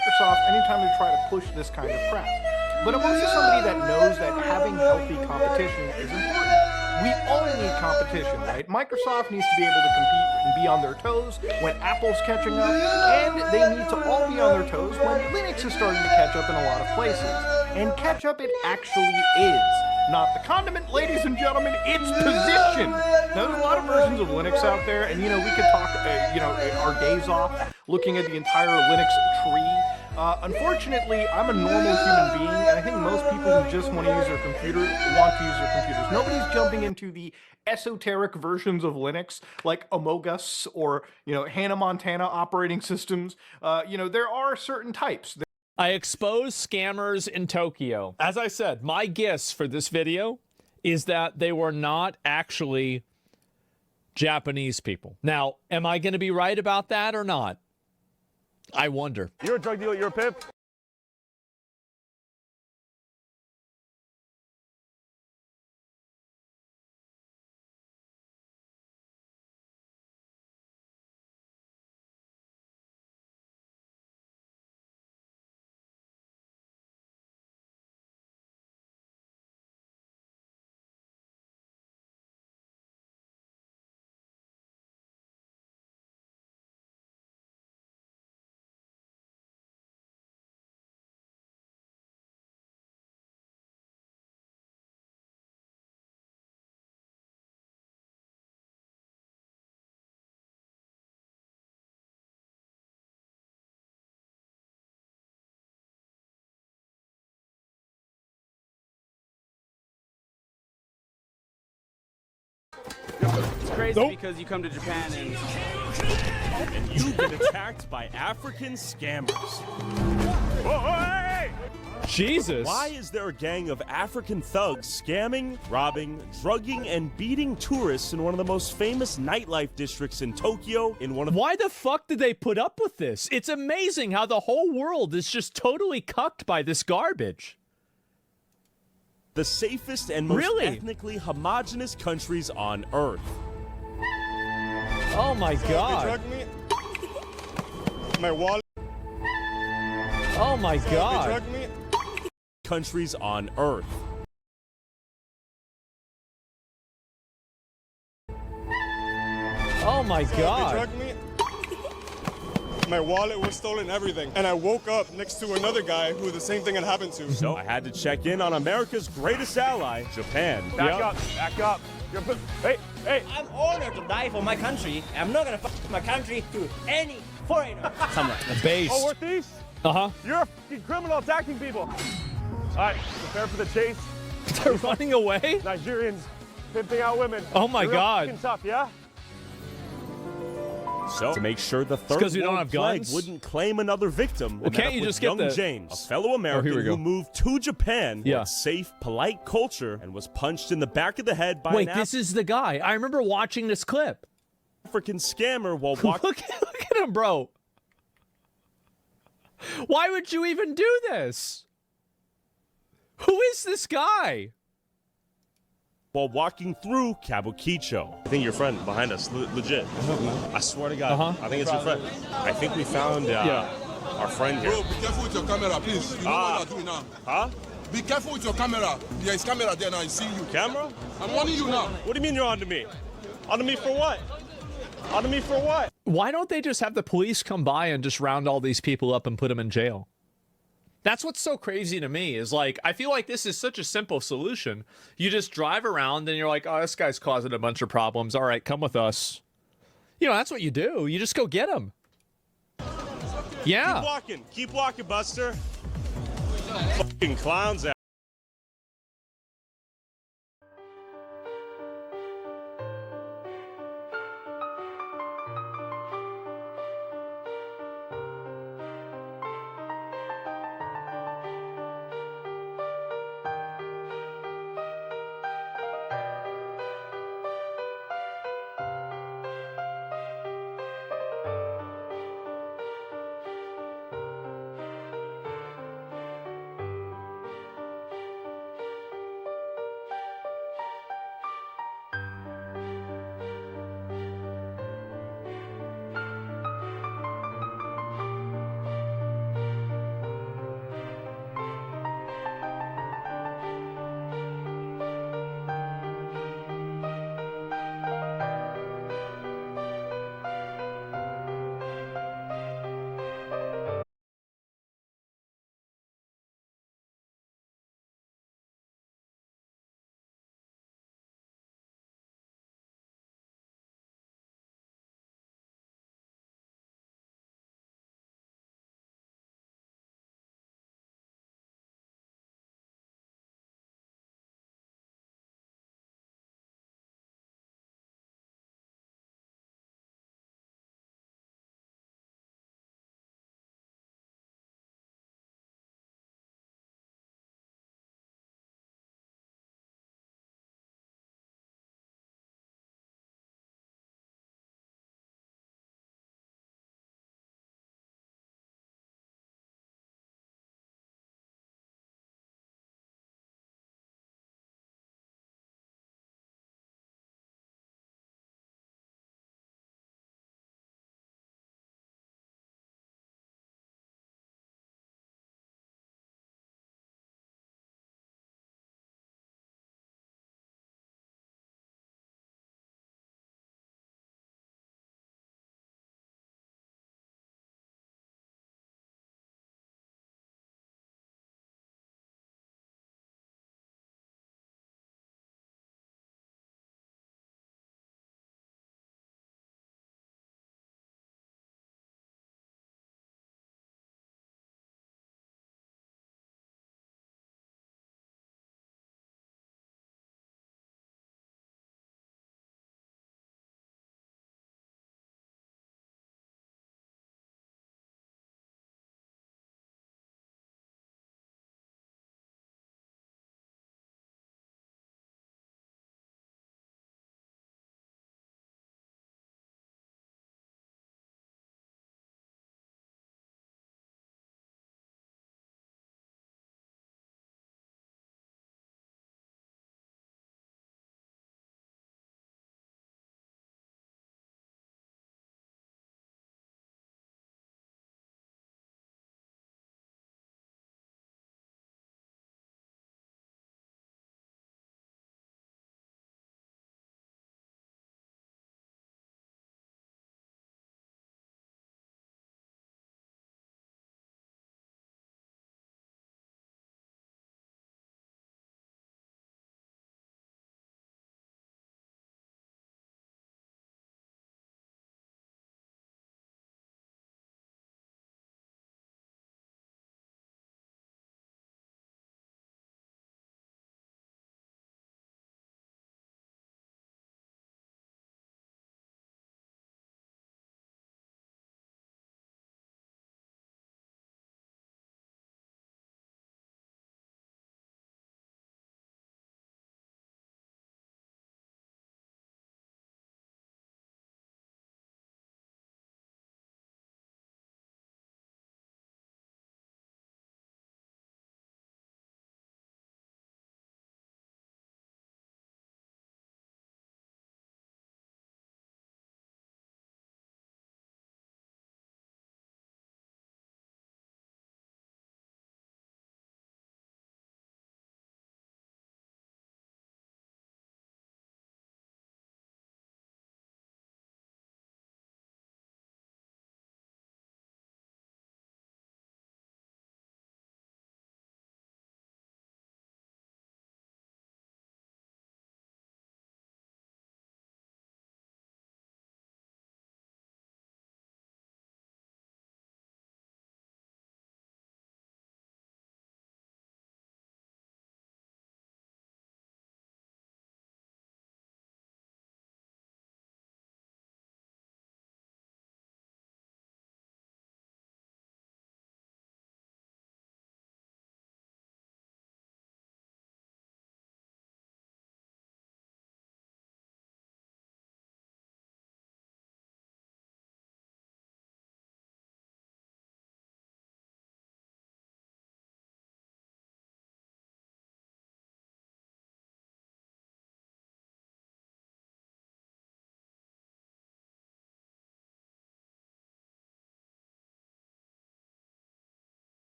Microsoft anytime they try to push this kind of crap. But I'm also somebody that knows that having healthy competition is important. We all need competition, right? Microsoft needs to be able to compete and be on their toes when Apple's catching up, and they need to all be on their toes when Linux is starting to catch up in a lot of places. And catch up it actually is. Not the condiment, ladies and gentlemen, it's position. Now, there's a lot of versions of Linux out there, and, we could talk, our days off looking at the entire Linux tree. Unfortunately, I'm a normal human being, and I think most people who just want to use their computer want to use their computers. Nobody's jumping into the esoteric versions of Linux, like Amogus or, Hannah Montana operating systems. There are certain types. I expose scammers in Tokyo. As I said, my guess for this video is that they were not actually Japanese people. Now, am I going to be right about that or not? I wonder. You're a drug dealer, you're a pimp. It's crazy because you come to Japan and you've been attacked by African scammers. Oh, hey! Jesus. Why is there a gang of African thugs scamming, robbing, drugging, and beating tourists in one of the most famous nightlife districts in Tokyo? Why the fuck did they put up with this? It's amazing how the whole world is just totally cucked by this garbage. The safest and most ethnically homogenous countries on Earth. Oh my God. They drugged me. My wallet. Oh my God. They drugged me. Countries on Earth. Oh my God. They drugged me. My wallet was stolen, everything. And I woke up next to another guy who the same thing had happened to. So I had to check in on America's greatest ally, Japan. Back up. Hey. I'm honored to die for my country. I'm not gonna fuck my country to any foreigner. Base. Oh, we're thieves? Uh-huh. You're a fucking criminal attacking people. All right, prepare for the chase. They're running away? Nigerians pimping out women. Oh my God. Fucking tough, yeah? So, to make sure the third we don't world have plague guns? wouldn't claim another victim, Well, can't you just get young James, a fellow American who moved to Japan with safe, polite culture and was punched in the back of the head by an this is the guy. I remember watching this clip. African scammer while walking. Look at him, bro. Why would you even do this? Who is this guy? While walking through Kabukicho. I think your friend behind us, legit. I swear to God, I think it's your friend. I think we found our friend here. Bro, be careful with your camera, please. You know what you're doing now. Huh? Be careful with your camera. There is camera there now. I see you. Camera? I'm warning you now. What do you mean you're on to me? On to me for what? On to me for what? Why don't they just have the police come by and just round all these people up and put them in jail? That's what's so crazy to me is like, I feel like this is such a simple solution. You just drive around and you're like, oh, this guy's causing a bunch of problems. All right, come with us. That's what you do. You just go get him. Yeah. Keep walking, Buster. Fucking clowns out.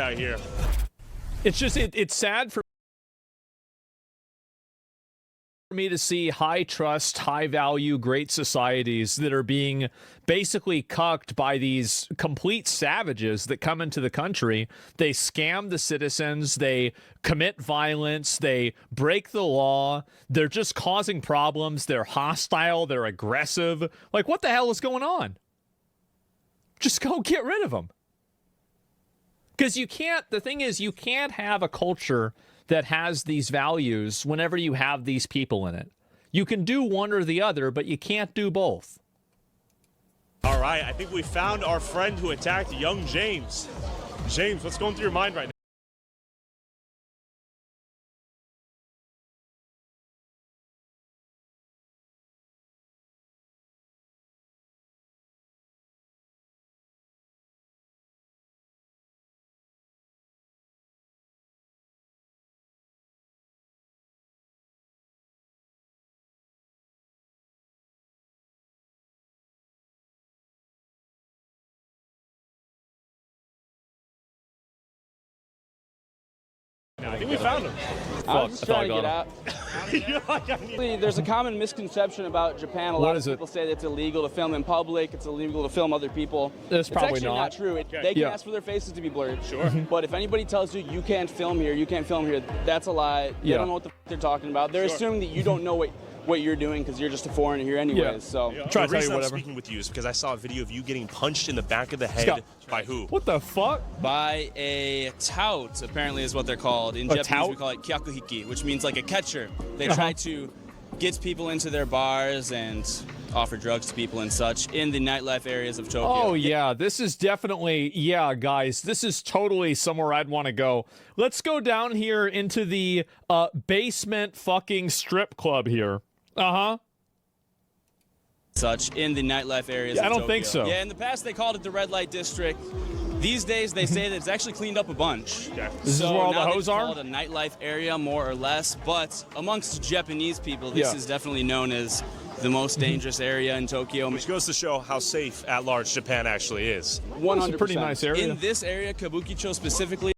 out here. It's just it's sad for me to see high trust, high value, great societies that are being basically cucked by these complete savages that come into the country. They scam the citizens, they commit violence, they break the law, they're just causing problems, they're hostile, they're aggressive. Like, what the hell is going on? Just go get rid of them. Because you can't, the thing is, you can't have a culture that has these values whenever you have these people in it. You can do one or the other, but you can't do both. All right, I think we found our friend who attacked young James. James, what's going through your mind right now? I think we found him. I'm just trying to get out. You're like, I need- There's a common misconception about Japan. A lot of people say that it's illegal to film in public. It's illegal to film other people. It's probably actually not true. They can ask for their faces to be blurred. Sure. But if anybody tells you you can't film here, you can't film here, that's a lie. They don't know what the they're talking about. They're assuming that you don't know what you're doing because you're just a foreigner here anyways. So Try to tell you whatever. I'm speaking with you is because I saw a video of you getting punched in the back of the head by who? What the fuck? by a tout, apparently is what they're called. In Japanese, tout? we call it kyakuhiki, which means like a catcher. They try to get people into their bars and offer drugs to people and such in the nightlife areas of Tokyo. Oh, yeah. This is definitely, yeah, guys. This is totally somewhere I'd want to go. Let's go down here into the basement fucking strip club here. Uh-huh. Such in the nightlife areas of I don't Tokyo. think so. Yeah, in the past they called it the red light district. These days they say that it's actually cleaned up a bunch. This is where all the now hoes they are? call it a nightlife area, more or less. But amongst Japanese people, this is definitely known as the most dangerous area in Tokyo. Which goes to show how safe at large Japan actually is. 100%. It's a pretty nice area. In this area, Kabukicho specifically,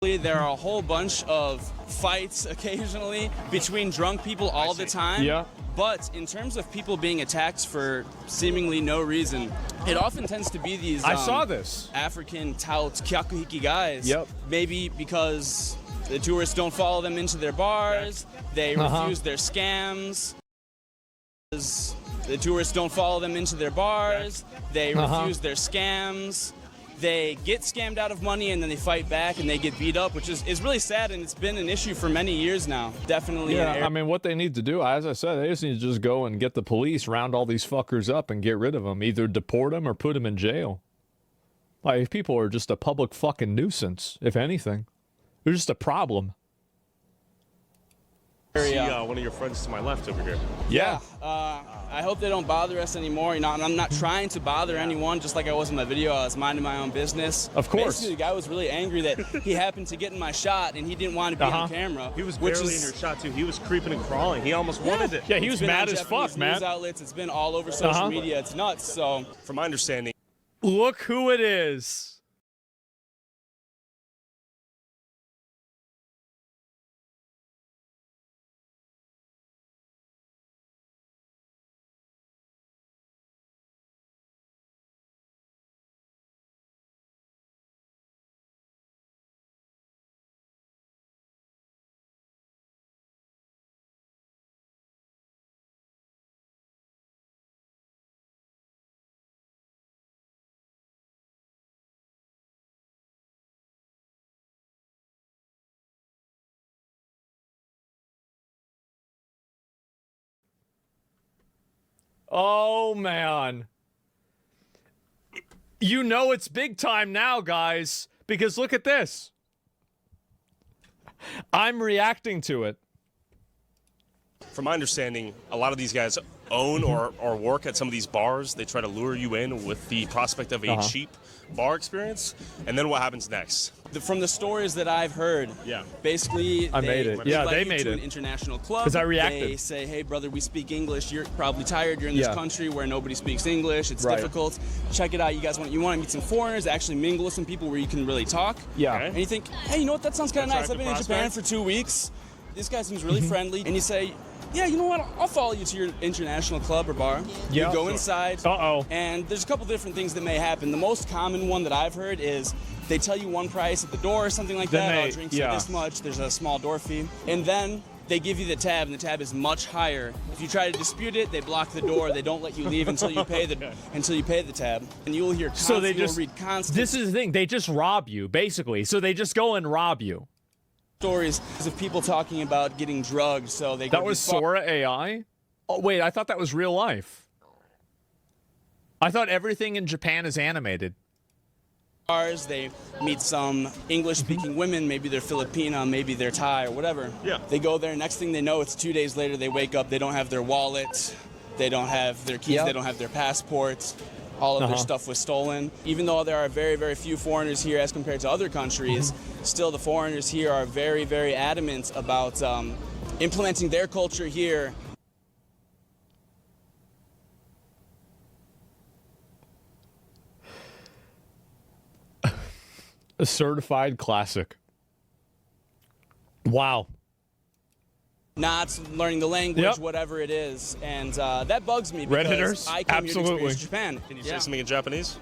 there are a whole bunch of fights occasionally between drunk people all the time. Yeah. But in terms of people being attacked for seemingly no reason, it often tends to be these I saw this. African tout kyakuhiki guys. Yep. Maybe because the tourists don't follow them into their bars, they refuse their scams. The tourists don't follow them into their bars, they refuse their scams. They get scammed out of money and then they fight back and they get beat up, which is really sad, and it's been an issue for many years now. Definitely. Yeah, I mean, what they need to do, as I said, they just need to just go and get the police, round all these fuckers up and get rid of them. Either deport them or put them in jail. Like, people are just a public fucking nuisance, if anything. They're just a problem. See one of your friends to my left over here. Yeah. I hope they don't bother us anymore. You know, I'm not trying to bother anyone, just like I was in my video. I was minding my own business. Of course. Basically, the guy was really angry that he happened to get in my shot and he didn't want to be on camera. He was barely in your shot, too. He was creeping and crawling. He almost wanted it. Yeah, he was mad as Japanese fuck, man. News outlets. It's been all over social media. It's nuts. So, from my understanding, look who it is. Oh, man. You know it's big time now, guys, because look at this. I'm reacting to it. From my understanding, a lot of these guys own or work at some of these bars. They try to lure you in with the prospect of a cheap bar experience. And then what happens next? From the stories that I've heard, basically I made it. Yeah, they made to it. An international club. Because I reacted. They say, hey, brother, we speak English. You're probably tired. You're in this country where nobody speaks English. It's difficult. Check it out. You want to meet some foreigners, actually mingle with some people where you can really talk. Yeah. Okay. And you think, hey, you know what? That sounds kind of nice. I've been in Japan for 2 weeks. This guy seems really friendly. And you say, yeah, you know what? I'll follow you to your international club or bar. Yeah, you go inside. Uh-oh. And there's a couple different things that may happen. The most common one that I've heard is they tell you one price at the door or something like that. Drinks are this much. There's a small door fee. And then they give you the tab, and the tab is much higher. If you try to dispute it, they block the door. They don't let you leave until you pay the tab. And you'll hear you'll read constant. This is the thing. They just rob you, basically. So they just go and rob you. Stories of people talking about getting drugged, so they go That was Sora AI? Oh, wait, I thought that was real life. I thought everything in Japan is animated. Bars, they meet some English-speaking women, maybe they're Filipina, maybe they're Thai or whatever. Yeah. They go there, next thing they know, it's 2 days later, they wake up, they don't have their wallet, they don't have their keys, they don't have their passports. All of their stuff was stolen. Even though there are very, very few foreigners here as compared to other countries, still the foreigners here are very, very adamant about implementing their culture here. A certified classic. Wow. Not learning the language, whatever it is. And that bugs me because Redditors? I came here to Absolutely. experience Japan. Can you say something in Japanese?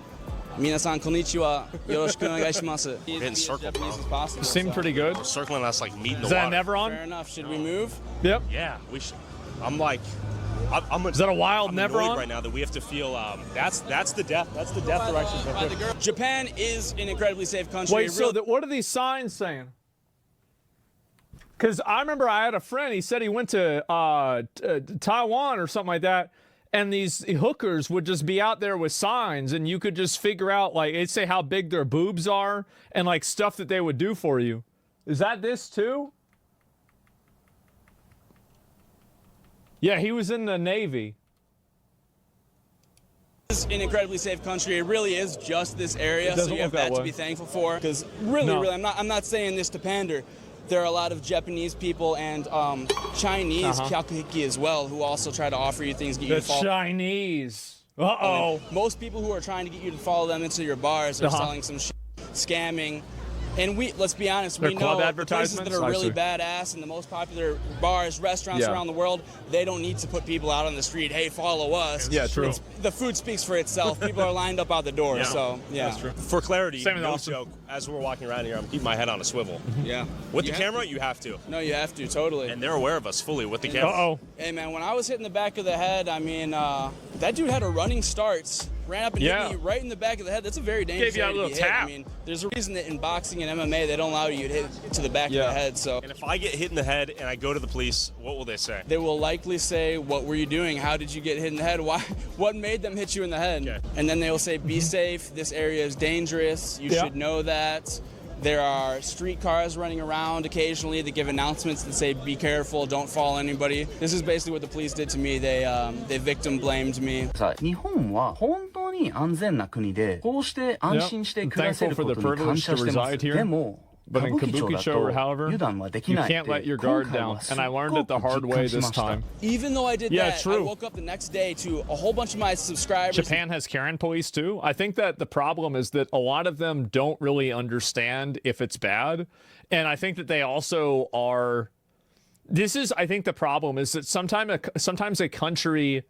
Minasan konnichiwa, yoroshiku onegaishimasu. Getting circled, bro. Japanese as possible. Seemed pretty good. Circling us like meat in the Is that water. never on? Fair enough. Should we move? Yep. Yeah, we should. I'm like, Is that a wild I'm never annoyed on? right now that we have to feel that's the death direction. By the girl. Japan is an incredibly safe country. Wait, so what are these signs saying? Because I remember I had a friend, he said he went to Taiwan or something like that, and these hookers would just be out there with signs, and you could just figure out, like, it'd say how big their boobs are, and, like, stuff that they would do for you. Is that this, too? Yeah, he was in the Navy. It's an incredibly safe country. It really is just this area, so you have that to be thankful for. Because really, I'm not saying this to pander. There are a lot of Japanese people and Chinese kyakuhiki as well who also try to offer you things, get you to follow. Chinese. Uh-oh. Most people who are trying to get you to follow them into your bars are selling some shit, scamming. And let's be honest, we know the places that are really badass and the most popular bars, restaurants around the world, they don't need to put people out on the street, hey, follow us. Yeah, true. The food speaks for itself. People are lined up out the door, so yeah. That's true. For clarity, Same with no Austin. joke, as we're walking around here, I'm keeping my head on a swivel. Yeah. With the camera, you have to. No, you have to, totally. And they're aware of us fully with the camera. Uh-oh. Hey, man, when I was hitting the back of the head, I mean, that dude had a running start. Ran up and hit me right in the back of the head. That's a very dangerous area to be hit. I mean, there's a reason that in boxing and MMA, they don't allow you to hit to the back of the head. So. And if I get hit in the head and I go to the police, what will they say? They will likely say, what were you doing? How did you get hit in the head? Why? What made them hit you in the head? Okay. And then they will say, be safe. This area is dangerous. You should know that. There are streetcars running around occasionally that give announcements that say, be careful, don't follow anybody. This is basically what the police did to me. They victim blamed me. 日本は本当に安全な国で、こうして安心して暮らせることに感謝してます。でも、 But in Kabukicho, or however, you can't let your guard down. And I learned it the hard way this time. Even though I did that, I woke up the next day to a whole bunch of my subscribers. Japan has Karen police too. I think that the problem is that a lot of them don't really understand if it's bad. And I think that they also are... I think the problem is that sometimes a country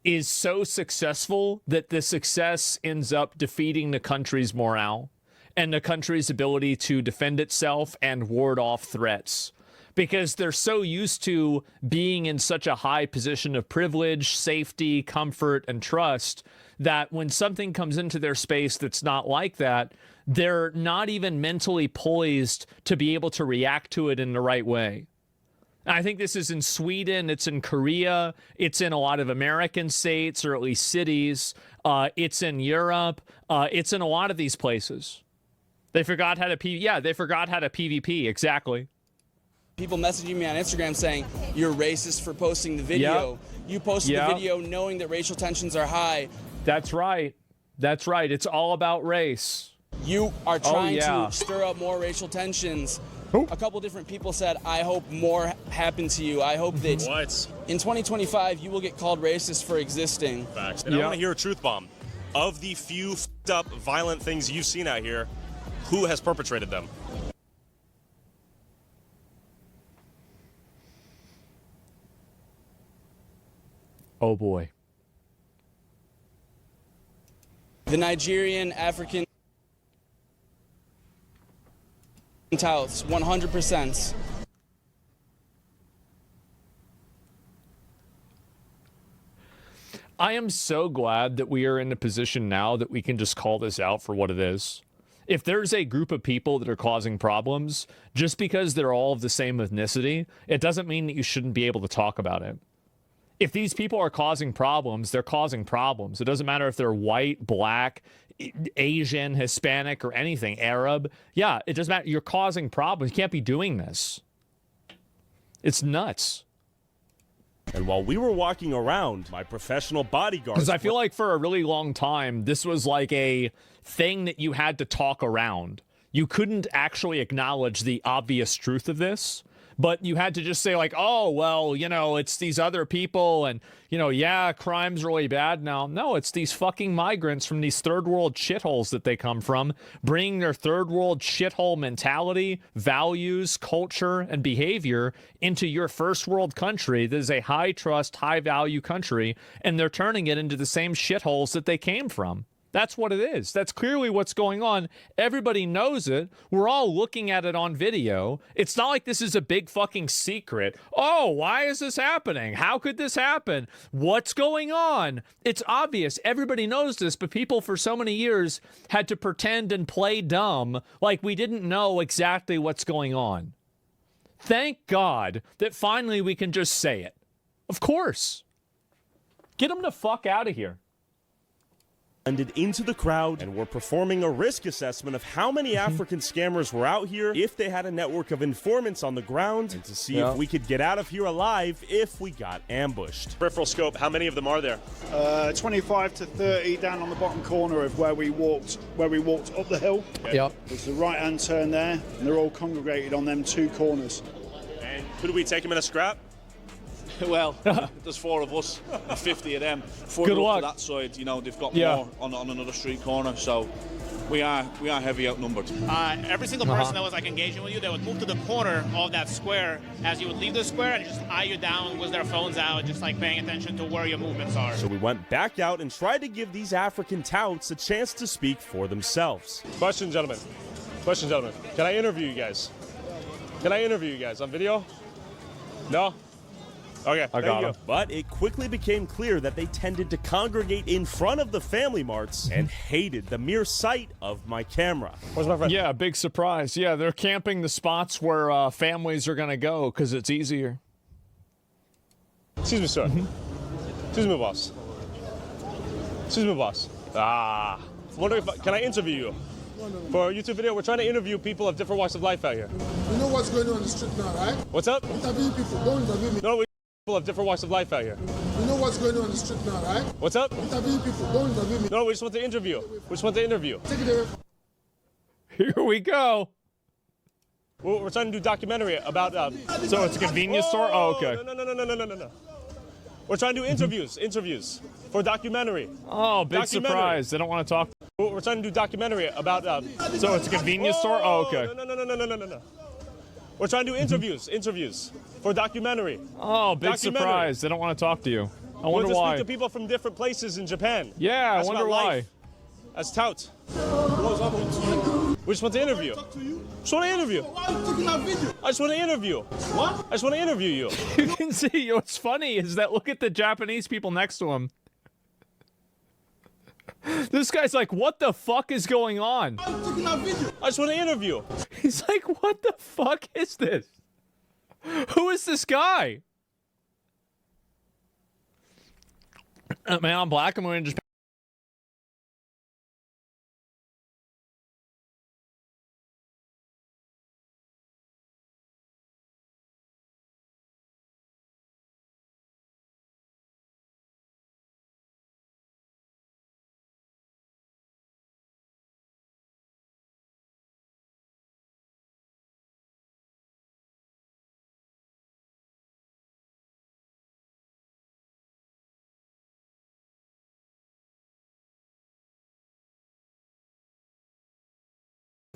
is so successful that the success ends up defeating the country's morale and the country's ability to defend itself and ward off threats. Because they're so used to being in such a high position of privilege, safety, comfort, and trust that when something comes into their space that's not like that, they're not even mentally poised to be able to react to it in the right way. I think this is in Sweden, it's in Korea, it's in a lot of American states, or at least cities. It's in Europe. It's in a lot of these places. They forgot how to they forgot how to PvP, exactly. People messaging me on Instagram saying, you're racist for posting the video. Yep. You posted the video knowing that racial tensions are high. That's right. That's right. It's all about race. You are trying to stir up more racial tensions. A couple different people said, I hope more happen to you. I hope that in 2025 you will get called racist for existing. Facts. And I want to hear a truth bomb. Of the few f***ed up violent things you've seen out here, who has perpetrated them? Oh boy. The Nigerian African touts, 100%. I am so glad that we are in a position now that we can just call this out for what it is. If there's a group of people that are causing problems, just because they're all of the same ethnicity, it doesn't mean that you shouldn't be able to talk about it. If these people are causing problems, they're causing problems. It doesn't matter if they're white, black, Asian, Hispanic, or anything, Arab. Yeah, it doesn't matter. You're causing problems. You can't be doing this. It's nuts. And while we were walking around, my professional bodyguards... Because I feel like for a really long time, this was like a thing that you had to talk around. You couldn't actually acknowledge the obvious truth of this, but you had to just say like, oh, well, you know, it's these other people and, you know, yeah, crime's really bad now. No, it's these fucking migrants from these third world shitholes that they come from, bringing their third world shithole mentality, values, culture, and behavior into your first world country that is a high trust, high value country, and they're turning it into the same shitholes that they came from. That's what it is. That's clearly what's going on. Everybody knows it. We're all looking at it on video. It's not like this is a big fucking secret. Oh, why is this happening? How could this happen? What's going on? It's obvious. Everybody knows this, but people for so many years had to pretend and play dumb like we didn't know exactly what's going on. Thank God that finally we can just say it. Of course. Get them the fuck out of here. Into the crowd and were performing a risk assessment of how many African scammers were out here, if they had a network of informants on the ground, and to see if we could get out of here alive if we got ambushed. Peripheral scope, how many of them are there? 25 to 30 down on the bottom corner of where we walked up the hill. Yep. There's the right hand turn there, and they're all congregated on them two corners. And could we take them in a scrap? Well, there's 4 of us and 50 of them. Good luck. To that side, you know, they've got more on another street corner, so we are heavy outnumbered. Every single person that was like engaging with you, they would move to the corner of that square as you would leave the square and just eye you down with their phones out, just like paying attention to where your movements are. So we went back out and tried to give these African touts a chance to speak for themselves. Question, gentlemen. Question, gentlemen. Can I interview you guys? Can I interview you guys on video? No? Okay, I got him. But it quickly became clear that they tended to congregate in front of the family marts and hated the mere sight of my camera. Where's my friend? Yeah, big surprise. Yeah, they're camping the spots where families are going to go because it's easier. Excuse me, sir. Excuse me, boss. Excuse me, boss. Wondering if can I interview you? For a YouTube video, we're trying to interview people of different walks of life out here. You know what's going on in the street now, right? What's up? Interviewing people. Don't interview me. No, we people of different walks of life out here. You know what's going on in the street now, right? What's up? Interviewing people. Don't interview me. No, we just want to interview. We just want to interview. Take it away. Here we go. We're trying to do a documentary about... So it's a convenience store? Oh, okay. No. We're trying to do interviews for a documentary. Oh, big surprise. They don't want to talk. We're trying to do a documentary about... So it's a convenience store? Oh, okay. No. We're trying to do interviews for a documentary. Oh, big surprise. They don't want to talk to you. I wonder why. We'll speak to people from different places in Japan. Yeah, I wonder why. As touts. We just want to interview. Just want to interview. Why are you taking that video? I just want to interview. What? I just want to interview you. You can see, what's funny is that look at the Japanese people next to him. This guy's like, what the fuck is going on? I just want to interview. He's like, what the fuck is this? Who is this guy? Man, I'm black. I'm going to just.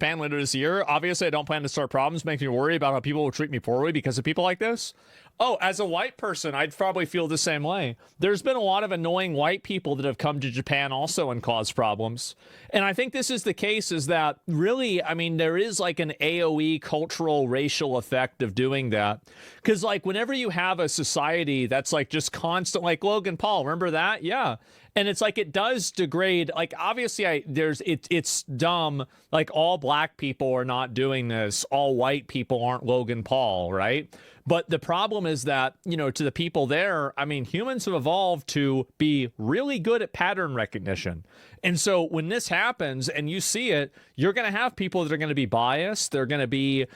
Japan later this year. Obviously, I don't plan to start problems. Makes me worry about how people will treat me poorly because of people like this. Oh, as a white person, I'd probably feel the same way. There's been a lot of annoying white people that have come to Japan also and caused problems. And I think this is the case, is that really, I mean, there is like an AOE cultural racial effect of doing that. Because like whenever you have a society that's like just constant, like Logan Paul, remember that? Yeah. And it's like it does degrade, like obviously it's dumb, like all black people are not doing this, all white people aren't Logan Paul, right? But the problem is that, you know, to the people there, I mean, humans have evolved to be really good at pattern recognition. And so when this happens and you see it, you're going to have people that are going to be biased. They're going to be,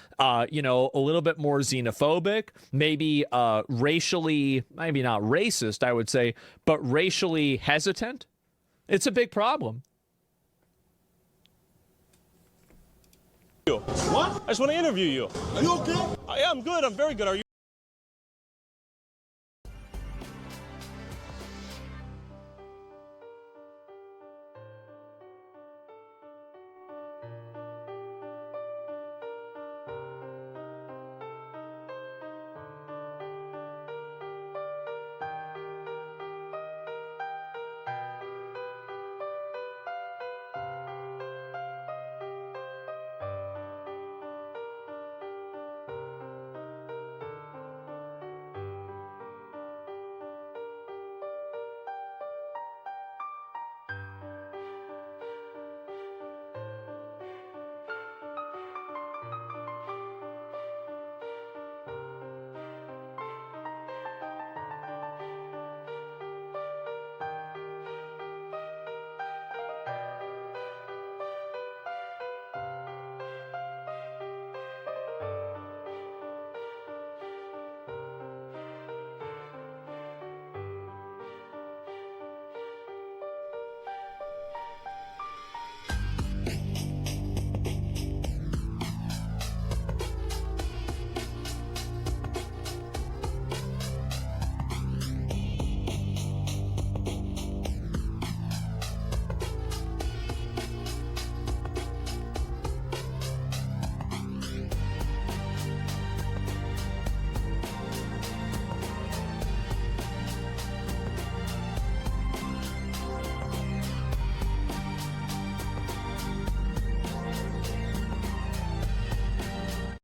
you know, a little bit more xenophobic, maybe racially, maybe not racist, I would say, but racially hesitant. It's a big problem. What? I just want to interview you. Are you okay? Yeah, I'm good. I'm very good. Are you?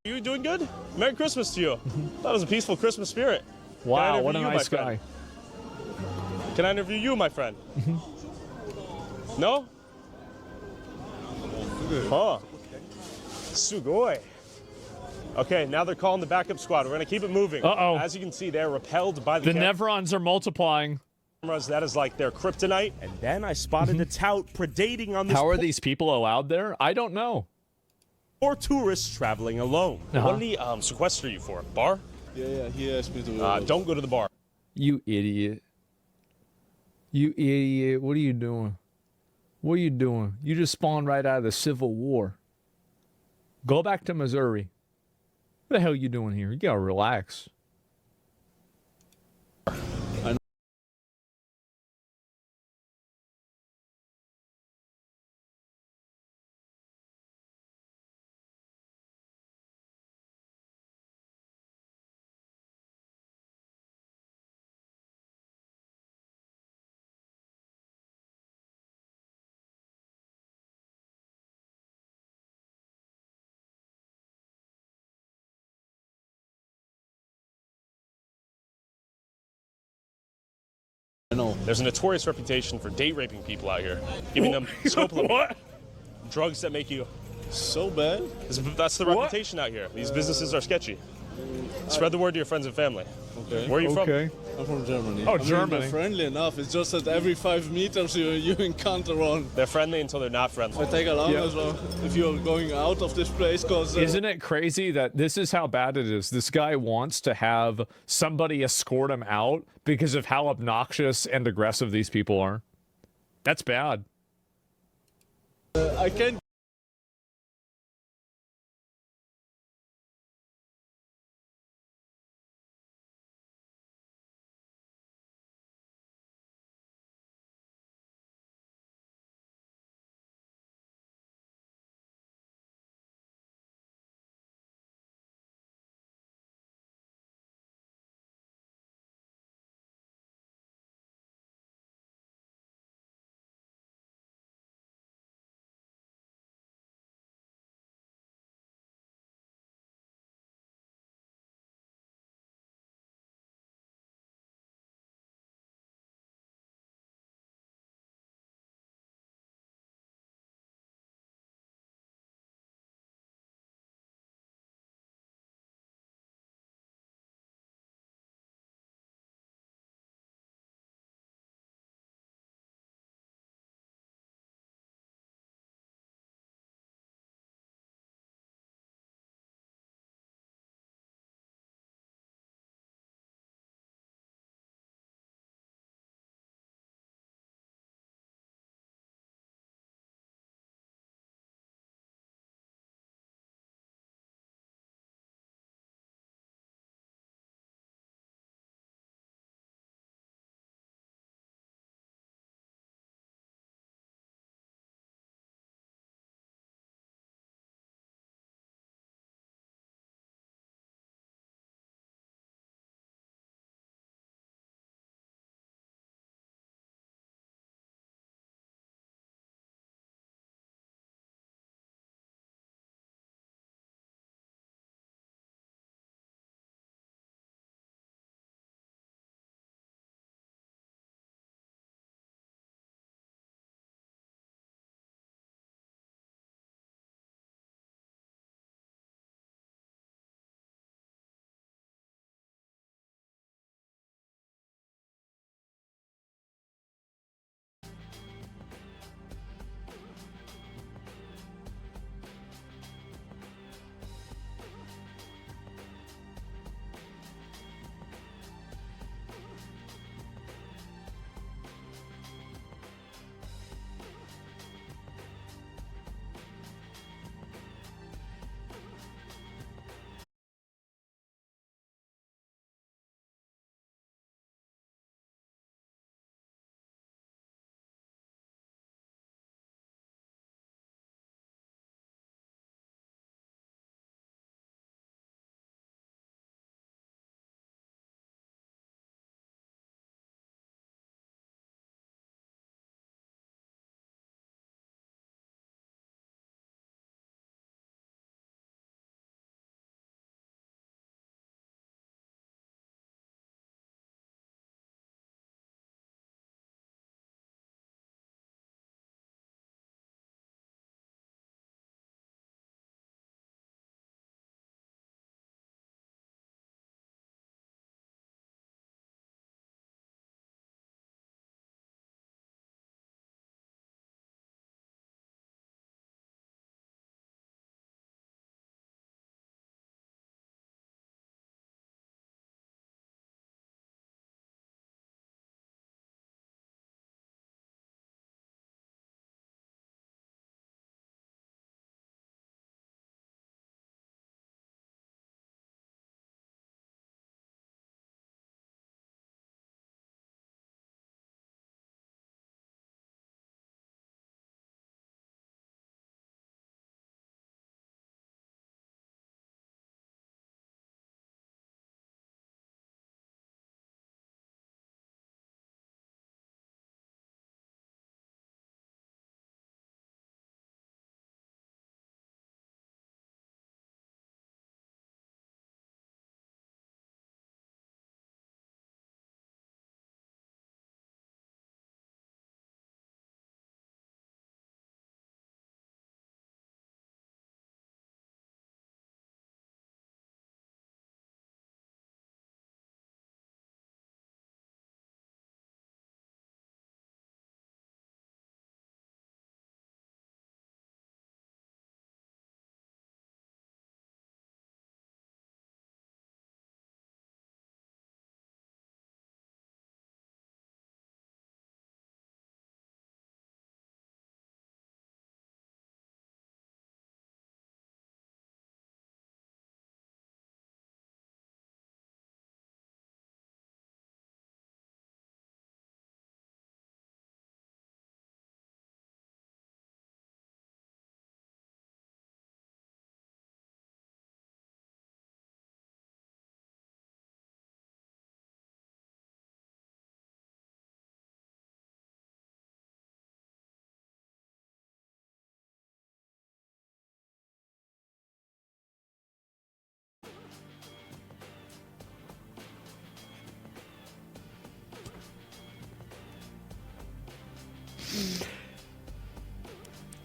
You doing good? Merry Christmas to you. That was a peaceful Christmas spirit. Wow, what a nice guy. Can I interview you, my friend? No? Huh. Sugoi. Okay, now they're calling the backup squad. We're going to keep it moving. Uh-oh. As you can see, they're repelled by the Nevrons are multiplying. Cameras. That is like their kryptonite. And then I spotted a tout predating on this. How are these people allowed there? I don't know. Or tourists traveling alone. What did he sequester you for? Bar? Yeah, he asked me to... don't go to the bar. You idiot. You idiot. What are you doing? What are you doing? You just spawned right out of the Civil War. Go back to Missouri. What the hell are you doing here? You gotta relax. No. There's a notorious reputation for date raping people out here, giving them what? Drugs that make you so bad. That's the reputation out here. These businesses are sketchy. Spread the word to your friends and family. Okay. Where are you from? I'm from Germany. Oh, I mean, Germany. they're friendly enough. It's just that every 5 meters you encounter one. They're friendly until they're not friendly. I take along as well if you're going out of this place, because isn't it crazy that this is how bad it is? This guy wants to have somebody escort him out because of how obnoxious and aggressive these people are. That's bad. I can't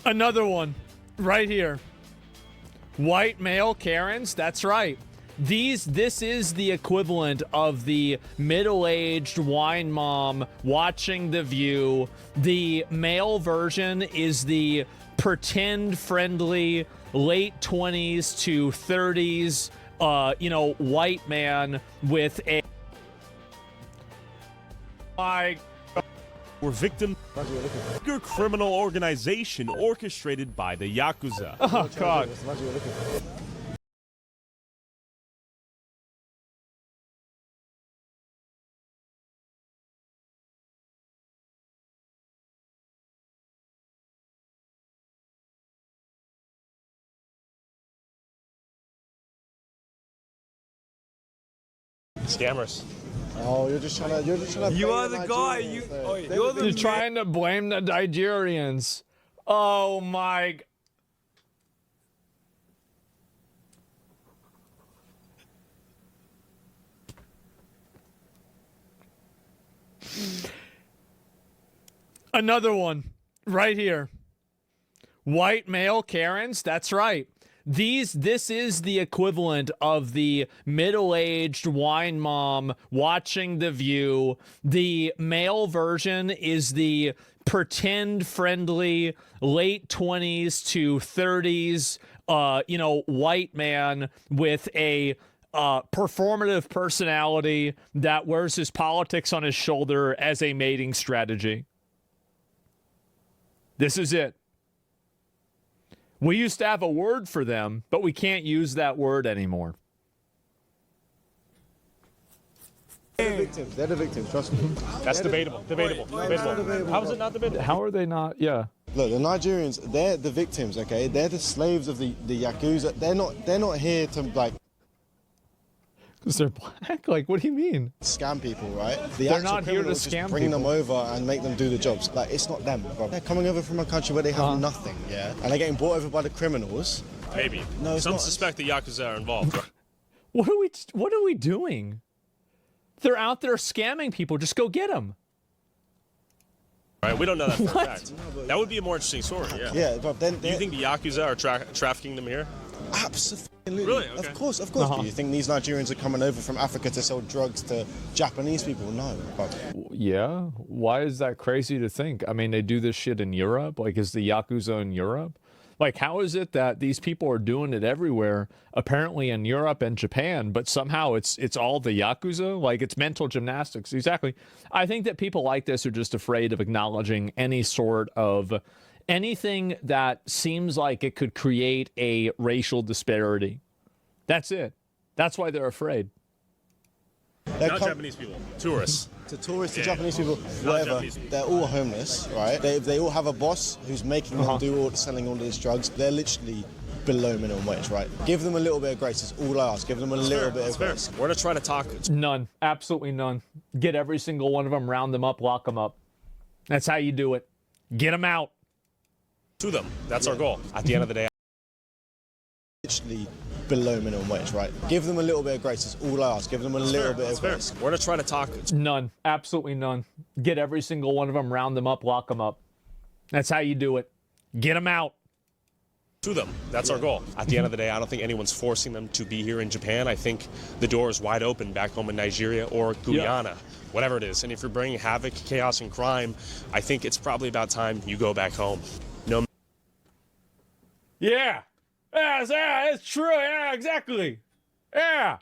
Another one right here. White male Karens, that's right. This is the equivalent of the middle-aged wine mom watching The View. The male version is the pretend friendly late 20s to 30s, white man with a... Were victim of a criminal organization orchestrated by the Yakuza. Oh, God. Scammers. Oh, you're just trying to. You are the guy. You're trying to blame the Nigerians. Oh my. Another one right here. White male Karens, that's right. This is the equivalent of the middle-aged wine mom watching The View. The male version is the pretend friendly late 20s to 30s, white man with a performative personality that wears his politics on his shoulder as a mating strategy. This is it. We used to have a word for them, but we can't use that word anymore. They're the victims, trust me. That's debatable. Debatable. How is it not debatable? How are they not? Yeah. Look, the Nigerians, they're the victims, okay? They're the slaves of the Yakuza. They're not here to, like... Because they're black? Like, what do you mean? Scam people, right? They're not here to scam bring people. them over and make them do the jobs. Like, it's not them, bro. They're coming over from a country where they have nothing, yeah? And they're getting brought over by the criminals. Maybe. No, it's Some not. suspect the Yakuza are involved. What are we doing? They're out there scamming people. Just go get them. Right, we don't know that for a fact. That would be a more interesting story, yeah. Yeah, but then... Do you think the Yakuza are trafficking them here? Absolutely. Really? Okay. Of course. Do you think these Nigerians are coming over from Africa to sell drugs to Japanese people? No. Yeah. Why is that crazy to think? I mean, they do this shit in Europe. Like, is the Yakuza in Europe? Like, how is it that these people are doing it everywhere, apparently in Europe and Japan, but somehow it's all the Yakuza? Like, it's mental gymnastics. Exactly. I think that people like this are just afraid of acknowledging any sort of anything that seems like it could create a racial disparity. That's it. That's why they're afraid. Not Japanese people, tourists. To tourists, to Japanese people, whatever. They're all homeless, right? They all have a boss who's making them do selling all of these drugs. They're literally below minimum wage, right? Give them a little bit of grace. That's all I ask. Give them a little bit of grace. We're gonna try to talk. None. Absolutely none. Get every single one of them, round them up, lock them up. That's how you do it. Get them out. To them. That's our goal. At the end of the day. Literally below minimum wage, right? Give them a little bit of grace. That's all I ask. Give them a little bit of grace. We're gonna try to talk. None. Absolutely none. Get every single one of them, round them up, lock them up. That's how you do it. Get them out. To them. That's our goal. At the end of the day, I don't think anyone's forcing them to be here in Japan. I think the door is wide open back home in Nigeria or Guyana, whatever it is. And if you're bringing havoc, chaos, and crime, I think it's probably about time you go back home. No. Yeah. Yeah, it's true. Yeah, exactly. Yeah.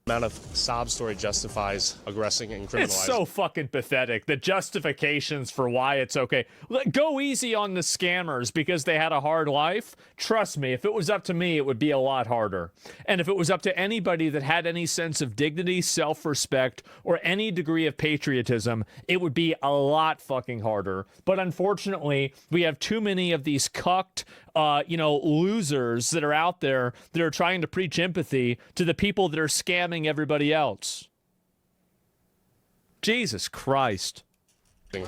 Amount of sob story justifies aggressing and criminalizing. It's so fucking pathetic. The justifications for why it's okay. Go easy on the scammers because they had a hard life. Trust me, if it was up to me, it would be a lot harder. And if it was up to anybody that had any sense of dignity, self-respect, or any degree of patriotism, it would be a lot fucking harder. But unfortunately, we have too many of these cucked, losers that are out there that are trying to preach empathy to the people that are scamming everybody else. Jesus Christ. The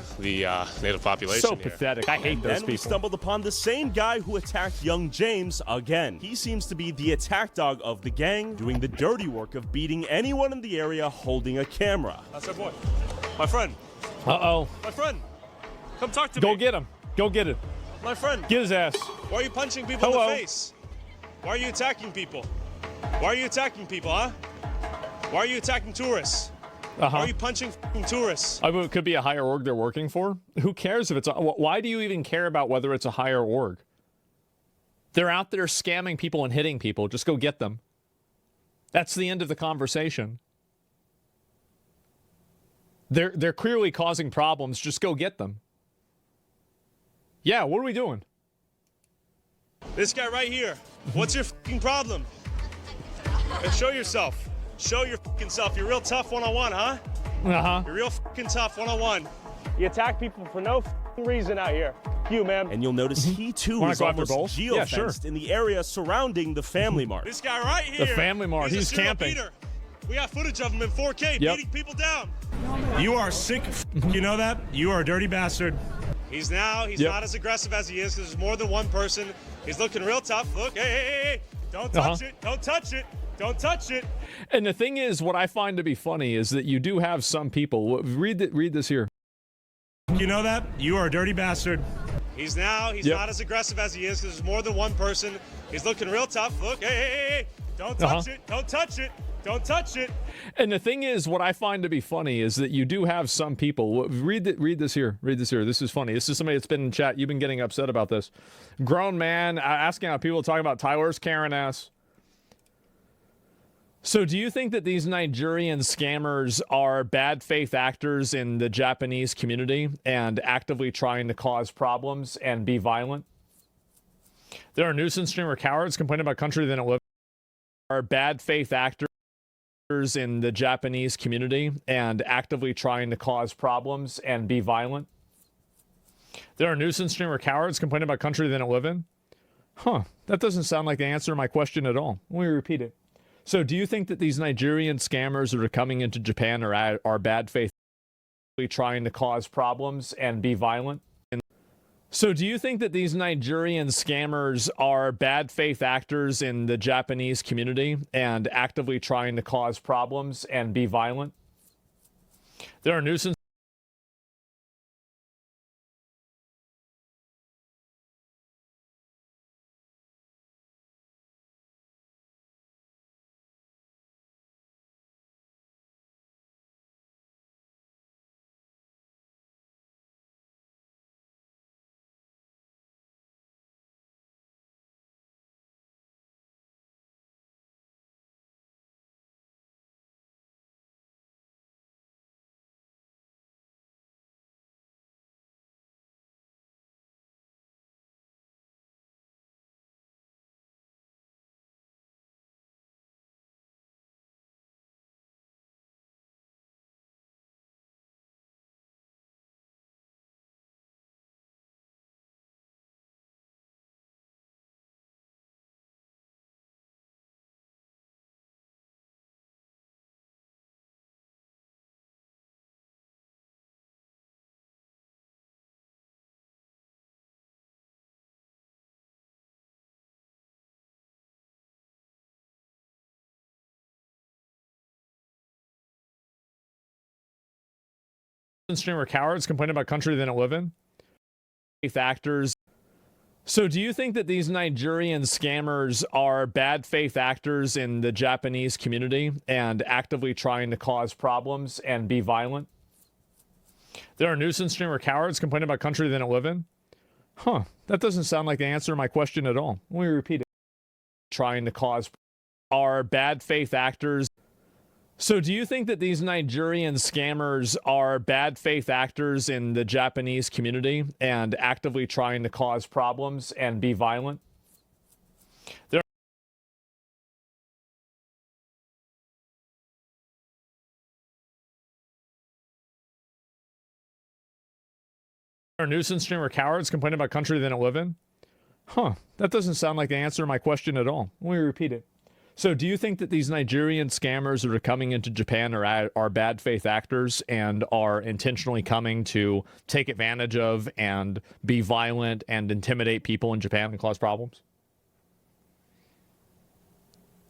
native population. So pathetic. I hate those then people. We stumbled upon the same guy who attacked young James again. He seems to be the attack dog of the gang, doing the dirty work of beating anyone in the area holding a camera. That's our boy. My friend. Uh-oh. My friend. Come talk to me. Go get him. Go get it. My friend. Get his ass. Why are you punching people in the face? Why are you attacking people? Why are you attacking people, huh? Why are you attacking tourists? Why are you punching tourists? It could be a higher org they're working for. Who cares if it's why do you even care about whether it's a higher org? They're out there scamming people and hitting people. Just go get them. That's the end of the conversation. They're clearly causing problems. Just go get them. Yeah, what are we doing? This guy right here. What's your fucking problem? And show yourself. Show your fucking self. You're real tough one-on-one, huh? You're real fucking tough one-on-one. You attack people for no fucking reason out here. You, man. And you'll notice he too is almost geofenced in the area surrounding the Family Mart. This guy right here. The Family Mart. He's camping. Beater. We got footage of him in 4K beating people down. You are sick. You know that? You are a dirty bastard. He's not as aggressive as he is because there's more than one person. He's looking real tough. Look, hey. Don't touch it. Don't touch it. Don't touch it. And the thing is, what I find to be funny is that you do have some people. Read this here. You know that? You are a dirty bastard. He's not as aggressive as he is because there's more than one person. He's looking real tough. Look, hey. Don't touch it. Don't touch it. Don't touch it. And the thing is, what I find to be funny is that you do have some people. Read this here. Read this here. This is funny. This is somebody that's been in chat. You've been getting upset about this. Grown man asking how people talk about Tyler's Karen ass. So do you think that these Nigerian scammers are bad faith actors in the Japanese community and actively trying to cause problems and be violent? There are nuisance streamer cowards complaining about country they don't live in. Are bad faith actors in the Japanese community and actively trying to cause problems and be violent? There are nuisance streamer cowards complaining about country they don't live in? That doesn't sound like the answer to my question at all. Let me repeat it. So do you think that these Nigerian scammers that are coming into Japan are bad faith trying to cause problems and be violent? So do you think that these Nigerian scammers are bad faith actors in the Japanese community and actively trying to cause problems and be violent? There are nuisance streamer cowards complaining about country they don't live in? Faith actors. So do you think that these Nigerian scammers are bad faith actors in the Japanese community and actively trying to cause problems and be violent? There are nuisance streamer cowards complaining about country they don't live in? That doesn't sound like the answer to my question at all. Let me repeat it. Trying to cause are bad faith actors. So do you think that these Nigerian scammers are bad faith actors in the Japanese community and actively trying to cause problems and be violent? There are nuisance streamer cowards complaining about country they don't live in? That doesn't sound like the answer to my question at all. Let me repeat it. So do you think that these Nigerian scammers that are coming into Japan are bad faith actors and are intentionally coming to take advantage of and be violent and intimidate people in Japan and cause problems?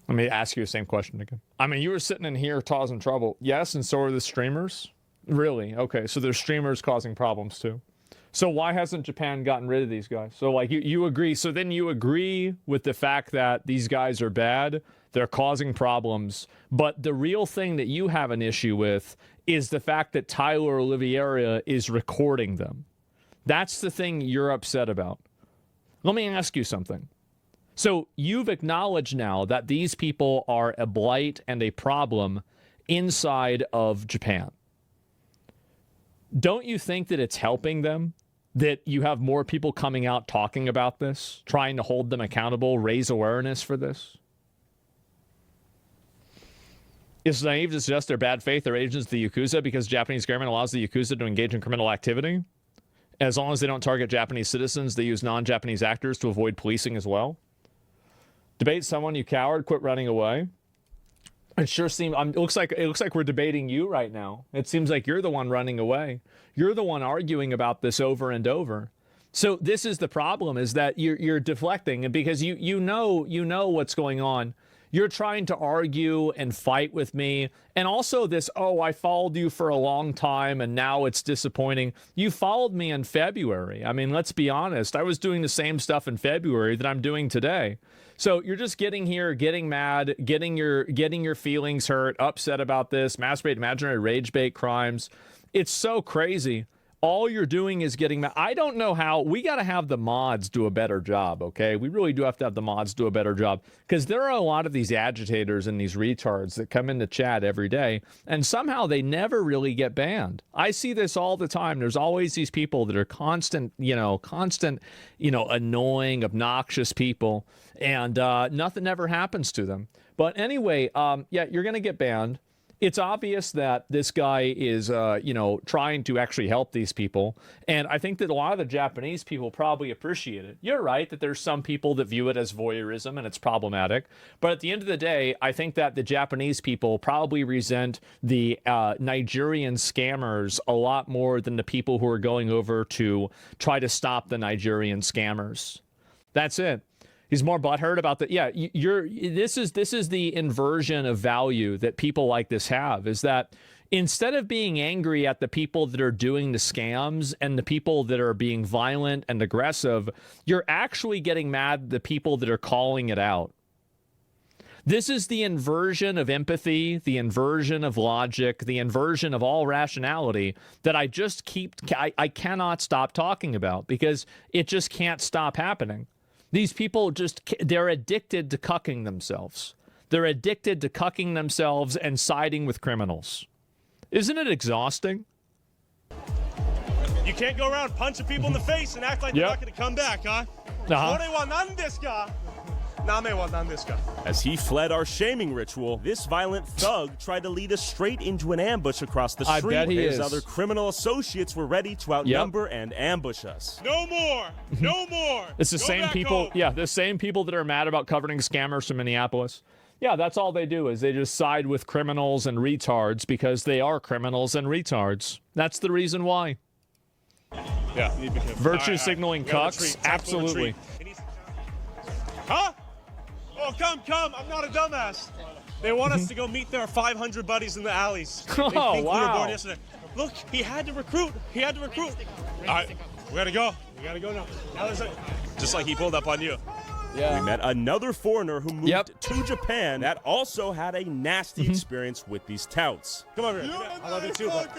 Let me ask you the same question again. I mean, you were sitting in here causing trouble. Yes, and so are the streamers? Really? Okay, so there's streamers causing problems too. So why hasn't Japan gotten rid of these guys? So like you agree. So then you agree with the fact that these guys are bad. They're causing problems. But the real thing that you have an issue with is the fact that Tyler Oliveira is recording them. That's the thing you're upset about. Let me ask you something. So you've acknowledged now that these people are a blight and a problem inside of Japan. Don't you think that it's helping them that you have more people coming out talking about this, trying to hold them accountable, raise awareness for this? It's naive to suggest they're bad faith or agents of the Yakuza because the Japanese government allows the Yakuza to engage in criminal activity. As long as they don't target Japanese citizens, they use non-Japanese actors to avoid policing as well. Debate someone, you coward, quit running away. It sure seems. It looks like we're debating you right now. It seems like you're the one running away. You're the one arguing about this over and over. So this is the problem: is that you're deflecting, and because you know what's going on. You're trying to argue and fight with me. And also this, oh, I followed you for a long time and now it's disappointing. You followed me in February. I mean, let's be honest. I was doing the same stuff in February that I'm doing today. So you're just getting here, getting mad, getting your feelings hurt, upset about this, masturbate, imaginary rage bait crimes. It's so crazy. All you're doing is getting mad. I don't know how. We got to have the mods do a better job, okay? We really do have to have the mods do a better job because there are a lot of these agitators and these retards that come into chat every day, and somehow they never really get banned. I see this all the time. There's always these people that are constant, annoying, obnoxious people, and nothing ever happens to them. But anyway, yeah, you're going to get banned. It's obvious that this guy is, trying to actually help these people. And I think that a lot of the Japanese people probably appreciate it. You're right that there's some people that view it as voyeurism and it's problematic. But at the end of the day, I think that the Japanese people probably resent the Nigerian scammers a lot more than the people who are going over to try to stop the Nigerian scammers. That's it. He's more butthurt about the, yeah, this is the inversion of value that people like this have, is that instead of being angry at the people that are doing the scams and the people that are being violent and aggressive, you're actually getting mad at the people that are calling it out. This is the inversion of empathy, the inversion of logic, the inversion of all rationality that I cannot stop talking about because it just can't stop happening. These people they're addicted to cucking themselves. They're addicted to cucking themselves and siding with criminals. Isn't it exhausting? You can't go around punching people in the face and act like they're not going to come back, huh? As he fled our shaming ritual, this violent thug tried to lead us straight into an ambush across the street. I bet he His is. other criminal associates were ready to outnumber and ambush us. No more! No more! It's the Go same back people, home. yeah, the same people that are mad about covering scammers from Minneapolis. Yeah, that's all they do is they just side with criminals and retards because they are criminals and retards. That's the reason why. Yeah. Virtue signaling cucks? Absolutely. Huh? Oh, come. I'm not a dumbass. They want us to go meet their 500 buddies in the alleys. They Oh, think we were wow. born yesterday. Look, he had to recruit. All right, we gotta go. Now just like he pulled up on you. Yeah. We met another foreigner who moved to Japan that also had a nasty experience with these touts. Come over here. I love you too, bud.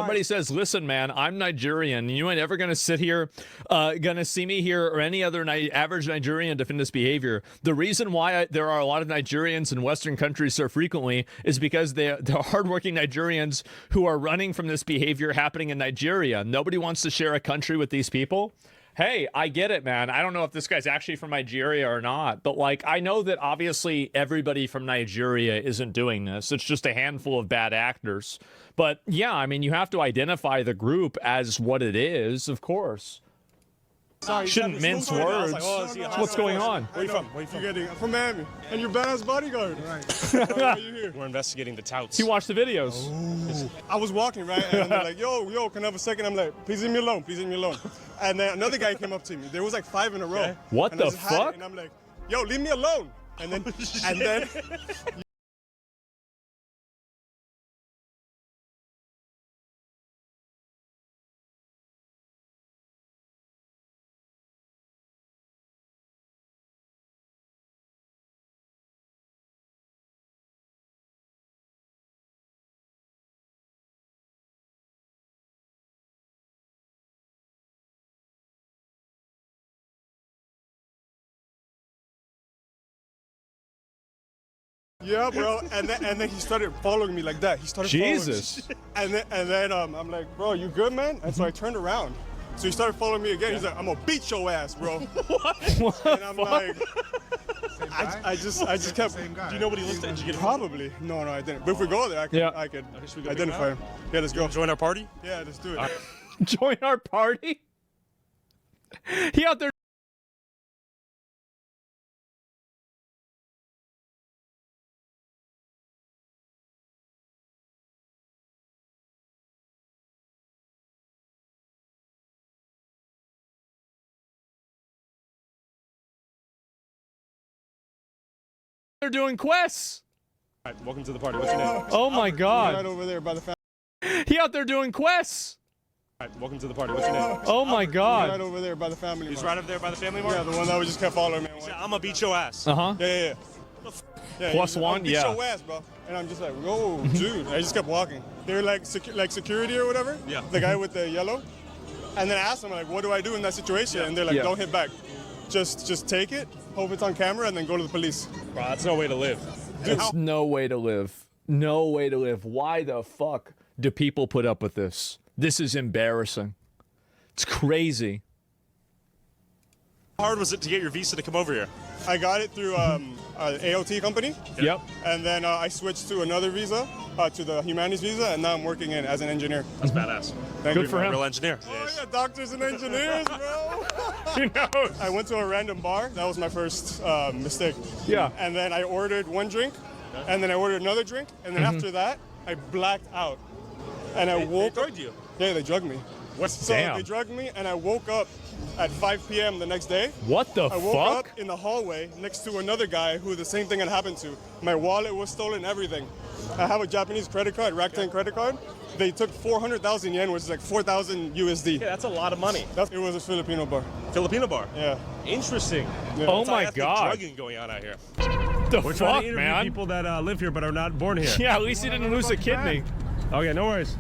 somebody says, listen, man, I'm Nigerian. You ain't ever going to sit here, going to see me here or any other average Nigerian defend this behavior. The reason why there are a lot of Nigerians in Western countries so frequently is because they're hardworking Nigerians who are running from this behavior happening in Nigeria. Nobody wants to share a country with these people. Hey, I get it, man. I don't know if this guy's actually from Nigeria or not, but like, I know that obviously everybody from Nigeria isn't doing this. It's just a handful of bad actors. But yeah, I mean, you have to identify the group as what it is, of course. Sorry, shouldn't mince words. Like, oh, what's going on? Where you from? Where you from? I'm from Miami. And you're badass bodyguard. Right. Why are you here? We're investigating the touts. You watch the videos. Oh. I was walking, right? And they're like, yo, can I have a second? I'm like, please leave me alone. Please leave me alone. And then another guy came up to me. There was like 5 in a row. Okay. What the fuck? And I'm like, yo, leave me alone. And then yeah, bro, and then he started following me like that. He started Jesus. following me. And then I'm like, bro, you good, man? And so I turned around. So he started following me again. He's like, I'm gonna beat your ass, bro. What? And I'm like, I just kept. Do you know what he looked at? Did you get Probably. No, I didn't. But if we go there, I could identify him. Yeah, let's go. Join our party? Yeah, let's do it. Join our party? He out there. They're doing quests. All right, welcome to the party. What's your name? Oh my God. Right over there by the family. He out there doing quests. All right, welcome to the party. What's your name? Oh my God. Right over there by the family. He's right up there by the family mart? Yeah, the one that just kept following me. I'm gonna beat your ass. Uh-huh. Yeah. Plus one, beat yeah. your ass, bro. And I'm just like, whoa, dude. I just kept walking. They were like security or whatever. Yeah. The guy with the yellow. And then I asked them, like, what do I do in that situation? And they're like, don't hit back. Just take it, hope it's on camera, and then go to the police. Bro, that's no way to live. It's no way to live. No way to live. Why the fuck do people put up with this? This is embarrassing. It's crazy. How hard was it to get your visa to come over here? I got it through an AOT company. Yep. And then I switched to another visa, to the humanities visa, and now I'm working as an engineer. That's badass. Thank Good you, for man. him. Real engineer. Oh yeah, doctors and engineers, bro. Who knows? I went to a random bar. That was my first mistake. Yeah. And then I ordered one drink, and then I ordered another drink, and then after that, I blacked out. And I woke up. They drugged you? Yeah, they drugged me. So Damn. they drugged me, and I woke up at 5 p.m. the next day. What the I woke fuck? up in the hallway next to another guy who the same thing had happened to. My wallet was stolen, everything. I have a Japanese credit card, Rakuten credit card. They took 400,000 yen, which is like 4,000 USD. Yeah, that's a lot of money. It was a Filipino bar. Filipino bar? Yeah. Interesting. Yeah. Oh my God. Drugging going on out here. The We're fuck, trying to interview man? people that live here but are not born here. Yeah, at least he didn't lose a kidney. Okay, no worries.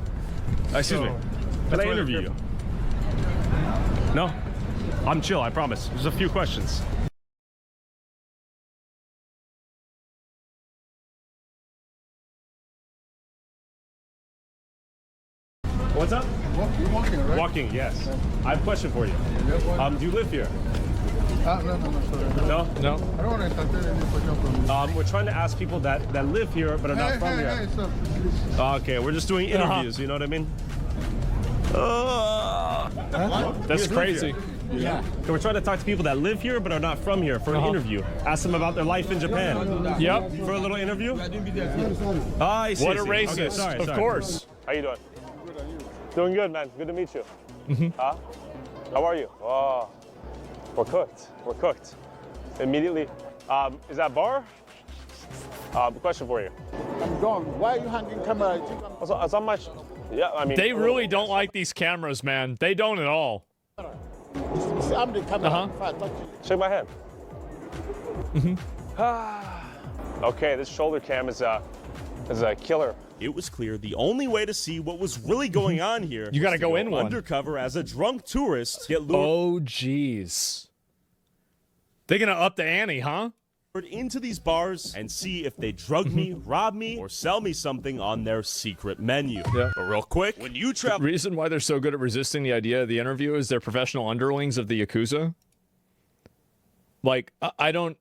Excuse me. Can I interview you? No? I'm chill, I promise. There's a few questions. What's up? You're walking, right? Walking, yes. I have a question for you. Do you live here? No, sorry. No? No. I don't want to entertain any question from you. We're trying to ask people that live here but are not from here. Hey, stop, please. Okay, we're just doing interviews, you know what I mean? That's crazy. Yeah. So we're trying to talk to people that live here but are not from here for an interview. Ask them about their life in Japan. Yep. For a little interview? I see. What a Okay, racist. sorry. Of course. How you doing? Doing good, man. Good to meet you. Huh? How are you? Oh, we're cooked. We're cooked. Immediately. Is that bar? Question for you. I'm gone. Why are you hanging camera? It's on my... Yeah, I mean... They really don't like these cameras, man. They don't at all. See, I'm the camera. If I touch you. Shake my hand. Okay, this shoulder cam is a killer. it was clear the only way to see what was really going on here You gotta go in one. undercover as a drunk tourist, get lured Oh, jeez. They're gonna up the ante, huh? into these bars and see if they drug me, rob me, or sell me something on their secret menu. Yeah. But real quick, when you travel... The reason why they're so good at resisting the idea of the interview is they're professional underlings of the Yakuza. Like, I don't...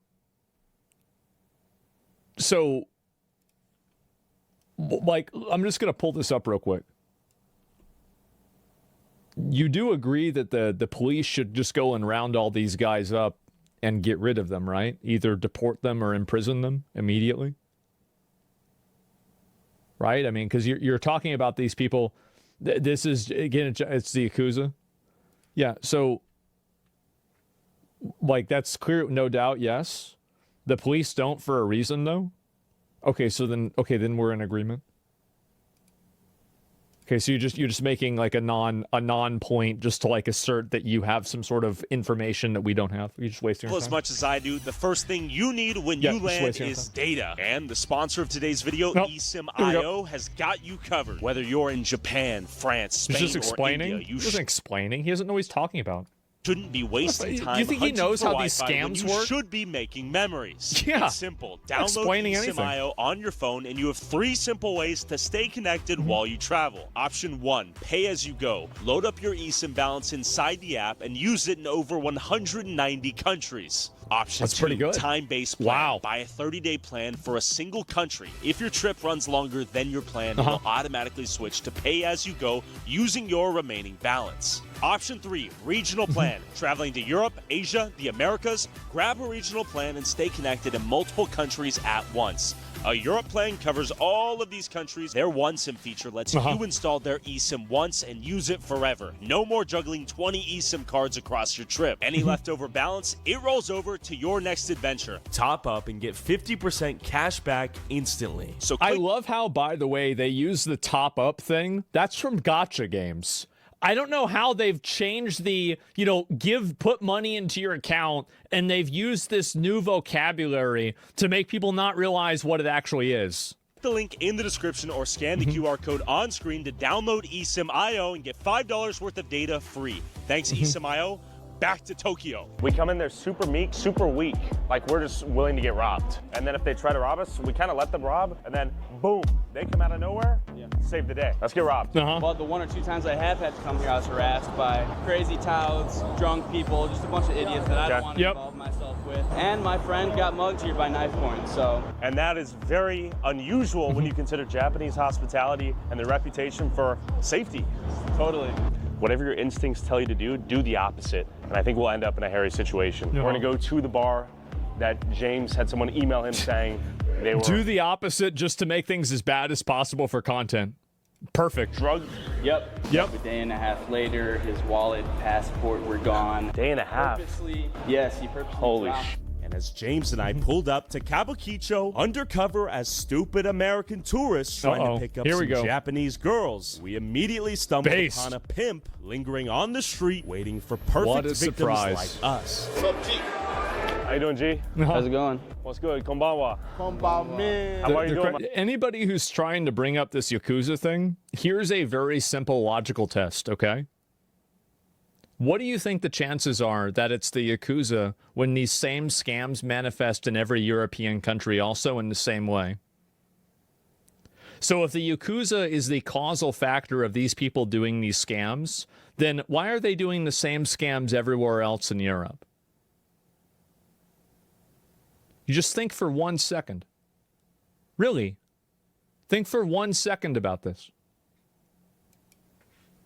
So, like, I'm just going to pull this up real quick. You do agree that the police should just go and round all these guys up and get rid of them, right? Either deport them or imprison them immediately. Right? I mean, because you're talking about these people. This is, again, it's the Yakuza. Yeah, so, like, that's clear, no doubt, yes. The police don't for a reason, though. Okay, so then we're in agreement. Okay, so you're just making like a non point just to like assert that you have some sort of information that we don't have. You're just wasting your time. As much as I do, the first thing you need when you land is data. And the sponsor of today's video, eSIM.io, has got you covered. Whether you're in Japan, France, Spain, He's just explaining. or India, He wasn't explaining. He doesn't know what he's talking about. Shouldn't be wasting time. Do you think he knows how these Wi-Fi when scams you work? Should be making memories. Yeah. It's simple. Download Explaining eSIM.io on your phone, and you have 3 simple ways to stay connected while you travel. Option 1, pay as you go. Load up your eSIM balance inside the app and use it in over 190 countries. Option That's 2, pretty good. time-based plan. Wow. Buy a 30-day plan for a single country. If your trip runs longer than your plan, it will automatically switch to pay as you go using your remaining balance. Option 3, regional plan. Traveling to Europe, Asia, the Americas, grab a regional plan and stay connected in multiple countries at once. A Europe plan covers all of these countries. Their OneSIM feature lets you install their eSIM once and use it forever. No more juggling 20 eSIM cards across your trip. Any leftover balance, it rolls over to your next adventure. Top up and get 50% cash back instantly. So I love how, by the way, they use the top up thing. That's from Gacha games. I don't know how they've changed the, put money into your account, and they've used this new vocabulary to make people not realize what it actually is. The link in the description or scan the QR code on screen to download eSIM.io and get $5 worth of data free. Thanks, eSIM.io. Back to Tokyo. We come in there super meek, super weak. Like we're just willing to get robbed. And then if they try to rob us, we kind of let them rob. And then boom, they come out of nowhere, save the day. Let's get robbed. Well, the 1 or 2 times I have had to come here, I was harassed by crazy touts, drunk people, just a bunch of idiots that I don't want to involve myself with. And my friend got mugged here by knife point, so. And that is very unusual when you consider Japanese hospitality and their reputation for safety. Totally. Whatever your instincts tell you to do the opposite. And I think we'll end up in a hairy situation. We're gonna go to the bar that James had someone email him saying they were... Do the opposite just to make things as bad as possible for content. Perfect. Drug? Yep. A day and a half later, his wallet, passport were gone. Day and a half? Yes, he purposely Holy dropped. sh! And as James and I pulled up to Kabukicho, undercover as stupid American tourists trying to pick up some Japanese girls, we immediately stumbled upon a pimp lingering on the street waiting for perfect victims like us. What's up, G? How you doing, G? How's it going? What's good? Konbanwa. Konbanwa. How are you doing? Anybody who's trying to bring up this Yakuza thing, here's a very simple logical test, okay? What do you think the chances are that it's the Yakuza when these same scams manifest in every European country also in the same way? So if the Yakuza is the causal factor of these people doing these scams, then why are they doing the same scams everywhere else in Europe? You just think for 1 second. Really. Think for 1 second about this.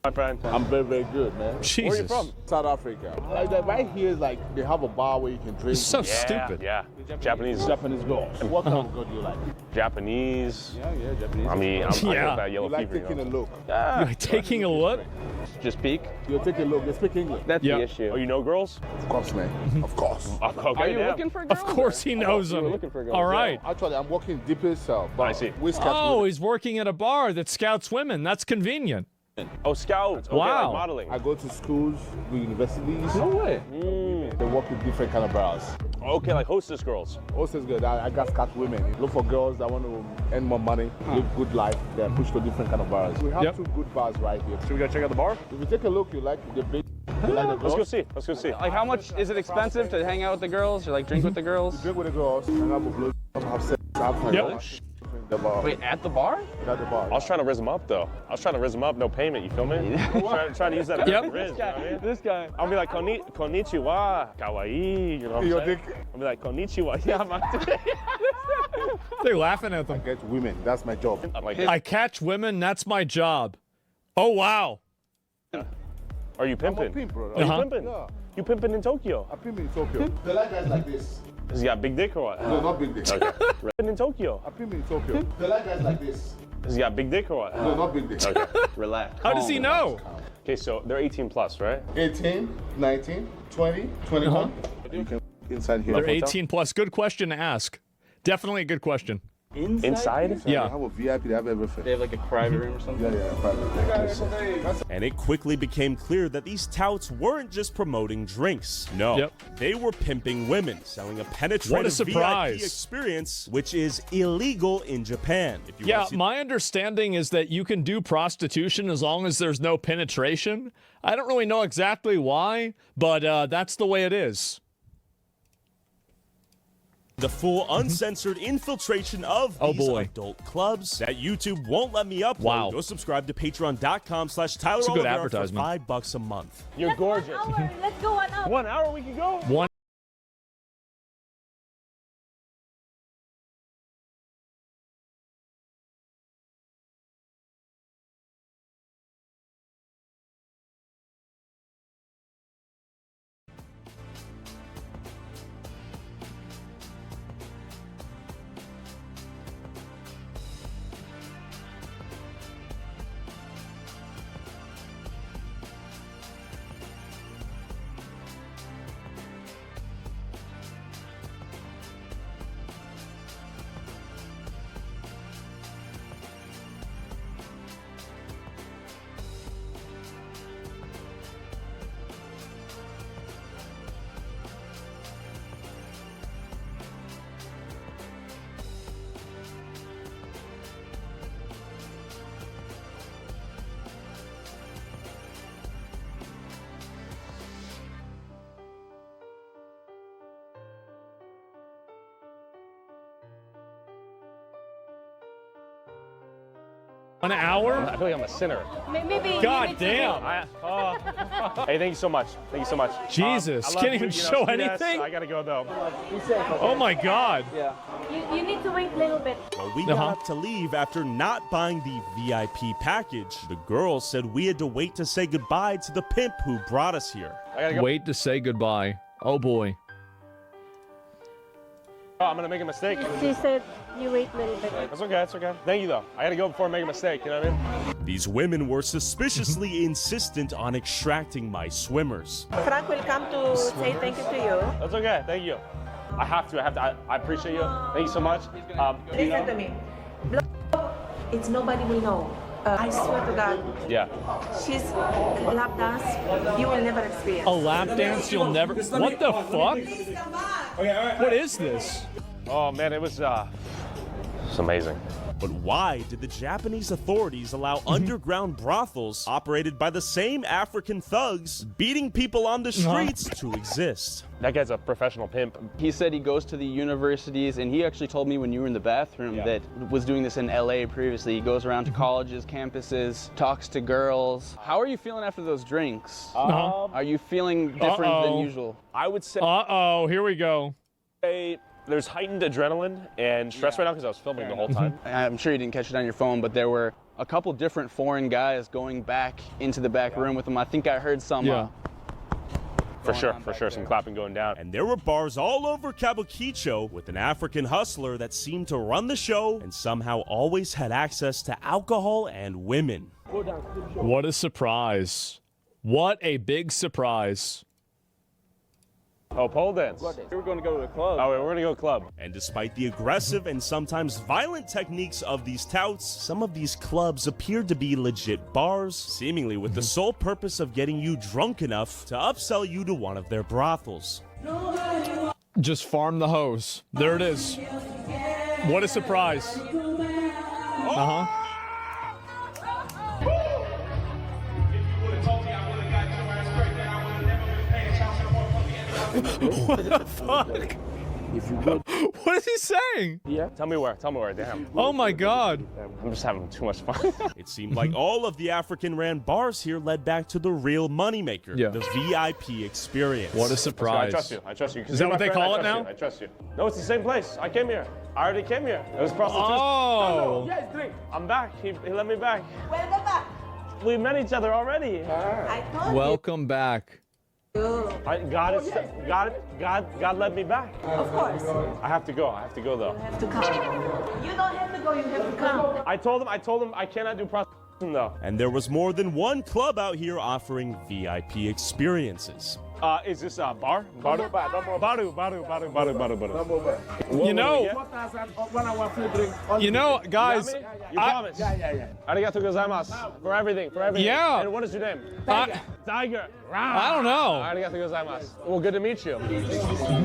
My friend. I'm very, very good, man. Jesus. Where are you from? South Africa. Like that right here is like they have a bar where you can drink. It's so stupid. Yeah. Japanese girls. What kind of girl do you like? Japanese. Yeah, Japanese. I mean, I'm got that yellow you like fever. taking a look. You're taking a look? Just peek? You're taking a look. They speak English. That's the issue. Oh, you know girls? Of course, man. Of course. Okay, Are you looking for girls? Of course he knows them. looking for girls. All right. Actually, I'm working deep itself. I see. We scout Oh, women. he's working at a bar that scouts women. That's convenient. Oh, scouts. Okay, Wow. like modeling. I go to schools, to universities. No way. They work with different kind of bras. Okay, like hostess girls. Also, it's good. I got scout women. Look for girls that want to earn more money, live good life. They're pushed to different kind of bars. We have 2 good bars right here. Should we go check out the bar? If you take a look, you like the big. You like the Let's go see. Let's go see. Like, how much is it expensive to hang out with the girls or like drink with the girls? Drink with the girls, hang out with have sex, have fun. Yep. The bar. Wait, at the bar? At the bar. I was trying to rizz him up though. I was trying to rizz him up, no payment. You feel me? trying to use that American rizz. You know what I mean? This guy. I'll be like konnichiwa, kawaii. You know what I'm saying? I'll be like konnichiwa. Yeah, man. They're laughing at them. I get women. That's my job. I catch women. That's my job. Oh wow. Are you pimping? I'm a pimp, bro. Are you pimping? Yeah. You pimping in Tokyo? I pimp in Tokyo. They like guys like this. Has he got big dick or what? No, not big dick. Okay. Pimping in Tokyo? I pimp in Tokyo. They like guys like this. Has he got big dick or what? No, not big dick. Okay. Relax. How does he know? Okay, so they're 18 plus, right? 18, 19, 20, 21. You can inside here. They're 18 plus. Good question to ask. Definitely a good question. Inside? They Yeah. have a VIP, they have everything. They have like a private room or something? Yeah, private. And it quickly became clear that these touts weren't just promoting drinks. No, they were pimping women, selling a penetrative What a surprise. VIP experience, which is illegal in Japan. If you Yeah, want to see my understanding is that you can do prostitution as long as there's no penetration. I don't really know exactly why, but that's the way it is. the full uncensored infiltration of these adult clubs that YouTube won't let me upload. Wow. Go subscribe to patreon.com/Tyler It's a good Oliveira advertisement. for $5 a month. You're gorgeous. 1 hour. Let's go 1 hour. 1 hour we can go? One. An hour? I feel like I'm a sinner. Maybe. God damn. Hey, thank you so much. Thank you so much. Jesus, I love can't even you know, show sweet ass. anything? I gotta go though. Oh my God. Yeah. You need to wait a little bit. Well, we got up to leave after not buying the VIP package. The girl said we had to wait to say goodbye to the pimp who brought us here. I gotta go. Wait to say goodbye. Oh boy. Oh, I'm gonna make a mistake. She said you wait a little bit. That's okay, that's okay. Thank you though. I gotta go before I make a mistake, you know what I mean? These women were suspiciously insistent on extracting my swimmers. Frank will come to say thank you to you. That's okay, thank you. I have to, I appreciate you. Thank you so much. Listen to me. It's nobody will know. I swear to God. Yeah. She's lap dance. You will never experience. A lap dance you'll never. What the fuck? What is this? Oh man, it's amazing. But why did the Japanese authorities allow underground brothels operated by the same African thugs beating people on the streets to exist? That guy's a professional pimp. He said he goes to the universities, and he actually told me when you were in the bathroom that was doing this in LA previously. He goes around to colleges, campuses, talks to girls. How are you feeling after those drinks? Are you feeling different than usual? I would say. Here we go. There's heightened adrenaline and stress right now because I was filming the whole time. I'm sure you didn't catch it on your phone, but there were a couple different foreign guys going back into the back room with them. I think I heard some. For sure, some clapping going down. And there were bars all over Kabukicho with an African hustler that seemed to run the show and somehow always had access to alcohol and women. What a surprise. What a big surprise. Oh, pole dance. We were going to go to the club. Oh, we're going to go club. And despite the aggressive and sometimes violent techniques of these touts, some of these clubs appeared to be legit bars, seemingly with the sole purpose of getting you drunk enough to upsell you to one of their brothels. Just farm the hose. There it is. What a surprise. What the fuck? What is he saying? Yeah. Tell me where. Damn. Oh my god. I'm just having too much fun. It seemed like all of the African-ran bars here led back to the real moneymaker, the VIP experience. What a surprise. I trust you. Is that what they call it now? I trust you. No, it's the same place. I came here. I already came here. It was prostitution. Oh. No, yes, drink. I'm back. He let me back. Welcome back. We met each other already. I told Welcome back. God let me back. Of course. I have to go though. You have to come. You don't have to go, you have to come. I told him I cannot do prostitution though. And there was more than one club out here offering VIP experiences. Is this a bar? Baru. You know, guys. You promise? Yeah. Arigato gozaimasu. For everything. Yeah. And what is your name? Tiger. I don't know. Arigato gozaimasu. Well, good to meet you.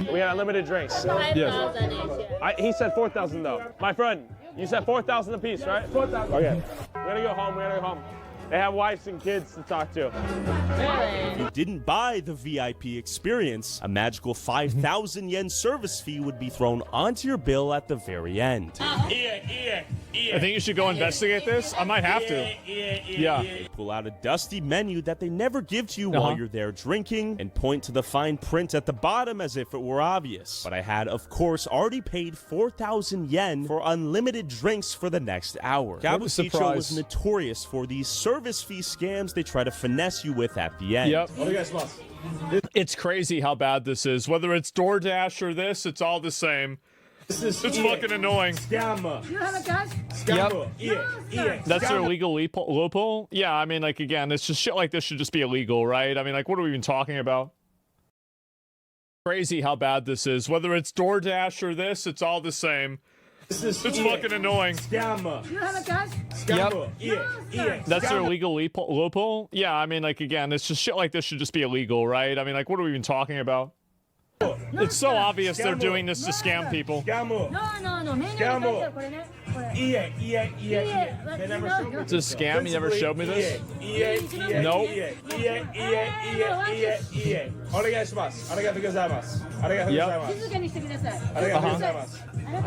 We had unlimited drinks. Yes. He said 4,000 though. My friend, you said 4,000 a piece, right? 4,000. Okay. We're gonna go home. They have wives and kids to talk to. If you didn't buy the VIP experience, a magical 5,000 yen service fee would be thrown onto your bill at the very end. I think you should go investigate this. I might have to. Yeah. They pull out a dusty menu that they never give to you while you're there drinking and point to the fine print at the bottom as if it were obvious. But I had, of course, already paid 4,000 yen for unlimited drinks for the next hour. Kabukicho was notorious for these service fee scams they try to finesse you with at the end. Yep. It's crazy how bad this is. Whether it's DoorDash or this, it's all the same. It's fucking annoying. You have a gun? Yep. That's their legal loophole? Yeah, I mean, like, again, it's just shit like this should just be illegal, right? I mean, like, what are we even talking about? Crazy how bad this is. Whether it's DoorDash or this, it's all the same. It's fucking annoying. You have a gun? Yep. That's their legal loophole? Yeah, I mean, like, again, it's just shit like this should just be illegal, right? I mean, like, what are we even talking about? It's so obvious they're doing this to scam people. It's a scam? You never showed me this? Nope.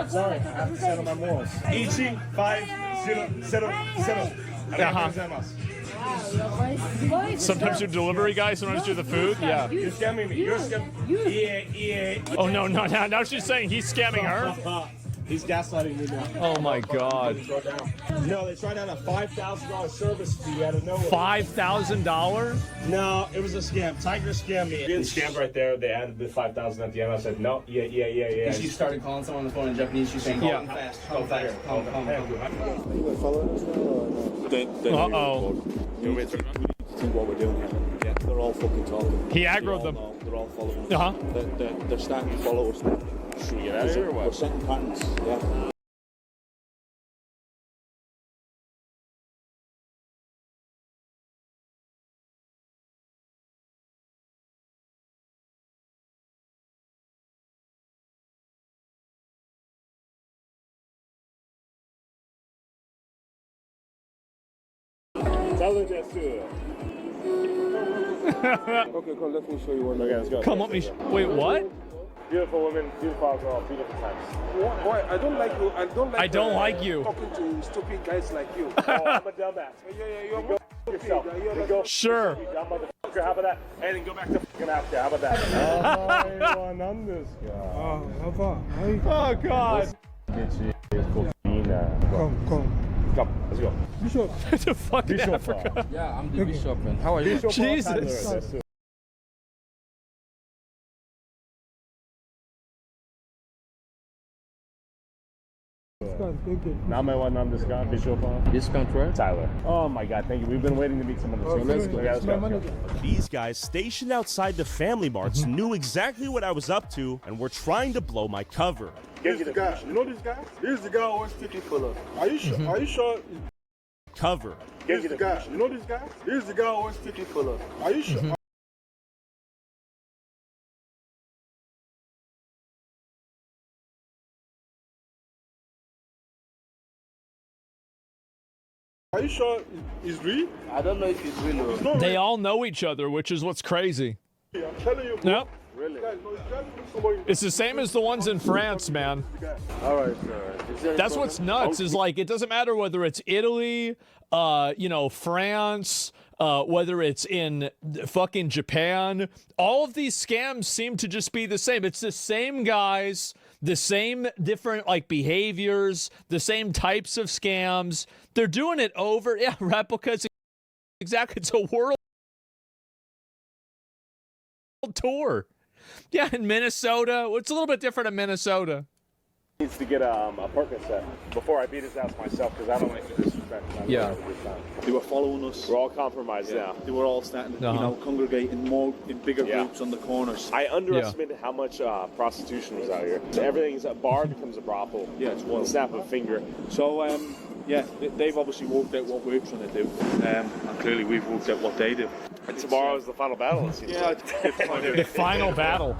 Sorry, I have to settle my morals. Ichi 5007. Sometimes you're delivery guy, sometimes you're the food. Yeah. You're scamming me. You're scamming. Oh no! Now she's saying he's scamming her. He's gaslighting me now. Oh my god. No, they tried out a $5,000 service fee out of nowhere. $5,000? No, it was a scam. Tiger scammed me. Getting scammed right there. They added the 5,000 at the end. I said no. Yeah. She started calling someone on the phone in Japanese. She's saying, "Come fast, come fast, come." You following us now or no? Uh-oh. Do we think what we're doing here? Yeah, they're all fucking talking. He aggroed them. They're all following us. They're starting to follow us now. Should we get out of here or what? We're setting patterns. Yeah. Tell her that too. Okay, come. Let me show you one. Okay, let's go. Come on, wait, what? Beautiful women, beautiful alcohol, beautiful times. Boy, I don't like you. I don't like you. Talking to stupid guys like you. Oh, I'm a dumbass. You're go yourself. Sure. Dumb motherfucker. How about that? And then go back to fucking after. How about that? Oh god. Come, let's go. Bishop. The fucking Africa. Yeah, I'm the bishop. And how are you? Jesus. discount. Thank you. Name discount. Bishop. Discount where? Tyler. Oh my God, thank you. We've been waiting to meet someone. Oh, let's go. Okay, let's go. My manager. These guys stationed outside the Family Marts knew exactly what I was up to and were trying to blow my cover. This is the guy. You know this guy? This is the guy always taking for us. Are you sure? Are you sure? Cover. This is the guy. You know this guy? This is the guy always taking for us. Are you sure? Are you sure it's real? I don't know if it's real or not. They all know each other, which is what's crazy. I'm telling you, bro. Yep. Really? It's the same as the ones in France, man. All right, sir. That's what's nuts is like, it doesn't matter whether it's Italy, you know, France, whether it's in fucking Japan. All of these scams seem to just be the same. It's the same guys, the same different like behaviors, the same types of scams. They're doing it over. Yeah, replicas. Exactly. It's a world tour. Yeah, in Minnesota. It's a little bit different in Minnesota. Needs to get a apartment set before I beat his ass myself because I don't like to disrespect. Yeah. They were following us. We're all compromised now. They were all starting, you know, congregating more in bigger groups on the corners. I underestimated how much prostitution was out here. So everything's a bar becomes a brothel. Yeah, it's wild. Snap of a finger. So, yeah, they've obviously worked out what we're trying to do, and clearly we've worked out what they do. And tomorrow is the final battle. It seems like. The final battle.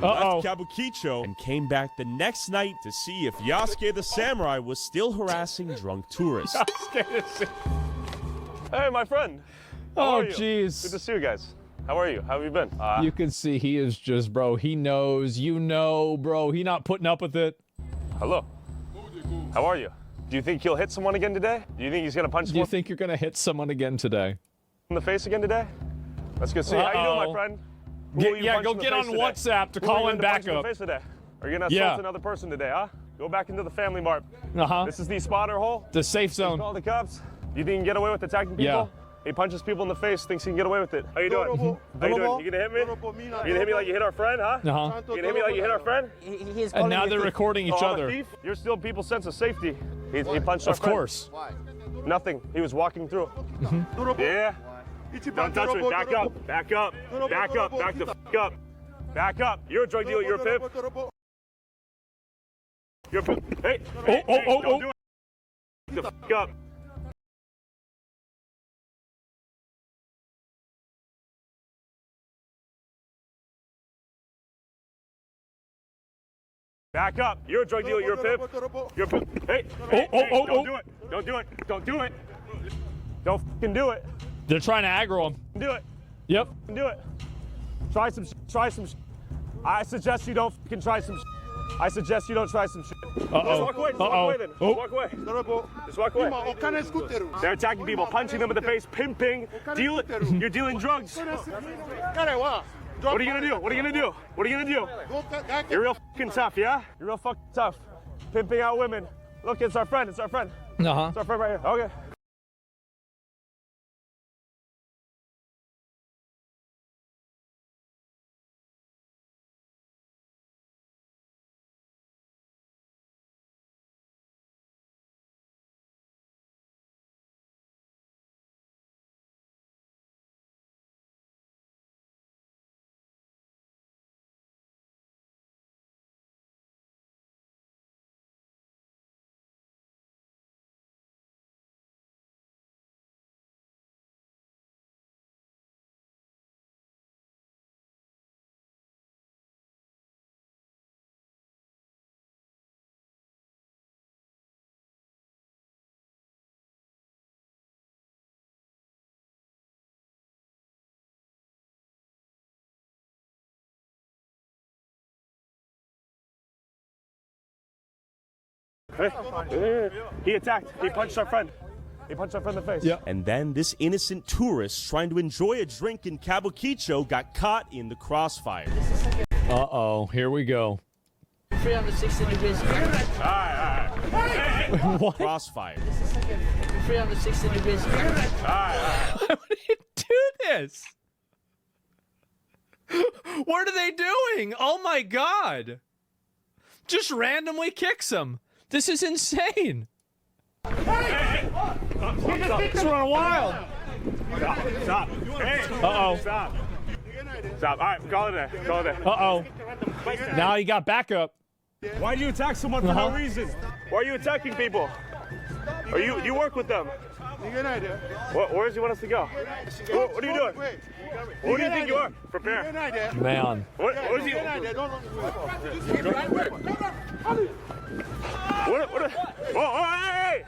Left Kabukicho and came back the next night to see if Yasuke the Samurai was still harassing drunk tourists. Hey, my friend. Oh, jeez. Good to see you guys. How are you? How have you been? You can see he is just, bro, he knows, you know, bro, he not putting up with it. Hello. How are you? Do you think he'll hit someone again today? Do you think he's going to punch someone? Do you think you're going to hit someone again today? In the face again today? Let's go see. How you doing, my friend? Go get on WhatsApp to call him back up. Are you going to assault another person today, huh? Go back into the Family Mart. This is the spotter hole. The safe zone. Call the cops. You think you can get away with attacking people? Yeah. He punches people in the face, thinks he can get away with it. How you doing? How you doing? You gonna hit me? You gonna hit me like you hit our friend, huh? You gonna hit me like you hit our friend? And now they're recording each other. I'm a thief? You're stealing people's sense of safety. He punched our friend. Of course. Why? Nothing. He was walking through. Yeah. Don't touch me. Back up. Back up. Back up. Back the f up. Back up. You're a drug dealer. You're a pimp. You're a pimp. Hey. Don't do it. The f up. Back up. You're a drug dealer. You're a pimp. You're a pimp. Hey. Don't do it. Don't do it. Don't do it. Don't f***ing do it. They're trying to aggro him. Do it. Yep. Do it. Try some shit. Try some shit. I suggest you don't f***ing try some shit. I suggest you don't try some shit. Just walk away. Just walk away then. Just walk away. Just walk away. They're attacking people, punching them in the face, pimping. You're dealing drugs. What are you gonna do? What are you gonna do? What are you gonna do? You're real fucking tough, yeah? You're real fucking tough. Pimping out women. Look, it's our friend. It's our friend. It's our friend right here. Okay. He attacked. He punched our friend. He punched our friend in the face. Yep. And then this innocent tourist trying to enjoy a drink in Kabukicho got caught in the crossfire. Uh-oh, here we go. 360 degrees. All right. What? Crossfire. 360 degrees. All right. Why would you do this? What are they doing? Oh my god. Just randomly kicks him. This is insane. It's running wild. Stop. Hey. Uh-oh. Stop. All right, call it there. Call it there. Uh-oh. Now he got backup. Why do you attack someone for no reason? Why are you attacking people? Or you work with them? Where does he want us to go? What are you doing? Who do you think you are? Prepare. Man. What is he? Oh, hey!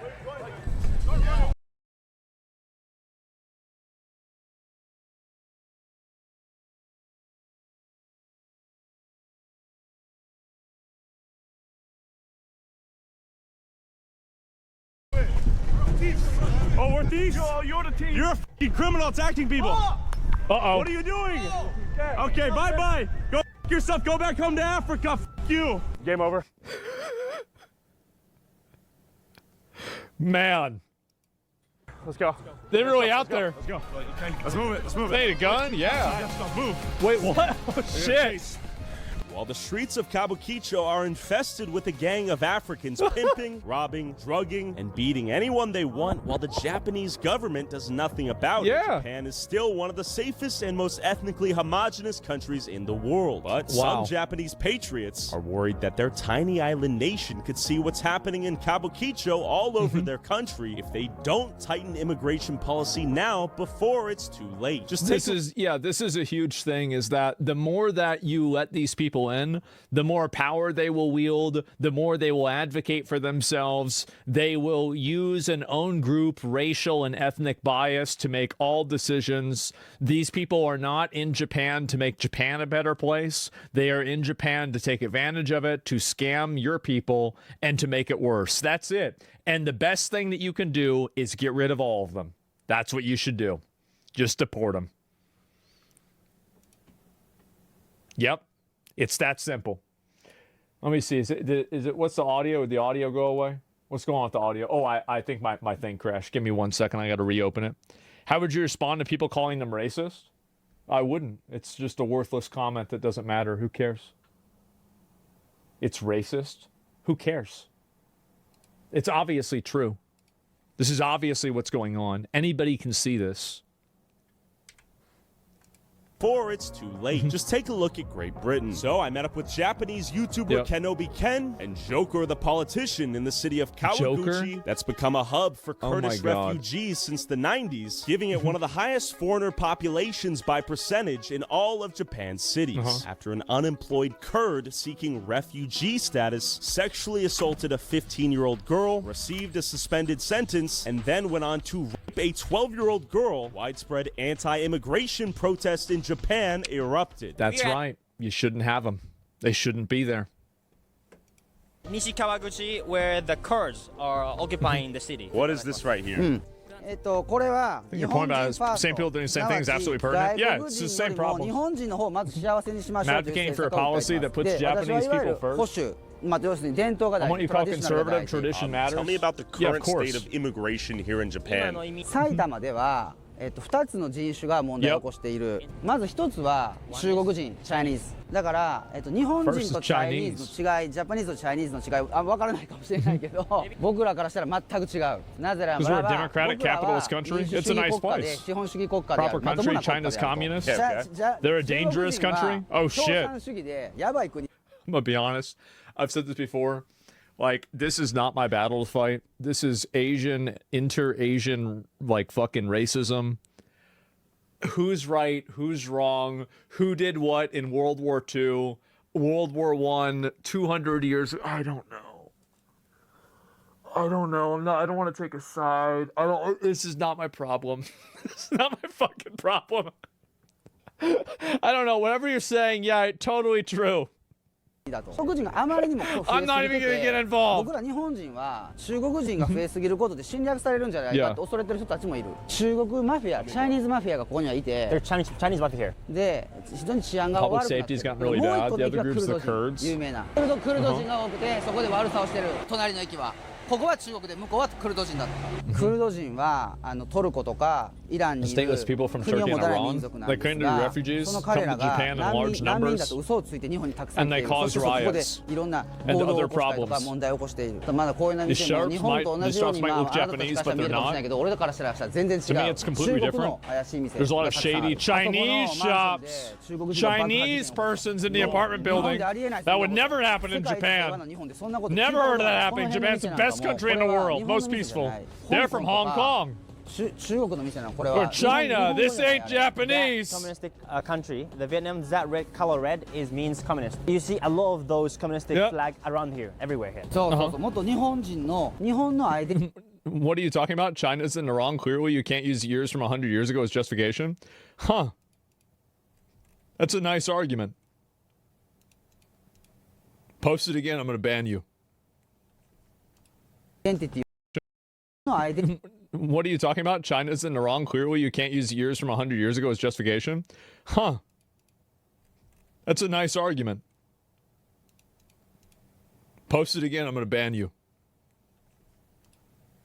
Oh, we're thieves? You're the thief. You're a f***ing criminal attacking people. Uh-oh. What are you doing? Okay, bye-bye. Go f*** yourself. Go back home to Africa. F*** you. Game over. Man. Let's go. They're really out there. Let's go. Let's move it. Let's move it. They had a gun? Yeah. Move. Wait, what? Oh, shit. While the streets of Kabukicho are infested with a gang of Africans pimping, robbing, drugging, and beating anyone they want, while the Japanese government does nothing about it, Japan is still one of the safest and most ethnically homogenous countries in the world. But some Japanese patriots are worried that their tiny island nation could see what's happening in Kabukicho all over their country if they don't tighten immigration policy now before it's too late. This is a huge thing, is that the more that you let these people in, the more power they will wield, the more they will advocate for themselves. They will use an own group racial and ethnic bias to make all decisions. These people are not in Japan to make Japan a better place. They are in Japan to take advantage of it, to scam your people, and to make it worse. That's it. And the best thing that you can do is get rid of all of them. That's what you should do. Just deport them. Yep. It's that simple. Let me see. Is it what's the audio? Did the audio go away? What's going on with the audio? Oh, I think my thing crashed. Give me 1 second. I got to reopen it. How would you respond to people calling them racist? I wouldn't. It's just a worthless comment that doesn't matter. Who cares? It's racist. Who cares? It's obviously true. This is obviously what's going on. Anybody can see this. Before it's too late. Just take a look at Great Britain. So I met up with Japanese YouTuber Kenobi Ken and Joker the politician in the city of Kawaguchi that's become a hub for Kurdish refugees since the 90s, giving it one of the highest foreigner populations by percentage in all of Japan's cities. After an unemployed Kurd seeking refugee status sexually assaulted a 15-year-old girl, received a suspended sentence, and then went on to rape a 12-year-old girl, widespread anti-immigration protests in Japan erupted. That's right. You shouldn't have them. They shouldn't be there. Nishikawaguchi, where the Kurds are occupying the city. What is this right here? I think your point about is same people doing the same thing is absolutely pertinent. Yeah, it's the same problem. I'm advocating for a policy that puts Japanese people first. And what you call conservative tradition matters. Tell me about the current state of immigration here in Japan. 2つの人種が問題を起こしている。まず一つは中国人、チャイニーズ。だから、日本人とチャイニーズの違い、ジャパニーズとチャイニーズの違い、分からないかもしれないけど、僕らからしたら全く違う。なぜならば、僕らは民主主義国家で、資本主義国家である。まともな国家である。 They're a dangerous country. Oh shit. 共産主義でやばい国。 I'm gonna be honest. I've said this before. Like, this is not my battle to fight. This is inter-Asian, like, fucking racism. Who's right? Who's wrong? Who did what in World War II? World War I? 200 years? I don't know. I don't want to take a side. This is not my problem. This is not my fucking problem. I don't know. Whatever you're saying, yeah, totally true. だと中国人があまりにも増えすぎてて僕ら日本人は中国人が増えすぎることで侵略されるんじゃないかって恐れてる人たちもいる中国マフィアチャイニーズマフィアがここにはいてで非常に治安が悪くなってるもう一個の駅はクルド人有名なクルド人が多くてそこで悪さをしてる隣の駅はここは中国で向こうはクルド人だったクルド人はトルコとかイランにいる国を持たない民族なんですがその彼らが難民だと嘘をついて日本にたくさん来ているそしてそこでいろんな暴動を起こしたりとか問題を起こしているまだこういうの見ても日本と同じようにあなたたちからしたら見えるかもしれないけど俺からしたら全然違う中国の怪しい店がたくさんある Chinese persons in the apartment building. That would never happen in Japan. Never heard of that happening. Japan's the best country in the world, most peaceful. They're from Hong Kong. Or China. This ain't Japanese. Communistic country. The Vietnam, that red color red means communist. You see a lot of those communistic flag around here, everywhere here. What are you talking about? China's in the wrong. Clearly, you can't use years from 100 years ago as justification. Huh. That's a nice argument. Post it again, I'm going to ban you. What are you talking about? China's in the wrong. Clearly, you can't use years from 100 years ago as justification. Huh. That's a nice argument. Post it again, I'm going to ban you.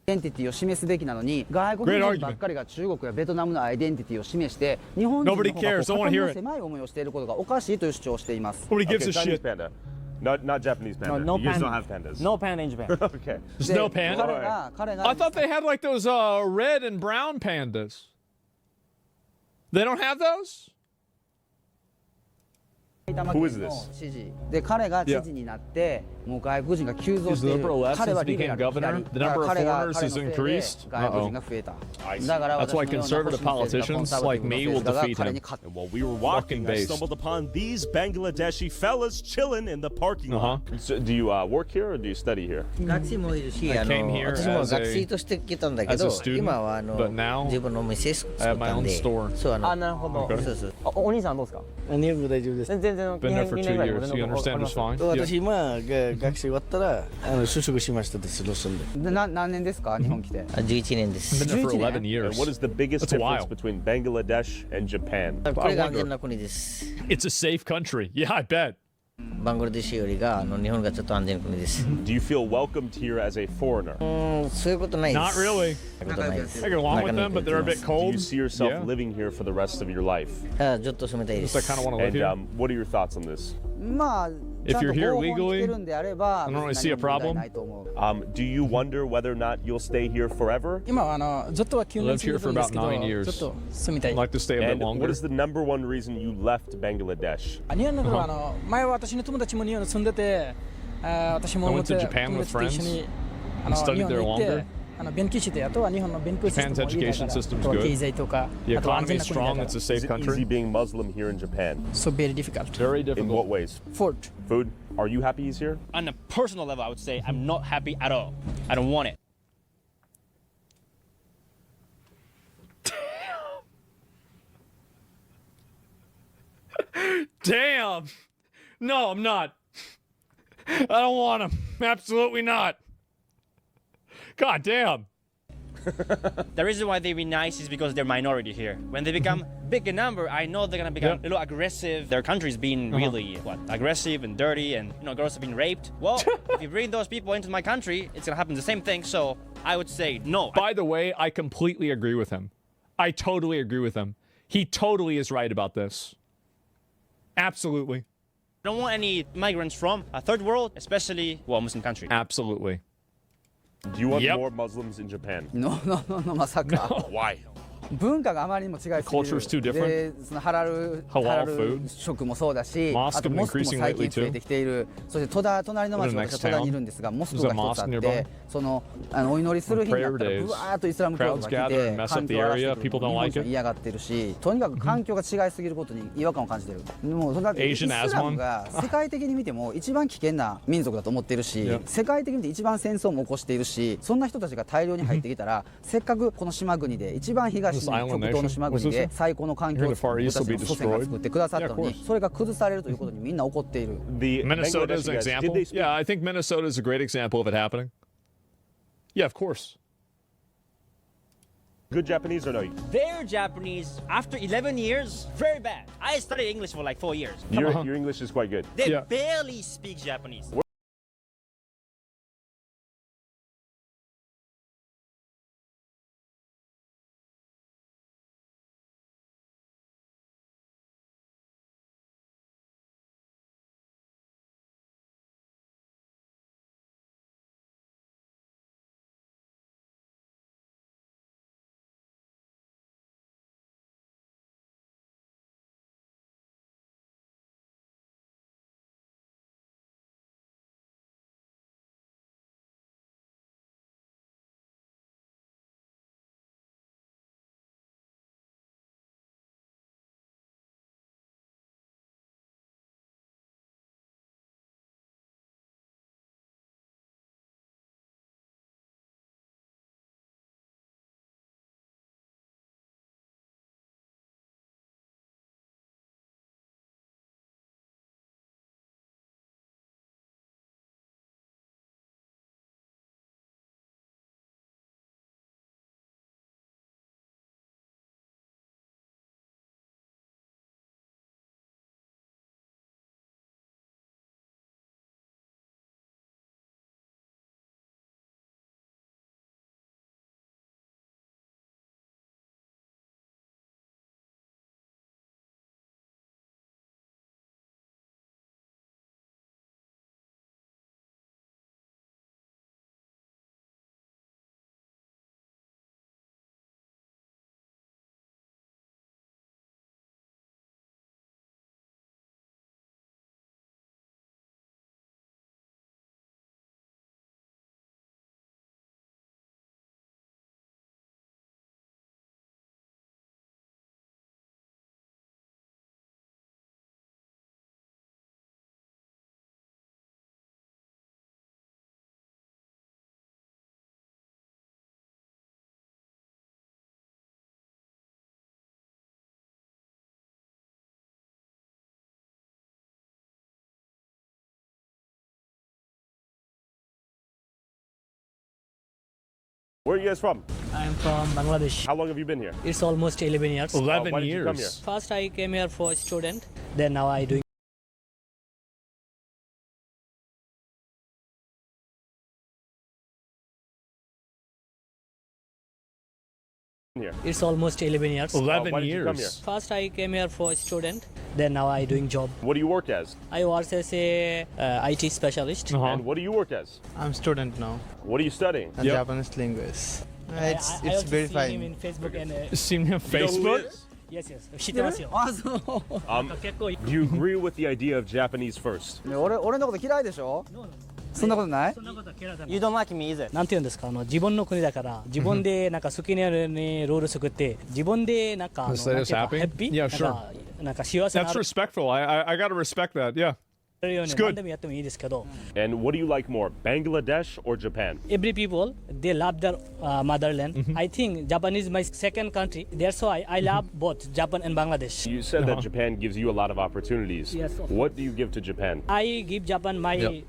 アイデンティティを示すべきなのに外国人ばっかりが中国やベトナムのアイデンティティを示して日本人の方が心の狭い思いをしていることがおかしいという主張をしています。Nobody gives a shit. Panda. Not Japanese panda. No, you guys don't have pandas. No panda in Japan. Okay. There's no panda? I thought they had like those red and brown pandas. They don't have those? Who is this? で彼が知事になってもう外国人が急増している彼はリベラル彼が彼のせいで外国人が増えただから That's why conservative politicians like me will defeat him. And while we were walking, I stumbled upon these Bangladeshi fellas chilling in the parking lot. So, do you work here or do you study here? I came here as a student, but now I have my own store. あ、なるほど。そうそう。お兄さんどうですか？日本語大丈夫です。Been there for 2 years. You understand just fine? 私今学生終わったら就職しましたですロスンで。何年ですか日本来て？11年です。 Been there for 11 years. And what is the biggest difference between Bangladesh and Japan? これが安全な国です。 It's a safe country. Yeah, I bet. バングラデシュよりが日本がちょっと安全な国です。 Do you feel welcomed here as a foreigner? そういうことないです。 Not really. I get along with them, but they're a bit cold. Do you see yourself living here for the rest of your life? ずっと住みたいです。 I kind of want to live here. And what are your thoughts on this? まあ If you're here legally, I ちゃんと合法に来てるんであれば don't really see a problem. Do you wonder whether or not you'll stay here forever? 今はずっとは9 I 年 lived 住ん here で for るんで about すけど 9 years. ちょっと住みたい I'd like to stay a bit And what longer. is the number one reason you left Bangladesh? 日本の頃は前は私の友達も日本に住んでて私も I 友 went to 達 Japan with と一緒 friends に and 日 studied 本 there に行って longer. 勉強してあとは日本の勉強システム Japan's もいいだ education から system's あとは good. 経済とか The あとは安 economy 全 is な国 strong. だ It's か a safe Is it country. easy being Muslim here in Japan? so very difficult Very In difficult. what ways? food Food? Are you happy he's here? On a personal level, I would say I'm not happy at all. I don't want it. Damn. No, I'm not. I don't want him. Absolutely not. God damn. The reason why they be nice is because they're minority here. When they become big in number, I know they're gonna become a little aggressive. Their country's been really aggressive and dirty, and girls have been raped. Well, if you bring those people into my country, it's gonna happen the same thing. So I would say no. By the way, I completely agree with him. I totally agree with him. He totally is right about this. Absolutely. I don't want any migrants from a third world, especially Muslim country. Absolutely. Do you want more Muslims in Japan? No, まさか Why? 文化があまりにも違いすぎる Culture is too different. でそのハラル food. 食もそうだし Mosque あと been モスクも increasing 最近 lately 増えてきているそして隣の町の What 私 is the は戸 next 田にい town? るんですがモスク There's が a 一つあっ mosque nearby. てそのお祈りする日になったら On prayer ブワーッとイスラム教徒が Crowds 来 gather て and mess 環 up the 境を荒らして area. くる People 日 don't 本 like 人は it. 嫌がってるしとにかく環境が違いすぎることに違和感を感じてるでもそれだってイス Asian ラムが世界的に見ても一番危険な民族だと思っているし世界的に見て一番戦争も起こしているしそんな人たちが大量に入ってきたらせっかくこの島国で一番東しに極東の島国で最高の環境を作る僕たちの祖先が作ってくださったのに、それが崩されるということにみんな怒っている。Minnesota is an example. Yeah, I think Minnesota is a great example of it happening. Yeah, of course. Good Japanese or no? Their Japanese, after 11 years, very bad. I studied English for like 4 years. Your English is quite good. They barely speak Japanese. Where are you guys from? I'm from Bangladesh. How long have you been here? It's almost 11 years. 11 why did years. you come here? First I came here for a student, then now I doing Here. It's almost 11 years. 11 why did you come years. here? First I came here for a student, then now I doing job. What do you work as? I work as a IT specialist. And what do you work as? I'm student now. What are you studying? Japanese linguist. It's I also very seen him fine. in Facebook and Seen him You know who Facebook? he is? yes, yes. 知ってますよ。あ、そう。 Do you agree with the idea of Japanese first? ね、俺のこと嫌いでしょ？そんなことない？ You don't like me, is it? なんて言うんですか、自分の国だから自分でなんか好きなようにルール作って自分でなんか Let's say it's なんて happy? いうかハッピー Yeah, sure. なんか幸せな That's respectful. I gotta respect that. Yeah. ように It's good. 何でもやってもいいですけど、 And what do you like more, Bangladesh or Japan? every people they love their motherland. I think Japan is my second country. That's why I love both Japan and Bangladesh. You said that Japan gives you a lot of opportunities. Yes, of What do you give to Japan? I give Japan my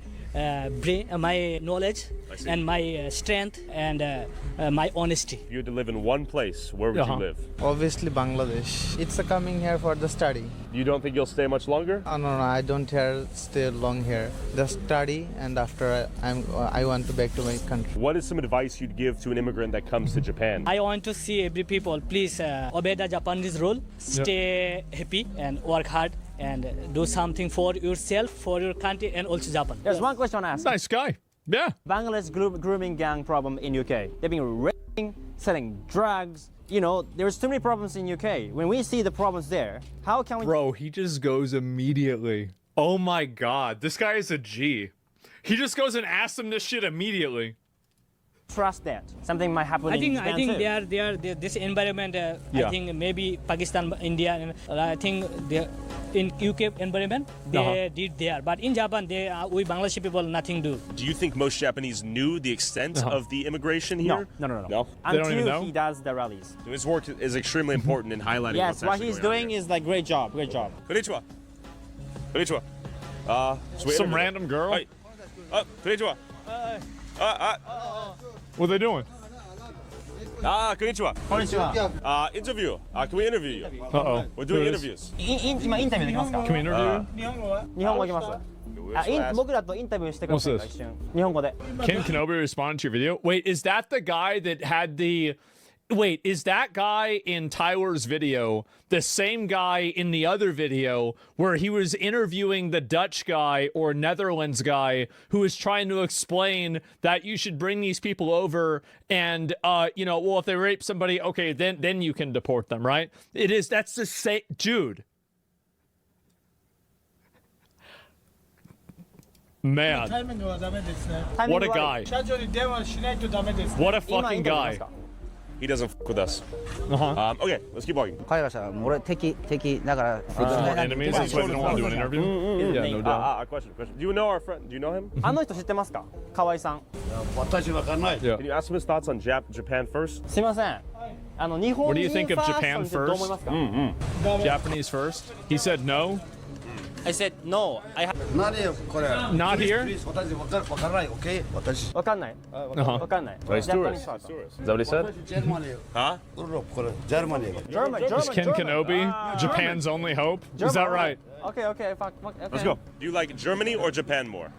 brain, my knowledge and my strength and my honesty. If you had to live in one place, where would you live? Obviously Bangladesh. It's coming here for the study. You don't think you'll stay much longer? No, I don't stay long here. The study, and after I want to back to my country. What is some advice you'd give to an immigrant that comes to Japan? I want to see every people please obey the Japanese rule, stay happy and work hard and do something for yourself, for your country and also Japan. There's one question I ask. Nice guy. Yeah. Bangladesh grooming gang problem in UK. They've been raping, selling drugs. You know, there's too many problems in UK. When we see the problems there, how can we... Bro, he just goes immediately. Oh my god, this guy is a G. He just goes and asks him this shit immediately. trust that something might happen in Japan I think too. they are this environment. I think maybe Pakistan, India, and I think in UK environment they did there, but in Japan we Bangladeshi people nothing do. Do you think most Japanese knew the extent of the immigration here? No. They don't even know? Until he does the rallies. So his work is extremely important in highlighting Yes, what's what actually he's going on doing here. is like great job. Konnichiwa. Konnichiwa. Some random girl? Konnichiwa. What are they doing? Konnichiwa. Konnichiwa. Interview. Can we interview you? Uh-oh. We're doing Who is- interviews. 今インタビューできますか Can we interview? 日本語いきます僕らとインタビューしてください What's this? 一瞬日本語で Can Kenobi respond to your video? Wait, is that the guy that had the... Wait, is that guy in Tyler's video the same guy in the other video where he was interviewing the Dutch guy or Netherlands guy who was trying to explain that you should bring these people over and, well, if they rape somebody, okay, then you can deport them, right? That's the same... Dude. Man. What a guy. What a fucking guy. He doesn't fuck with us. Okay, let's keep walking. 彼らしたら俺敵だから Enemies, that's why they don't want to do an interview? Yeah, no doubt. Question. Do you know our friend? Do you know him? あの人知ってますか河合さん Yeah. Can you ask him his thoughts on Japan first? すいません日本 What do you 人 think ファ of ースト Japan についてどう思いますか Japanese first? He said no? I said no. Not here? わかんないわかんない He's tourist. Is that what he said? Huh? Is Ken Kenobi Japan's only hope? Is that right? Okay, fuck. Let's go. Do you like Germany or Japan more?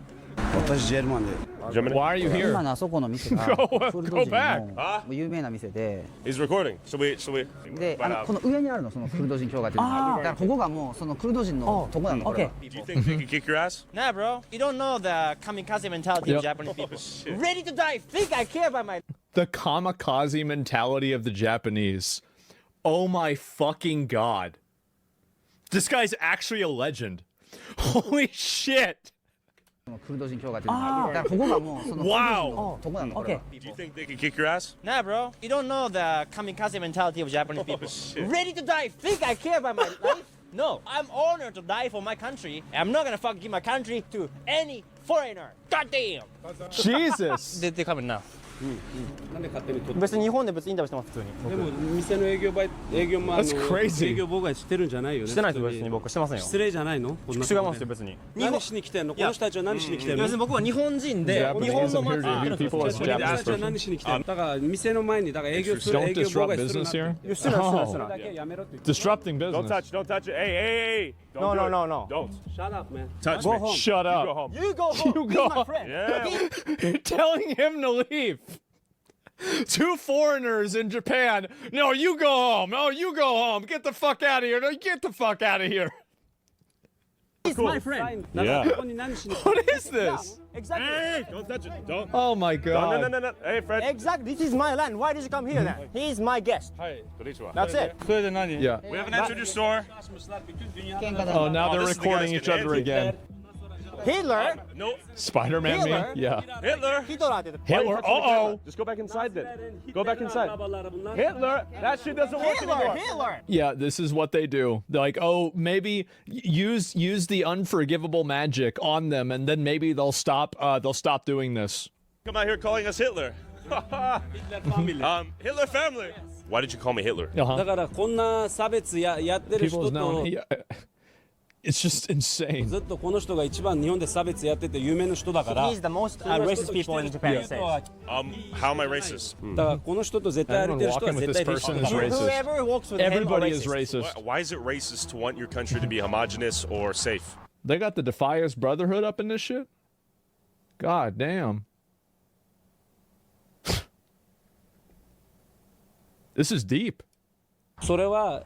Germany. Why are you here? 今のあそこの店が Go クルド人 back. の有名な店で He's recording. So we. でこの上にあるのそのクルド人教会っていうのがだからここがもうそのクルド人のとこなのこれは Do you think they can kick your ass? Nah, bro. You don't know the kamikaze mentality of Japanese people. Ready to die. Think I care about my... The kamikaze mentality of the Japanese. Oh my fucking god. This guy's actually a legend. Holy shit. クルド人教会っていうのがだからここがもうそのクルド人のとこなのこれは Do you think they can kick your ass? Nah, bro. You don't know the kamikaze mentality of Japanese people. Ready to die. Think I care about my life? No. I'm honored to die for my country. I'm not gonna fucking give my country to any foreigner. Goddamn. Jesus. They're coming now. 別に日本で別にインタビューしてます普通に。でも店の営業もThat's crazy. 営業妨害してるんじゃないよね。してないです別に僕してませんよ。失礼じゃないの？違いますよ別に。何しに来てんの？この人たちは何しに来てんの？別に僕は日本人で日本の祭りに来てるんですよ。この人たちは何しに来てんの？だから店の前にだから営業妨害するな。してない。だけやめろって。Disrupting business. Don't touch it. Hey. No. Don't. Shut up, man. Touch Go me. home. Shut up. Go home. You go home. He's my friend. Yeah. Telling him to leave. Two foreigners in Japan. No, you go home. No, you go home. Get the fuck out of here. No, get the fuck out of here. He's my friend. Yeah. What is this? Exactly. Hey, don't touch it. Don't. Oh my god. No. Hey, Fred. Exactly. This is my land. Why did you come here then? He's my guest. Konnichiwa. That's it. Yeah. We haven't entered your store. Oh, now they're this is the recording guy's each other anti- again. Hitler. No. Spider-Man Hitler? meme? Yeah. Hitler. Hitler. Uh-oh. Just go back inside then. Go back inside. Hitler. That shit doesn't work anymore. Hitler. Yeah, this is what they do. They're like, oh, maybe use the unforgivable magic on them, and then maybe they'll stop doing this. Come out here calling us Hitler. Hitler family. Why did you call me Hitler? だからこんな差別やってる People's 人 known. と It's just insane. ずっとこの人が一番日本で差別やってて有名な人だから。 He's the most racist people in Japan. He says. How am I racist? だからこの人と絶対歩いてる人は Everyone walking with 絶 this 対 person リ is スト racist. Whoever walks with him Everybody are is racist. Why is it racist to want your country to be homogenous or safe? They got the Defias Brotherhood up in this shit? God damn. This is deep. それは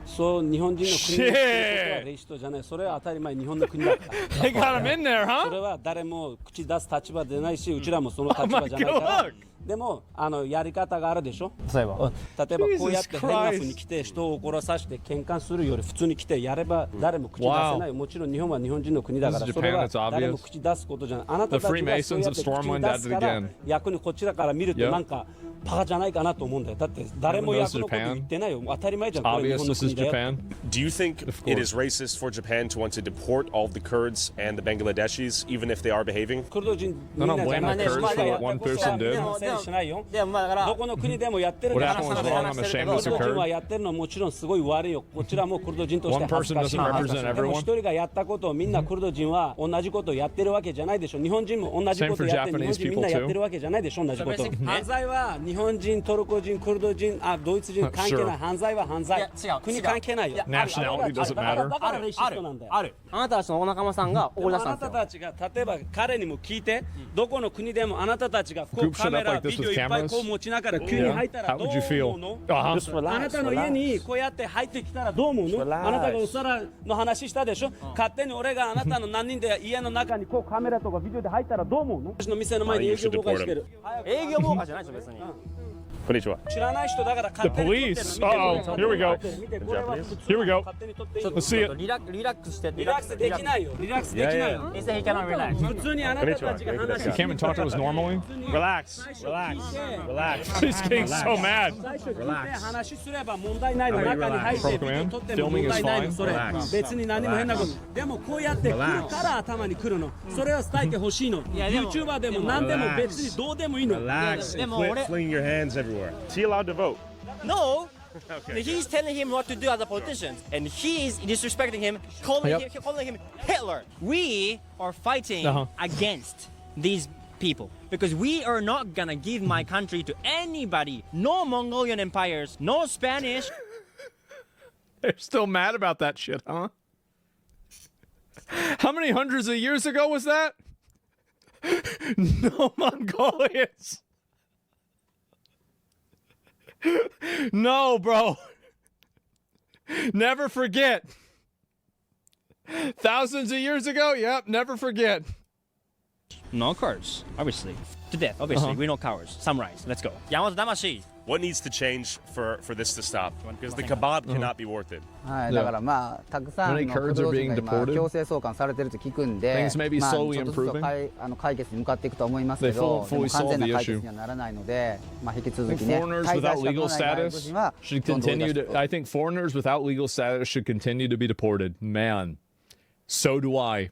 そう日本人の国のことはレイシストじゃない。それは当たり前日本の国だから。They got him in there, huh? それは誰も口出す立場でないし、うちらもその立場じゃないから。でもやり方があるでしょ。例えばこうやって変な風に来て人を怒らさせて喧嘩するより普通に来てやれば誰も口出せない。もちろん日本は日本人の国だからそれは誰も口出すことじゃない。あなたたちがそうやって口に出すから逆にこちらから見るとなんかバカじゃないかなと思うんだよ。だって誰も役のこと言ってないよ。当たり前じゃん。これ日本の国だよ。Do you think it is racist for Japan to want to deport all the Kurds and the Bangladeshis, even if they are behaving? クルド人みんなじゃない。どこの国でもやってるからクルド人はやってるのはもちろんすごい悪いよ。こちらもクルド人として恥ずかしい。でも一人がやったことをみんなクルド人は同じことをやってるわけじゃないでしょ。日本人も同じことをやって日本人みんなやってるわけじゃないでしょ。同じこと。犯罪は日本人、トルコ人、クルド人、ドイツ人関係ない。犯罪は犯罪。国関係ないよ。Nationality doesn't matter. だからレイシストなんだよ。ある。あなたたちのお仲間さんが怒り出したんですよ。あなたたちが例えば彼にも聞いて、どこの国でもあなたたちがこうカメラ、ビデオいっぱいこう持ちながら急に入ったらどう思うの？あなたの家にこうやって入ってきたらどう思うの？あなたがお皿の話したでしょ。勝手に俺があなたの何人で家の中にこうカメラとかビデオで入ったらどう思うの？私の店の前に営業妨害してる。営業妨害じゃないですよ別に。こんにちは。知らない人だから The police. Uh-oh. Here we go. Here we go. Let's see it. リラックスして。リラックスできないよ。リラックスできないよ。He said he cannot relax. 普通にあなたたちが話して。You can't even talk to us normally. Relax. He's getting so mad. 話すれば問題ないの。中に入ってビデオ撮っても問題ないの。それ別に何も変なこと。でもこうやって来るから頭に来るの。それを伝えてほしいの。YouTuber でも何でも別にどうでもいいの。Relax. Quit flinging your hands everywhere. Is he allowed to vote? No. Okay. He's telling him what to do as a politician, and he is disrespecting him, calling him Hitler. We are fighting against these people because we are not gonna give my country to anybody. No Mongolian empires, no Spanish. They're still mad about that shit, huh? How many hundreds of years ago was that? No Mongolians. No, bro. Never forget. Thousands of years ago? Yep, never forget. No cowards, obviously. To death, obviously. We're not cowards. Samurais, let's go. Yamato Damashi. What needs to change for this to stop? Because the kebab cannot be worth it. はい、だからまあたくさんのクルド人が今強制送還されてると聞くんで、まあちょっとずつ解決に向かっていくと思いますけど、でも完全な解決にはならないので、まあ引き続きね、滞在資格のない外国人は I think foreigners without legal status should continue to be deported. Man, so do I.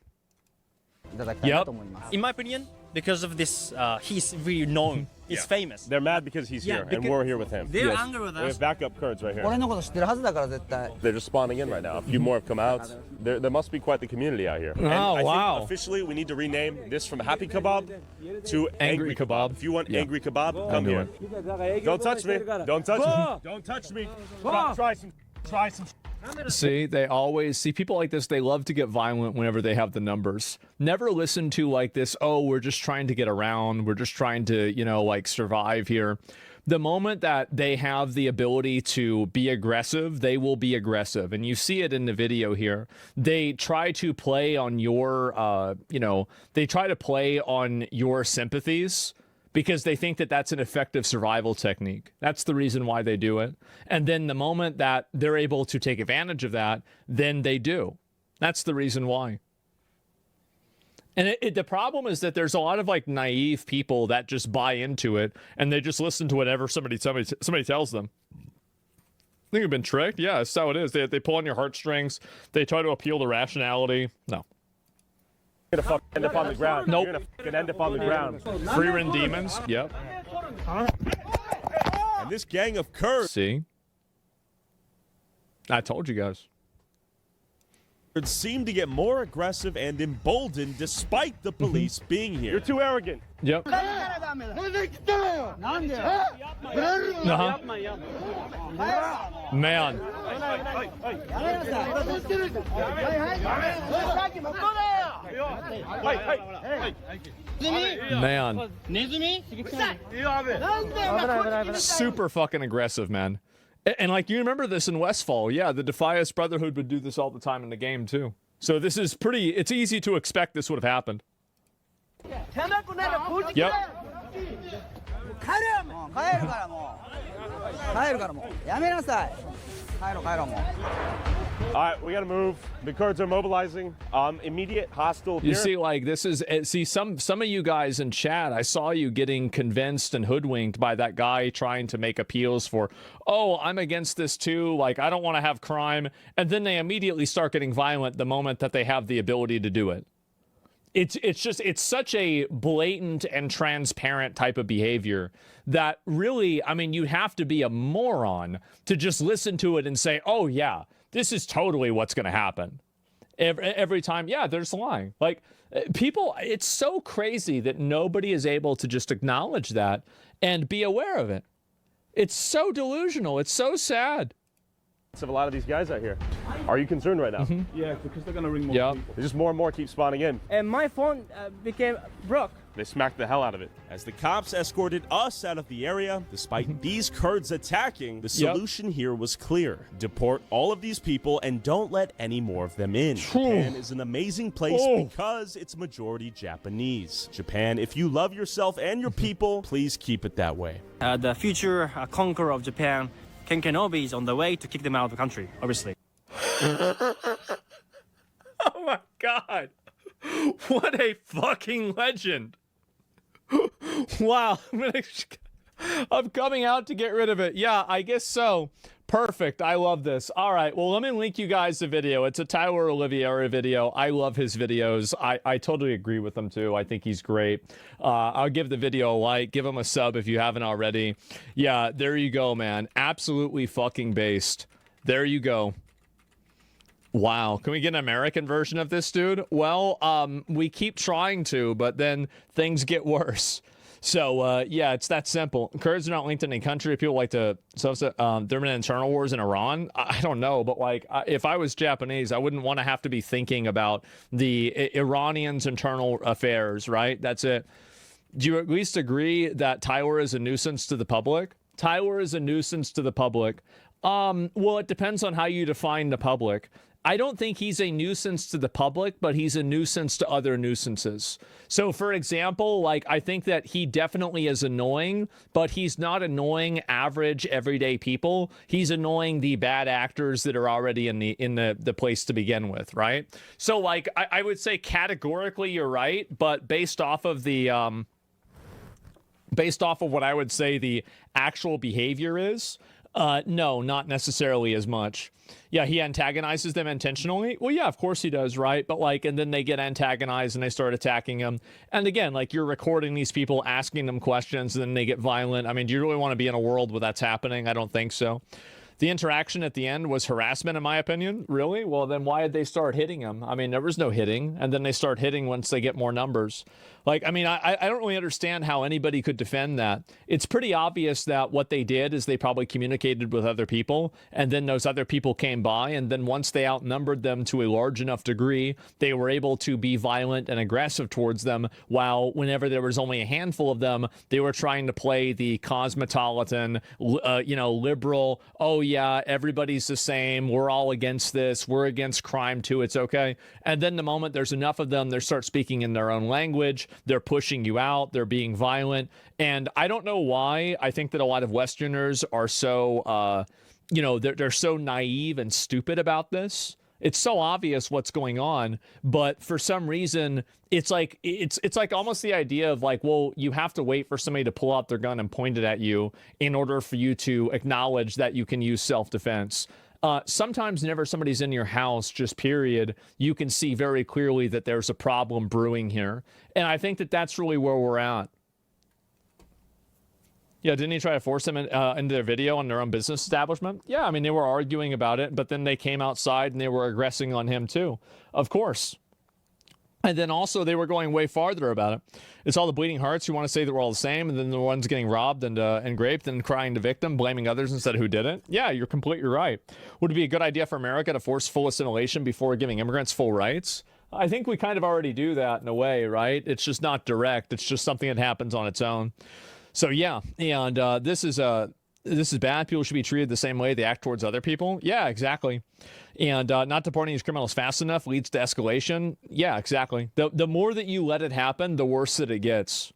In my opinion, because of this, he's really known. He's famous. They're mad because he's here, and we're here with him. They're angry with us. We have backup Kurds right here. 俺のこと知ってるはずだから絶対。They're just spawning in right now. A few more have come out. There must be quite the community out here. And I think officially, we need to rename this from Happy Kebab to Angry Kebab. If you want Angry Kebab, come here. Don't touch me. Don't touch me. Don't touch me. Try some. See, they always see people like this. They love to get violent whenever they have the numbers. Never listen to like this. Oh, we're just trying to get around. We're just trying to, like survive here. The moment that they have the ability to be aggressive, they will be aggressive. And you see it in the video here. They try to play on your, they try to play on your sympathies, because they think that that's an effective survival technique. That's the reason why they do it. And then the moment that they're able to take advantage of that, then they do. That's the reason why. And the problem is that there's a lot of like naive people that just buy into it and they just listen to whatever somebody tells them. I think you've been tricked. Yeah, that's how it is. They pull on your heartstrings. They try to appeal to rationality. No. You're gonna end up on the ground. Nope. You're gonna end up on the ground. Free-run demons. Yep. And this gang of Kurds. See? I told you guys. Seem to get more aggressive and emboldened despite the police being here. You're too arrogant. Yep. Man. Man. Super fucking aggressive, man. And like, you remember this in Westfall. Yeah, the Defias Brotherhood would do this all the time in the game, too. So this is it's easy to expect this would have happened. Yep. 帰るからもう帰るからもうやめなさい帰ろうもう All right, we got to move. The Kurds are mobilizing. Immediate hostile. You see, like, this is, see, some of you guys in chat, I saw you getting convinced and hoodwinked by that guy trying to make appeals for, oh, I'm against this too, like, I don't want to have crime, and then they immediately start getting violent the moment that they have the ability to do it. It's such a blatant and transparent type of behavior that really, I mean, you have to be a moron to just listen to it and say, oh, yeah, this is totally what's going to happen. Every time, yeah, they're just lying. Like, people, it's so crazy that nobody is able to just acknowledge that and be aware of it. It's so delusional. It's so sad. Of a lot of these guys out here. Are you concerned right now? Yeah, because they're going to ring more people. Just more and more keep spawning in. And my phone became broke. They smacked the hell out of it. As the cops escorted us out of the area, despite these Kurds attacking, the solution here was clear. Deport all of these people and don't let any more of them in. Japan is an amazing place because it's majority Japanese. Japan, if you love yourself and your people, please keep it that way. The future conqueror of Japan, Ken Kenobi, is on the way to kick them out of the country, obviously. Oh my god. What a fucking legend. Wow. I'm coming out to get rid of it. Yeah, I guess so. Perfect. I love this. All right. Well, let me link you guys the video. It's a Tyler Olivieri video. I love his videos. I totally agree with him too. I think he's great. I'll give the video a like. Give him a sub if you haven't already. Yeah, there you go, man. Absolutely fucking based. There you go. Wow. Can we get an American version of this, dude? Well, we keep trying to, but then things get worse. So, yeah, it's that simple. Kurds are not linked to any country. People like to... So, there have been internal wars in Iran? I don't know, but, like, if I was Japanese, I wouldn't want to have to be thinking about the Iranians' internal affairs, right? That's it. Do you at least agree that Tyler is a nuisance to the public? Tyler is a nuisance to the public. Well, it depends on how you define the public. I don't think he's a nuisance to the public, but he's a nuisance to other nuisances. So, for example, like, I think that he definitely is annoying, but he's not annoying average, everyday people. He's annoying the bad actors that are already in the place to begin with, right? So, like, I would say categorically you're right, but based off of the... based off of what I would say the actual behavior is, no, not necessarily as much. Yeah, he antagonizes them intentionally. Well, yeah, of course he does, right? But, like, and then they get antagonized and they start attacking him. And again, like, you're recording these people, asking them questions, and then they get violent. I mean, do you really want to be in a world where that's happening? I don't think so. The interaction at the end was harassment, in my opinion. Really? Well, then why did they start hitting him? I mean, there was no hitting, and then they start hitting once they get more numbers. Like, I mean, I don't really understand how anybody could defend that. It's pretty obvious that what they did is they probably communicated with other people, and then those other people came by, and then once they outnumbered them to a large enough degree, they were able to be violent and aggressive towards them, while whenever there was only a handful of them, they were trying to play the cosmopolitan, liberal, oh, yeah, everybody's the same, we're all against this, we're against crime too, it's okay. And then the moment there's enough of them, they start speaking in their own language, they're pushing you out, they're being violent, and I don't know why. I think that a lot of Westerners are so, they're so naive and stupid about this. It's so obvious what's going on, but for some reason, it's like almost the idea of like, well, you have to wait for somebody to pull out their gun and point it at you in order for you to acknowledge that you can use self-defense. Sometimes whenever somebody's in your house, just period, you can see very clearly that there's a problem brewing here. And I think that that's really where we're at. Yeah, didn't he try to force them into their video on their own business establishment? Yeah, I mean, they were arguing about it, but then they came outside and they were aggressing on him too. Of course. And then also they were going way farther about it. It's all the bleeding hearts who want to say that we're all the same, and then the ones getting robbed and raped and crying to victim, blaming others instead of who did it. Yeah, you're completely right. Would it be a good idea for America to force full assimilation before giving immigrants full rights? I think we kind of already do that in a way, right? It's just not direct. It's just something that happens on its own. So yeah, and this is bad. People should be treated the same way they act towards other people. Yeah, exactly. And not deporting these criminals fast enough leads to escalation. Yeah, exactly. The more that you let it happen, the worse that it gets.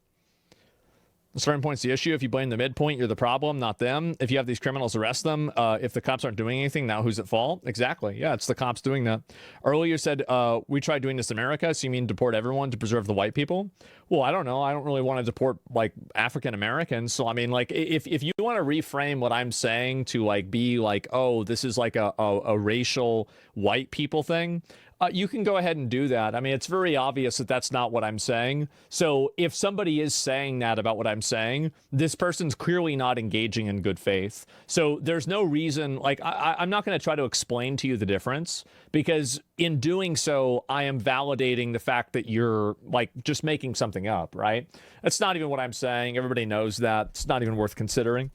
The starting point's the issue. If you blame the midpoint, you're the problem, not them. If you have these criminals, arrest them. If the cops aren't doing anything, now who's at fault? Exactly. Yeah, it's the cops doing that. Earlier you said, we tried doing this in America, so you mean deport everyone to preserve the white people? Well, I don't know. I don't really want to deport, like, African Americans. So, I mean, like, if you want to reframe what I'm saying to, like, be like, oh, this is like a racial white people thing, you can go ahead and do that. I mean, it's very obvious that that's not what I'm saying. So if somebody is saying that about what I'm saying, this person's clearly not engaging in good faith. So there's no reason, like, I'm not going to try to explain to you the difference, because in doing so, I am validating the fact that you're, like, just making something up, right? That's not even what I'm saying. Everybody knows that. It's not even worth considering.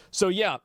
So yeah.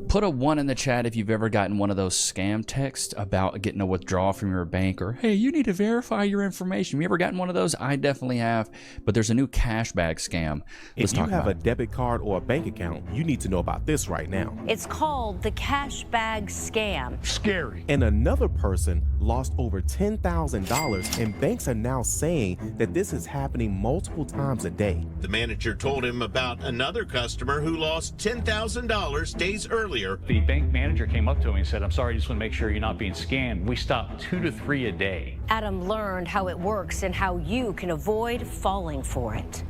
Put a 1 in the chat if you've ever gotten one of those scam texts about getting a withdrawal from your bank, or hey, you need to verify your information. You ever gotten one of those? I definitely have, but there's a new cashback scam. If you have a debit card or a bank account, you need to know about this right now. It's called the cashback scam. Scary. And another person lost over $10,000, and banks are now saying that this is happening multiple times a day. The manager told him about another customer who lost $10,000 days earlier. The bank manager came up to him and said, I'm sorry, I just want to make sure you're not being scammed. We stop 2 to 3 a day. Adam learned how it works and how you can avoid falling for it.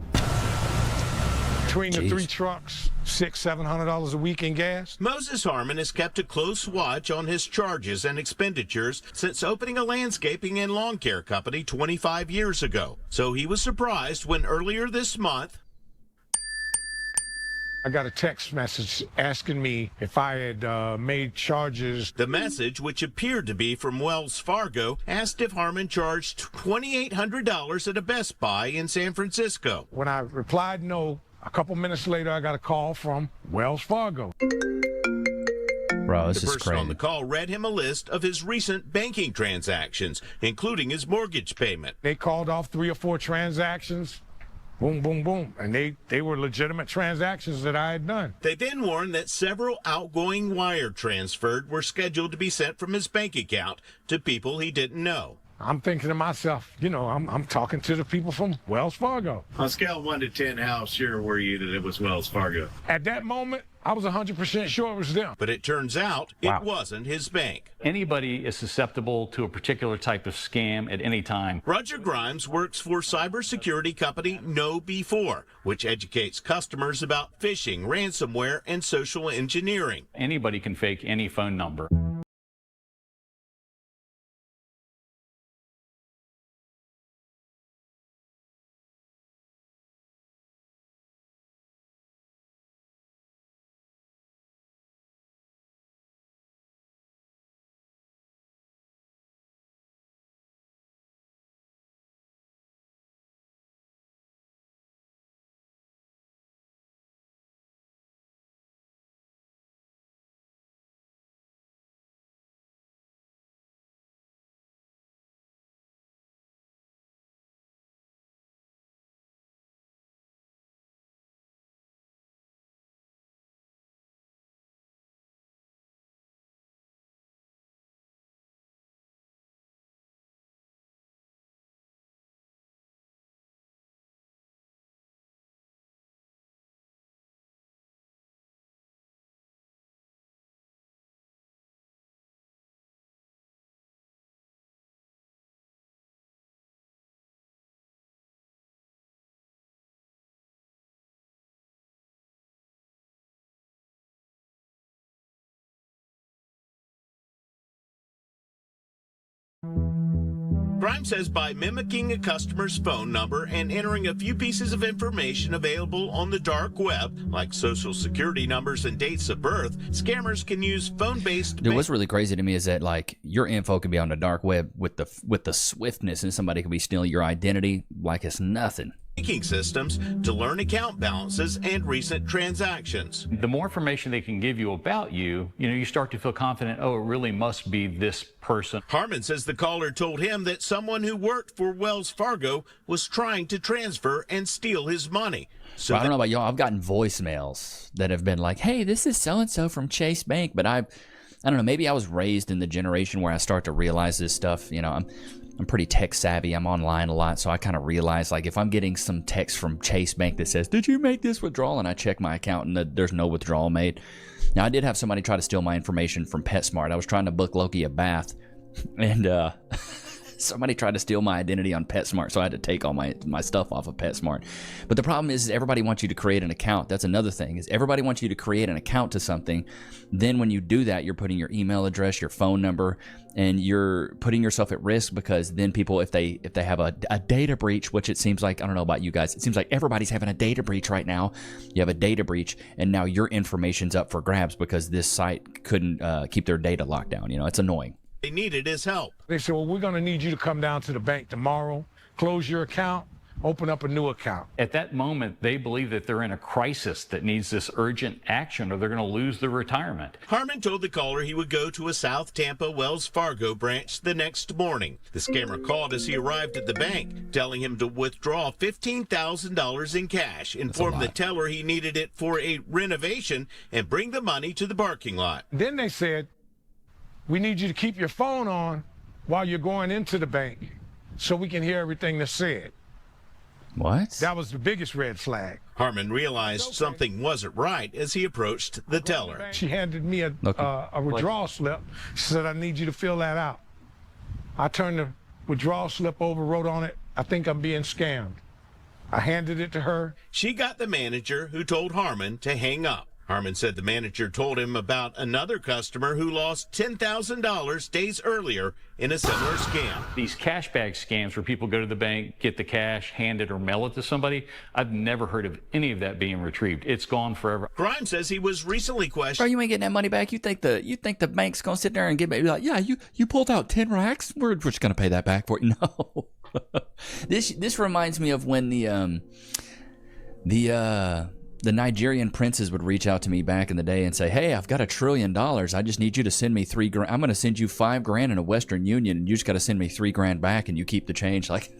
Between the 3 trucks, $600-700 a week in gas. Moses Harmon has kept a close watch on his charges and expenditures since opening a landscaping and lawn care company 25 years ago. So he was surprised when earlier this month, I got a text message asking me if I had made charges. The message, which appeared to be from Wells Fargo, asked if Harmon charged $2,800 at a Best Buy in San Francisco. When I replied no, a couple minutes later, I got a call from Wells Fargo. Bro, this the is person crazy. on the call read him a list of his recent banking transactions, including his mortgage payment. They called off 3 or 4 transactions. Boom, boom, boom. And they were legitimate transactions that I had done. They then warned that several outgoing wire transferred were scheduled to be sent from his bank account to people he didn't know. I'm thinking to myself, you know, I'm talking to the people from Wells Fargo. On a scale of 1 to 10, how sure were you that it was Wells Fargo? At that moment, I was 100% sure it was them. But it turns out it wasn't his bank. Anybody is susceptible to a particular type of scam at any time. Roger Grimes works for cybersecurity company KnowBe4, which educates customers about phishing, ransomware, and social engineering. Anybody can fake any phone number. Grimes says by mimicking a customer's phone number and entering a few pieces of information available on the dark web, like social security numbers and dates of birth, scammers can use phone-based... Dude, what's really crazy to me is that, like, your info could be on the dark web with the swiftness, and somebody could be stealing your identity like it's nothing. banking systems to learn account balances and recent transactions. The more information they can give you about you, you start to feel confident, oh, it really must be this person. Harmon says the caller told him that someone who worked for Wells Fargo was trying to transfer and steal his money. So I don't know about y'all, I've gotten voicemails that have been like, hey, this is so-and-so from Chase Bank, but I don't know, maybe I was raised in the generation where I start to realize this stuff. I'm pretty tech savvy. I'm online a lot, so I kind of realize, like, if I'm getting some text from Chase Bank that says, did you make this withdrawal? And I check my account and there's no withdrawal made. Now, I did have somebody try to steal my information from PetSmart. I was trying to book Loki a bath, and somebody tried to steal my identity on PetSmart, so I had to take all my stuff off of PetSmart. But the problem is everybody wants you to create an account. That's another thing, is everybody wants you to create an account to something. Then when you do that, you're putting your email address, your phone number, and you're putting yourself at risk, because then people, if they have a data breach, which it seems like, I don't know about you guys, it seems like everybody's having a data breach right now. You have a data breach, and now your information's up for grabs because this site couldn't keep their data locked down. It's annoying. They needed his help. They said, well, we're going to need you to come down to the bank tomorrow, close your account, open up a new account. At that moment, they believe that they're in a crisis that needs this urgent action, or they're going to lose their retirement. Harmon told the caller he would go to a South Tampa Wells Fargo branch the next morning. The scammer called as he arrived at the bank, telling him to withdraw $15,000 in cash, informed the teller he needed it for a renovation, and bring the money to the parking lot. Then they said, we need you to keep your phone on while you're going into the bank so we can hear everything that's said. What? That was the biggest red flag. Harmon realized something wasn't right as he approached the teller. She handed me a withdrawal slip. She said, I need you to fill that out. I turned the withdrawal slip over, wrote on it, I think I'm being scammed. I handed it to her. She got the manager, who told Harmon to hang up. Harmon said the manager told him about another customer who lost $10,000 days earlier in a similar scam. These cash bag scams where people go to the bank, get the cash, hand it or mail it to somebody, I've never heard of any of that being retrieved. It's gone forever. Grimes says he was recently questioned. Bro, you ain't getting that money back. You think the bank's gonna sit there and give me like, yeah, you pulled out 10 racks? We're just gonna pay that back for you. No. This reminds me of when the Nigerian princes would reach out to me back in the day and say, hey, I've got $1 trillion. I just need you to send me $3 grand. I'm going to send you $5 grand in a Western Union, and you just got to send me $3 grand back, and you keep the change. Like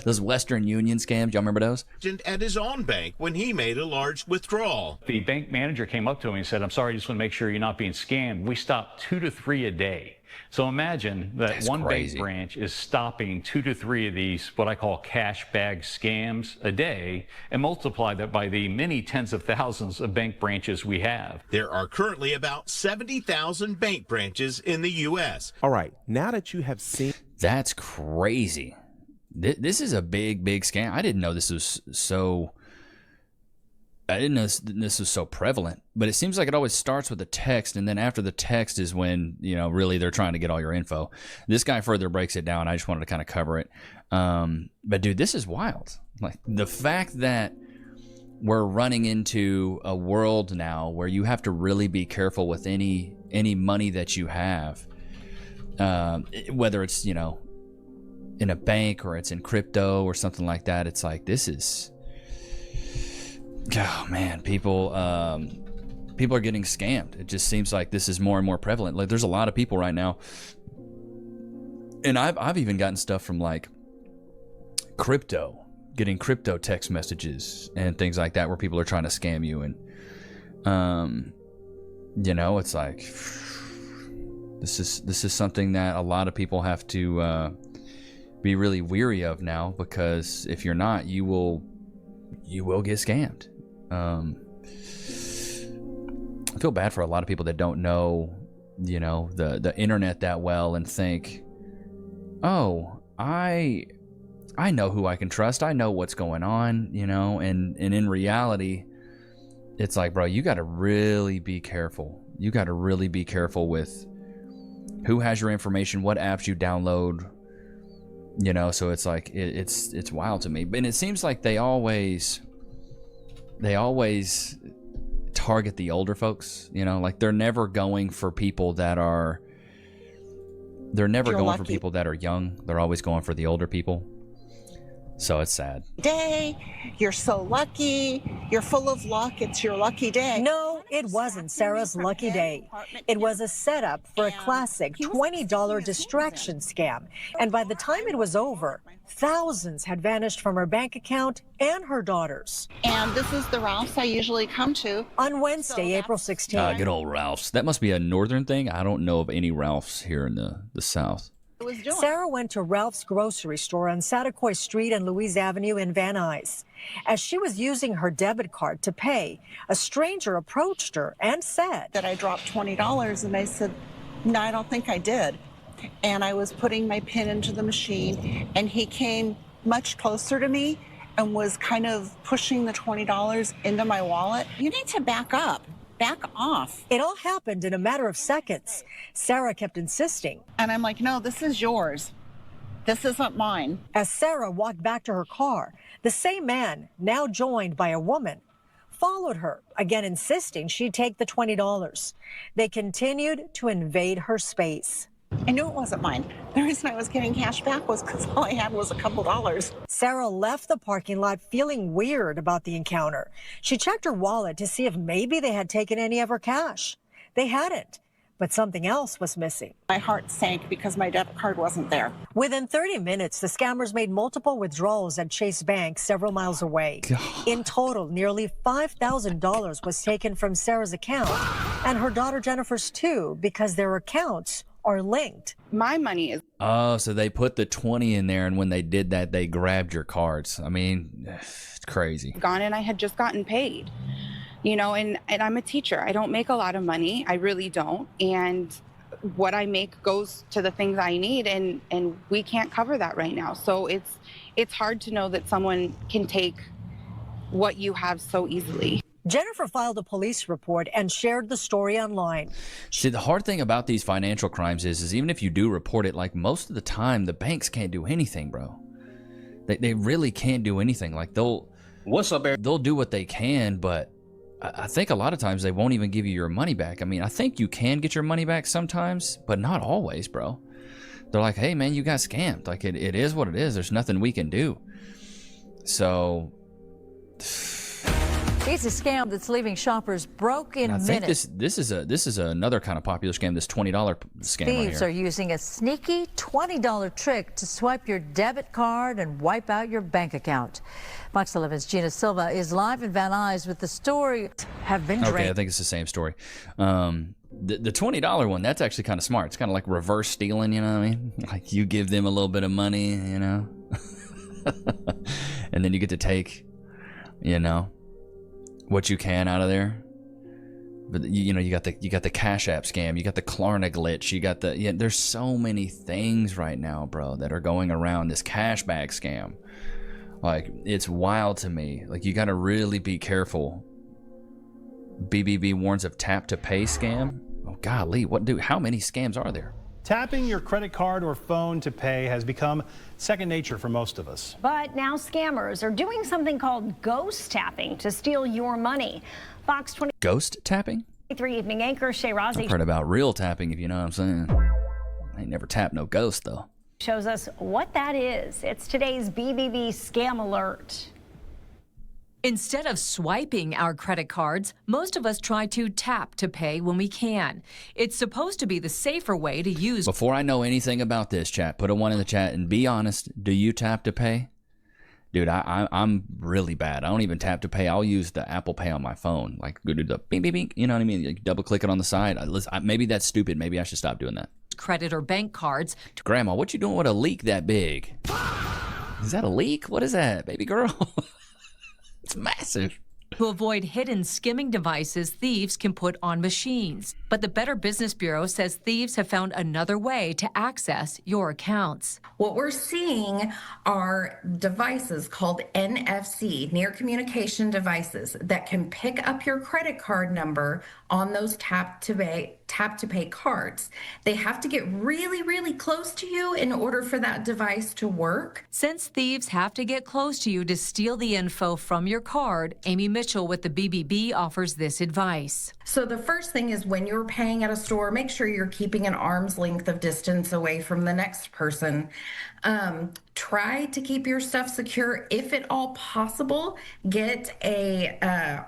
those Western Union scams. Y'all remember those? At his own bank when he made a large withdrawal. The bank manager came up to me and said, I'm sorry, I just want to make sure you're not being scammed. We stop 2 to 3 a day. So imagine that That's one crazy. bank branch is stopping 2 to 3 of these, what I call cash bag scams a day, and multiply that by the many tens of thousands of bank branches we have. There are currently about 70,000 bank branches in the U.S. All right, now that you have seen... That's crazy. This is a big scam. I didn't know this was so... I didn't know this was so prevalent, but it seems like it always starts with a text, and then after the text is when, really they're trying to get all your info. This guy further breaks it down. I just wanted to kind of cover it. But dude, this is wild. Like the fact that we're running into a world now where you have to really be careful with any money that you have, whether it's, in a bank or it's in crypto or something like that. It's like, this is... Oh man, people are getting scammed. It just seems like this is more and more prevalent. Like there's a lot of people right now, and I've even gotten stuff from like getting crypto text messages and things like that where people are trying to scam you, and it's like this is something that a lot of people have to be really weary of now, because if you're not, you will get scammed. I feel bad for a lot of people that don't know, the internet that well and think, oh, I know who I can trust. I know what's going on, and in reality, it's like, bro, you got to really be careful. You got to really be careful with who has your information, what apps you download, so it's like, it's wild to me. And it seems like they always target the older folks, like they're never going for people that are, for people that are young. They're always going for the older people. So it's sad. Day, you're so lucky. You're full of luck. It's your lucky day. No, it wasn't Sarah's lucky day. It was a setup for a classic $20 distraction scam. And by the time it was over, thousands had vanished from her bank account and her daughter's. And this is the Ralph's I usually come to. On Wednesday, April 16th. Good old Ralph's. That must be a northern thing. I don't know of any Ralph's here in the South. Sarah went to Ralph's grocery store on Satakoy Street and Louise Avenue in Van Nuys. As she was using her debit card to pay, a stranger approached her and said that I dropped $20, and I said, no, I don't think I did. And I was putting my PIN into the machine, and he came much closer to me and was kind of pushing the $20 into my wallet. You need to back up. Back off. It all happened in a matter of seconds. Sarah kept insisting. And I'm like, no, this is yours. This isn't mine. As Sarah walked back to her car, the same man, now joined by a woman, followed her, again insisting she take the $20. They continued to invade her space. I knew it wasn't mine. The reason I was getting cash back was because all I had was a couple dollars. Sarah left the parking lot feeling weird about the encounter. She checked her wallet to see if maybe they had taken any of her cash. They hadn't, but something else was missing. My heart sank because my debit card wasn't there. Within 30 minutes, the scammers made multiple withdrawals at Chase Bank several miles away. God. In total, nearly $5,000 was taken from Sarah's account and her daughter Jennifer's too, because their accounts are linked. My money is... Oh, so they put the 20 in there, and when they did that, they grabbed your cards. I mean, it's crazy. Gone, and I had just gotten paid. And I'm a teacher. I don't make a lot of money. I really don't. And what I make goes to the things I need, and we can't cover that right now. So it's hard to know that someone can take what you have so easily. Jennifer filed a police report and shared the story online. See, the hard thing about these financial crimes is even if you do report it, like most of the time, the banks can't do anything, bro. They really can't do anything. Like they'll do what they can, but I think a lot of times they won't even give you your money back. I mean, I think you can get your money back sometimes, but not always, bro. They're like, hey, man, you got scammed. Like, it is what it is. There's nothing we can do. So... It's a scam that's leaving shoppers broke in minutes. I think this is another kind of popular scam, this $20 scam right Thieves here. are using a sneaky $20 trick to swipe your debit card and wipe out your bank account. Fox 11's Gina Silva is live in Van Nuys with the story have been drained. Okay, I think it's the same story. The $20 one, that's actually kind of smart. It's kind of like reverse stealing, you know what I mean? Like you give them a little bit of money, you know, and then you get to take, you know, what you can out of there. But you know, you got the Cash App scam, you got the Klarna glitch, you got the there's so many things right now, bro, that are going around this cash bag scam. Like, it's wild to me. Like, you got to really be careful. BBB warns of tap to pay scam. Oh golly, how many scams are there? Tapping your credit card or phone to pay has become second nature for most of us. But now scammers are doing something called ghost tapping to steal your money. Fox 20. Ghost tapping? 3 evening anchor Shay Razi. I've heard about real tapping, if you know what I'm saying. I ain't never tapped no ghost, though. Shows us what that is. It's today's BBB scam alert. Instead of swiping our credit cards, most of us try to tap to pay when we can. It's supposed to be the safer way to use. Before I know anything about this, chat, put a 1 in the chat and be honest. Do you tap to pay? Dude, I'm really bad. I don't even tap to pay. I'll use the Apple Pay on my phone. Like, go do the bing, bing, bing. You know what I mean? Like, double click it on the side. Maybe that's stupid. Maybe I should stop doing that. Credit or bank cards. Grandma, what you doing with a leak that big? Is that a leak? What is that, baby girl? It's massive. To avoid hidden skimming devices thieves can put on machines. But the Better Business Bureau says thieves have found another way to access your accounts. What we're seeing are devices called NFC, near communication devices, that can pick up your credit card number on those tap to pay cards. They have to get really, really close to you in order for that device to work. Since thieves have to get close to you to steal the info from your card, Amy Mitchell with the BBB offers this advice. So the first thing is, when you're paying at a store, make sure you're keeping an arm's length of distance away from the next person. Try to keep your stuff secure. If at all possible, get a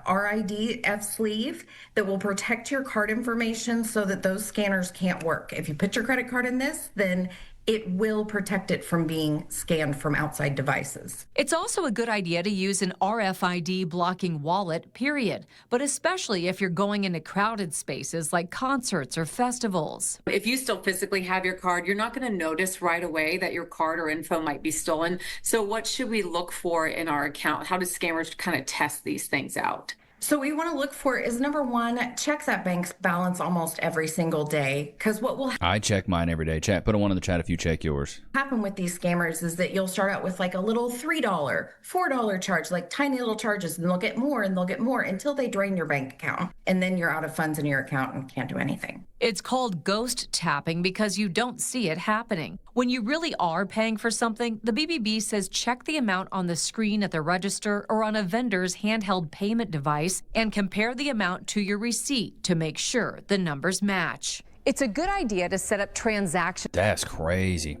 RIDF sleeve that will protect your card information so that those scanners can't work. If you put your credit card in this, then it will protect it from being scanned from outside devices. It's also a good idea to use an RFID blocking wallet, period, but especially if you're going into crowded spaces like concerts or festivals. If you still physically have your card, you're not going to notice right away that your card or info might be stolen. So what should we look for in our account? How do scammers kind of test these things out? So what we want to look for is, number one, check that bank's balance almost every single day, because what will I check mine every day. Chat, put a 1 in the chat if you check yours. happen with these scammers is that you'll start out with like a little $3, $4 charge, like tiny little charges, and they'll get more and they'll get more until they drain your bank account. And then you're out of funds in your account and can't do anything. It's called ghost tapping because you don't see it happening. When you really are paying for something, the BBB says check the amount on the screen at the register or on a vendor's handheld payment device and compare the amount to your receipt to make sure the numbers match. It's a good idea to set up transactions. That's crazy.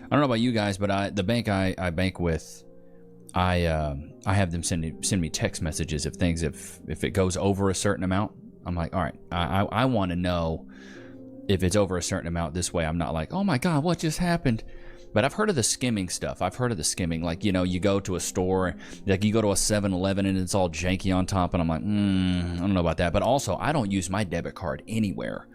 I don't know about you guys, but the bank I bank with, I have them send me text messages if it goes over a certain amount. I'm like, all right, I want to know if it's over a certain amount. This way I'm not like, oh my God, what just happened? But I've heard of the skimming stuff. I've heard of the skimming. Like, you know, you go to a store, like you go to a 7-Eleven and it's all janky on top. And I'm like, I don't know about that. But also, I don't use my debit card anywhere.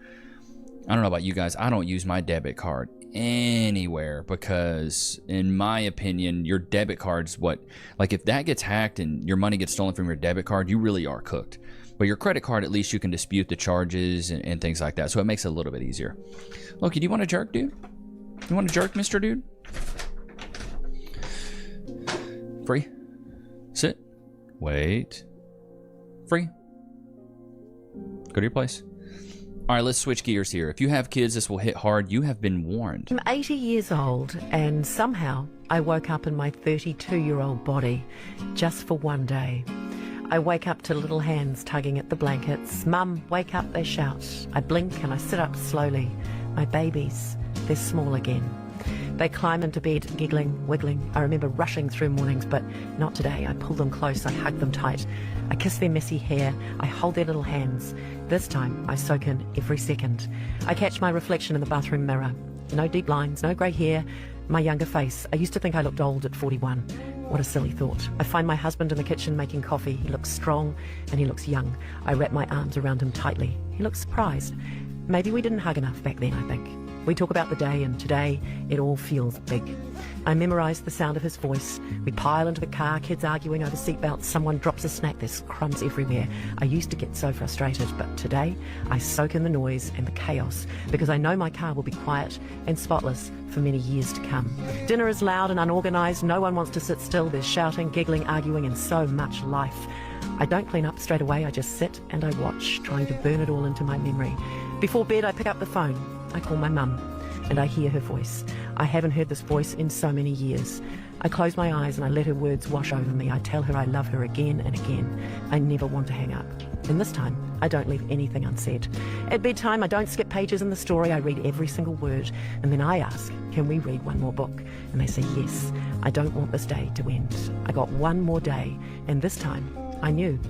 I don't know about you guys. I don't use my debit card anywhere because, in my opinion, your debit card's what, like if that gets hacked and your money gets stolen from your debit card, you really are cooked. But your credit card, at least you can dispute the charges and things like that. So it makes it a little bit easier. Loki, do you want a jerk, dude? You want a jerk, Mr. Dude? Free. Sit. Wait. Free. Go to your place. All right, let's switch gears here. If you have kids, this will hit hard. You have been warned. I'm 80 years old, and somehow I woke up in my 32-year-old body just for one day. I wake up to little hands tugging at the blankets. Mum, wake up, they shout. I blink and I sit up slowly. My babies, they're small again. They climb into bed, giggling, wiggling. I remember rushing through mornings, but not today. I pull them close, I hug them tight. I kiss their messy hair, I hold their little hands. This time, I soak in every second. I catch my reflection in the bathroom mirror. No deep lines, no grey hair, my younger face. I used to think I looked old at 41. What a silly thought. I find my husband in the kitchen making coffee. He looks strong and he looks young. I wrap my arms around him tightly. He looks surprised. Maybe we didn't hug enough back then, I think. We talk about the day, and today it all feels big. I memorise the sound of his voice. We pile into the car, kids arguing over seatbelts. Someone drops a snack, there's crumbs everywhere. I used to get so frustrated, but today I soak in the noise and the chaos because I know my car will be quiet and spotless for many years to come. Dinner is loud and unorganised. No one wants to sit still. There's shouting, giggling, arguing, and so much life. I don't clean up straight away. I just sit and I watch, trying to burn it all into my memory. Before bed, I pick up the phone. I call my mum, and I hear her voice. I haven't heard this voice in so many years. I close my eyes and I let her words wash over me. I tell her I love her again and again. I never want to hang up. And this time, I don't leave anything unsaid. At bedtime, I don't skip pages in the story. I read every single word. And then I ask, can we read one more book? And they say yes. I don't want this day to end. I got one more day, and this time, I knew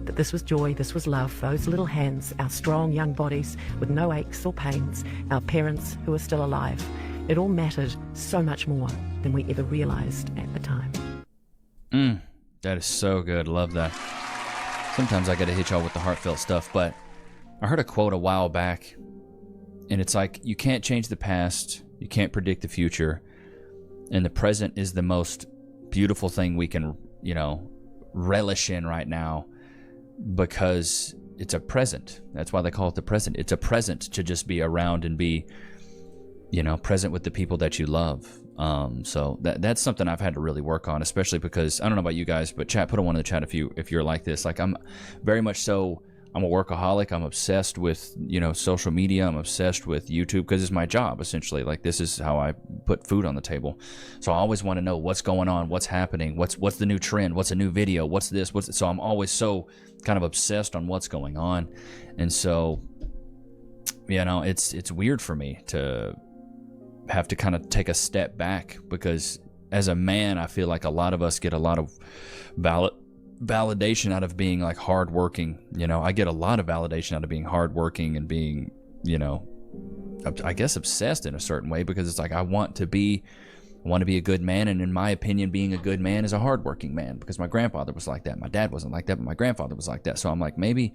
that this was joy, this was love, those little hands, our strong young bodies with no aches or pains, our parents who are still alive. It all mattered so much more than we ever realised at the time. That is so good. Love that. Sometimes I got to hit y'all with the heartfelt stuff, but I heard a quote a while back, and it's like, you can't change the past, you can't predict the future, and the present is the most beautiful thing we can, relish in right now, because it's a present. That's why they call it the present. It's a present to just be around and be, present with the people that you love. So that's something I've had to really work on, especially because I don't know about you guys, but chat, put a one in the chat if you're like this. Like, I'm very much so. I'm a workaholic. I'm obsessed with, social media. I'm obsessed with YouTube because it's my job, essentially. Like, this is how I put food on the table. So I always want to know what's going on, what's happening, what's the new trend, what's a new video, what's this, so I'm always so kind of obsessed on what's going on. And so, it's weird for me to have to kind of take a step back, because as a man, I feel like a lot of us get a lot of validation out of being like hardworking. I get a lot of validation out of being hardworking and being, I guess obsessed in a certain way, because it's like I want to be a good man, and in my opinion, being a good man is a hardworking man, because my grandfather was like that. My dad wasn't like that, but my grandfather was like that. So I'm like, maybe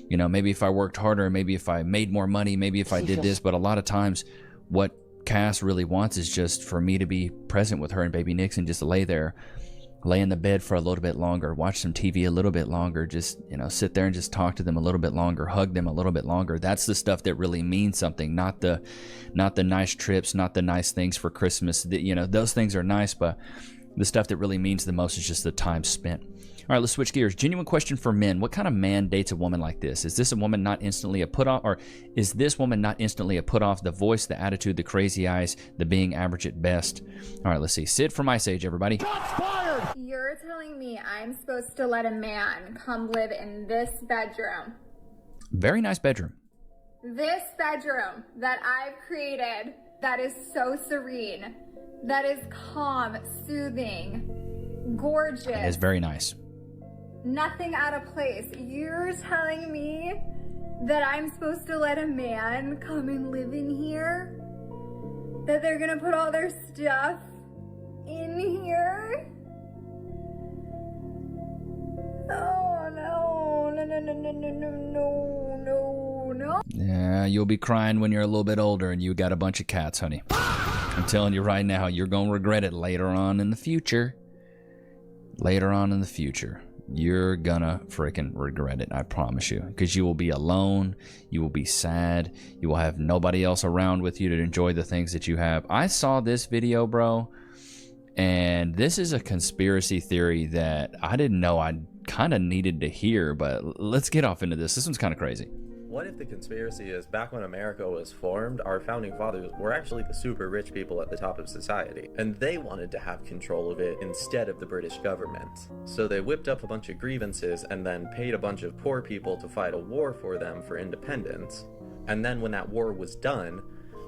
if I worked harder, maybe if I made more money, maybe if I did this. But a lot of times, what Cass really wants is just for me to be present with her and baby Nixon, just lay in the bed for a little bit longer, watch some TV a little bit longer, just, sit there and just talk to them a little bit longer, hug them a little bit longer. That's the stuff that really means something, not the nice trips, not the nice things for Christmas. Those things are nice, but the stuff that really means the most is just the time spent. All right, let's switch gears. Genuine question for men. What kind of man dates a woman like this? Is this woman not instantly a put off, the voice, the attitude, the crazy eyes, the being average at best? All right, let's see. Sid from Ice Age, everybody. You're telling me I'm supposed to let a man come live in this bedroom? Very nice bedroom. This bedroom that I've created, that is so serene, that is calm, soothing, gorgeous. It is very nice. Nothing out of place. You're telling me that I'm supposed to let a man come and live in here? That they're gonna put all their stuff in here? Oh, no. Yeah, you'll be crying when you're a little bit older and you got a bunch of cats, honey. I'm telling you right now, you're going to regret it later on in the future. you're gonna freaking regret it. I promise you, because you will be alone, you will be sad, you will have nobody else around with you to enjoy the things that you have. I saw this video, bro, and this is a conspiracy theory that I didn't know I kind of needed to hear, but let's get off into this. This one's kind of crazy. What if the conspiracy is back when America was formed, our founding fathers were actually the super rich people at the top of society, and they wanted to have control of it instead of the British government. So they whipped up a bunch of grievances and then paid a bunch of poor people to fight a war for them for independence. And then when that war was done,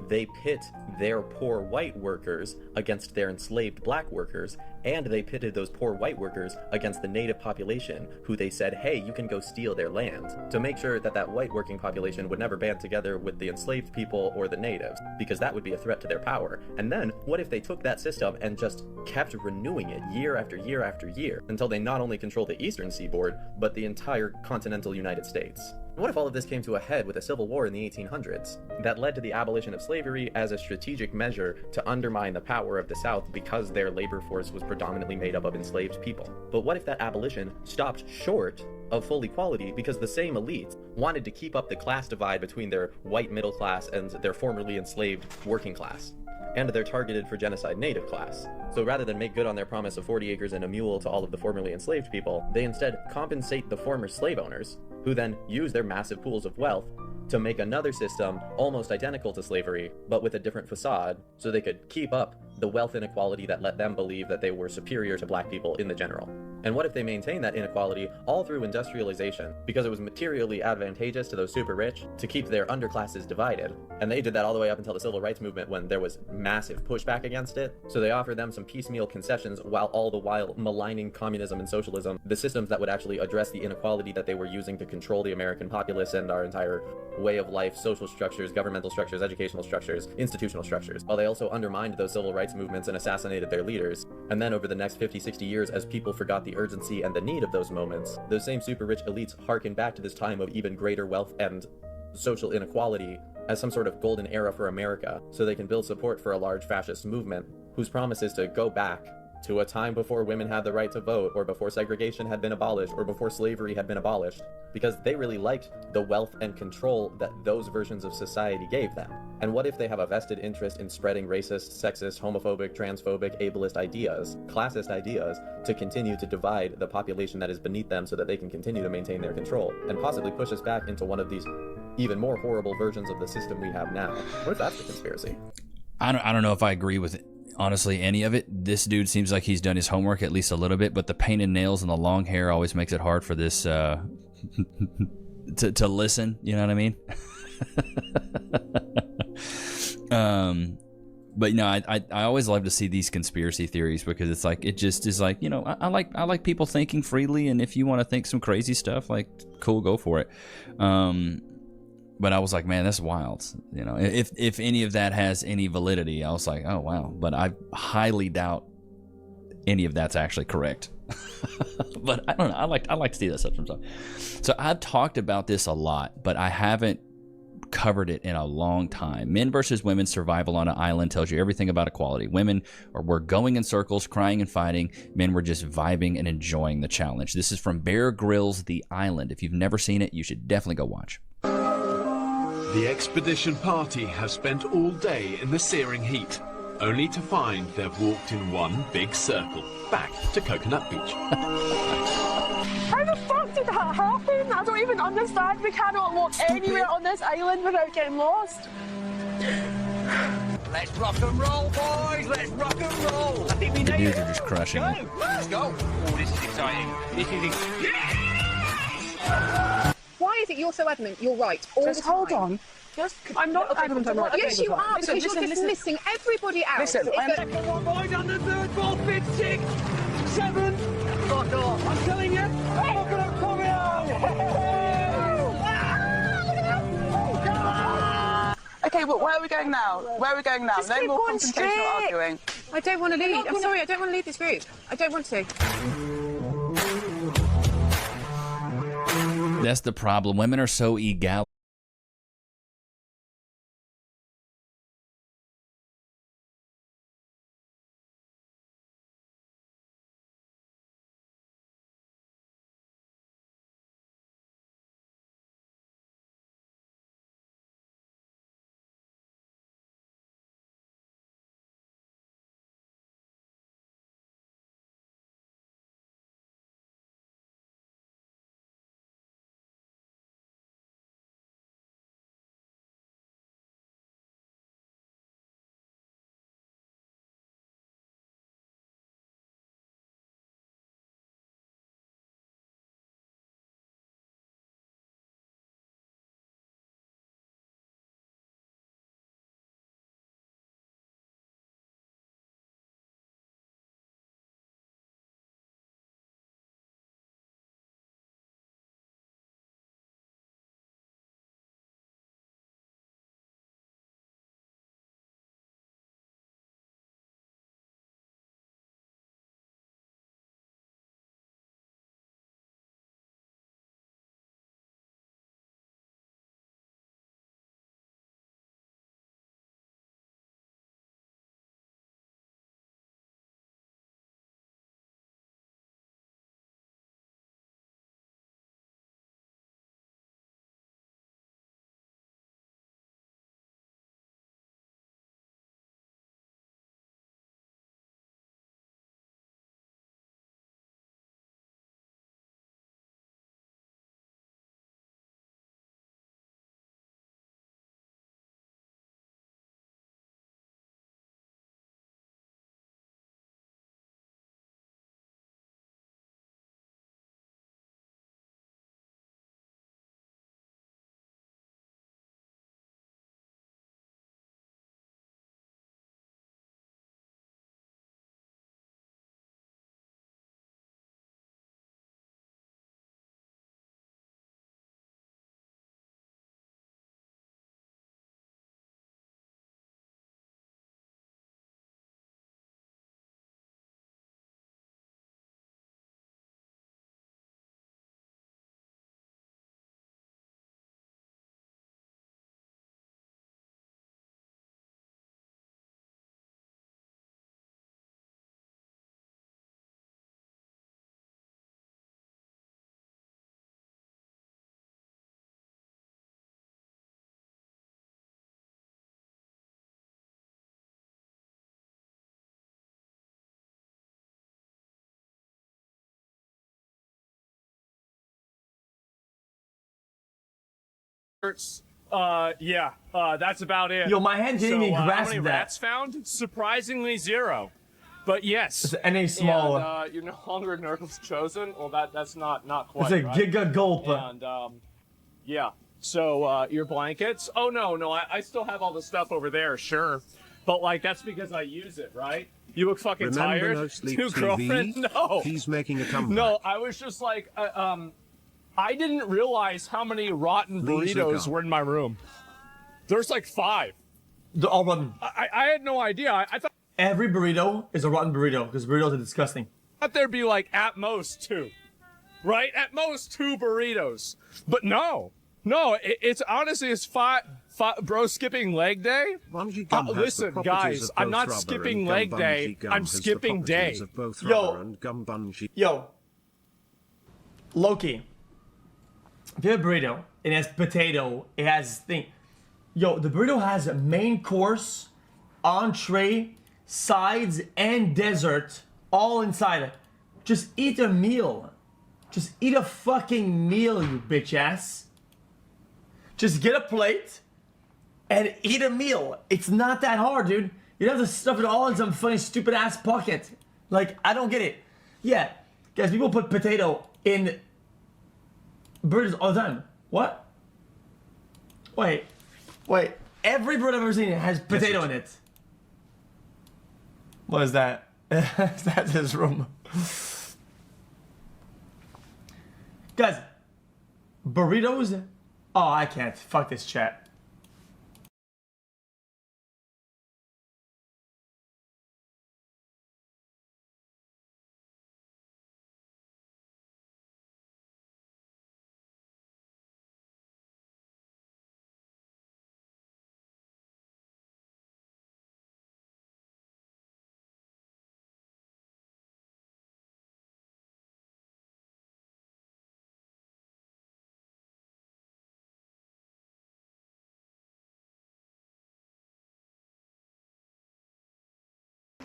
they pit their poor white workers against their enslaved black workers, and they pitted those poor white workers against the native population, who they said, hey, you can go steal their land, to make sure that that white working population would never band together with the enslaved people or the natives, because that would be a threat to their power. And then, what if they took that system and just kept renewing it year after year after year, until they not only control the eastern seaboard, but the entire continental United States? What if all of this came to a head with a civil war in the 1800s that led to the abolition of slavery as a strategic measure to undermine the power of the South because their labor force was predominantly made up of enslaved people? But what if that abolition stopped short of full equality because the same elites wanted to keep up the class divide between their white middle class and their formerly enslaved working class, and their targeted for genocide native class? So rather than make good on their promise of 40 acres and a mule to all of the formerly enslaved people, they instead compensate the former slave owners, who then use their massive pools of wealth to make another system almost identical to slavery, but with a different facade, so they could keep up the wealth inequality that let them believe that they were superior to black people in the general. And what if they maintained that inequality all through industrialization, because it was materially advantageous to those super rich to keep their underclasses divided? And they did that all the way up until the civil rights movement, when there was massive pushback against it. So they offered them some piecemeal concessions, while all the while maligning communism and socialism, the systems that would actually address the inequality that they were using to control the American populace and our entire way of life, social structures, governmental structures, educational structures, institutional structures, while they also undermined those civil rights movements and assassinated their leaders. And then over the next 50, 60 years, as people forgot the urgency and the need of those moments, those same super rich elites harken back to this time of even greater wealth and social inequality as some sort of golden era for America, so they can build support for a large fascist movement whose promise is to go back to a time before women had the right to vote, or before segregation had been abolished, or before slavery had been abolished, because they really liked the wealth and control that those versions of society gave them. And what if they have a vested interest in spreading racist, sexist, homophobic, transphobic, ableist ideas, classist ideas, to continue to divide the population that is beneath them so that they can continue to maintain their control, and possibly push us back into one of these even more horrible versions of the system we have now? What if that's the conspiracy? I don't know if I agree with it. Honestly, any of it. This dude seems like he's done his homework at least a little bit, but the painted nails and the long hair always makes it hard for this to listen. You know what I mean? But you know, I always love to see these conspiracy theories, because it's like, it just is like, you know, I like people thinking freely, and if you want to think some crazy stuff, like, cool, go for it. But I was like, man, that's wild. You know, if any of that has any validity, I was like, oh wow. But I highly doubt any of that's actually correct. But I don't know. I like to see that stuff sometimes. So I've talked about this a lot, but I haven't covered it in a long time. Men versus women survival on an island tells you everything about equality. Women were going in circles, crying and fighting. Men were just vibing and enjoying the challenge. This is from Bear Grylls' The Island. If you've never seen it, you should definitely go watch. The expedition party have spent all day in the searing heat, only to find they've walked in one big circle, back to Coconut Beach. How the fuck did that happen? I don't even understand. We cannot walk anywhere on this island without getting lost. Let's rock and roll, boys! Let's rock and roll! I think we The need dudes it. are just crushing it. Let's go! Oh, this is exciting. This is Why is it you're so adamant you're right all the time? Hold on. Just, I'm not adamant I'm right. Yes, you are, because you're dismissing everybody else. Listen, second one, boys, on the third ball, 5th, 6th, 7th. Fuck off. I'm telling you, look at them coming out! Okay, well, where are we going now? Where are we going now? No more confrontation or arguing. I don't want to leave. I'm sorry, I don't want to leave this group. I don't want to. That's the problem. Women are so egalitarian. Yeah, that's about it. Yo, my hand didn't even grasp how many that. rats found? Surprisingly 0. But yes. It's any small. And, you're no longer Nerdle's chosen. Well, that's not quite. It's a right? giga gulp. And yeah. So your blankets. Oh no, I still have all the stuff over there. Sure, but like that's because I use it, right? You look fucking tired. No Sleep New TV? girlfriend? No. He's making a comeback. No, I was just like, I didn't realize how many rotten burritos were in my room. There's like 5. They're all rotten. I had no idea. I thought every burrito is a rotten burrito because burritos are disgusting. I thought there'd be like at most 2, right? At most 2 burritos. But no, it's honestly it's 5. Bro, skipping leg day? Listen, guys, I'm not skipping leg day. I'm skipping day. Yo, Loki. If you have a burrito, it has potato, it has thing. Yo, the burrito has a main course, entree, sides, and dessert all inside. Just eat a meal. Just eat a fucking meal, you bitch ass. Just get a plate and eat a meal. It's not that hard, dude. You don't have to stuff it all in some funny stupid ass pocket. Like, I don't get it. Yeah, guys, people put potato in burritos all the time. What? Wait. Every burrito I've ever seen has potato in it. What is that? That's his room. Guys, burritos? Oh, I can't. Fuck this chat.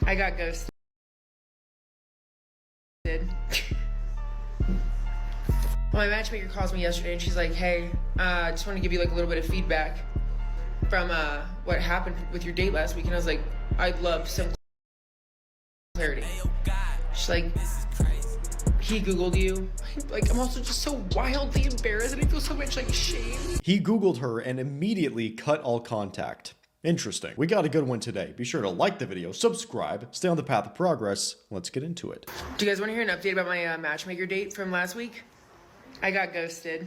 I got ghosted. My matchmaker calls me yesterday and she's like, hey, I just want to give you like a little bit of feedback from what happened with your date last week. And I was like, I'd love some clarity. She's like, he Googled you. Like, I'm also just so wildly embarrassed and I feel so much like shame. He Googled her and immediately cut all contact. Interesting. We got a good one today. Be sure to like the video, subscribe, stay on the path of progress. Let's get into it. Do you guys want to hear an update about my matchmaker date from last week? I got ghosted.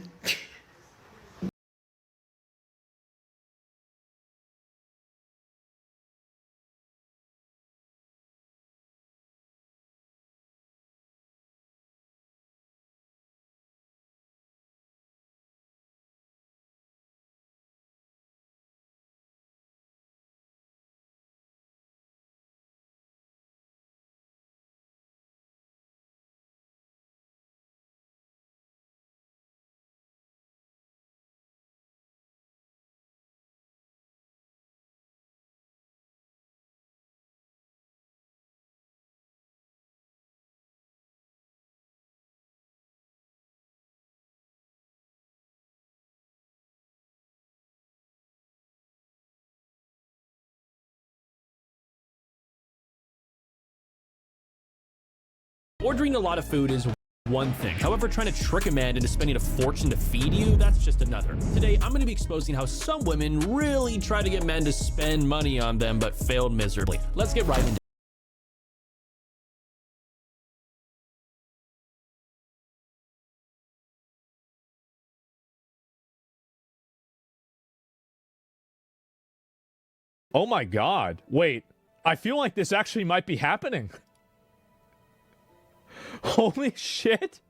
Ordering a lot of food is one thing. However, trying to trick a man into spending a fortune to feed you, that's just another. Today, I'm going to be exposing how some women really try to get men to spend money on them, but failed miserably. Let's get right into it. Oh my God. Wait, I feel like this actually might be happening. Holy shit.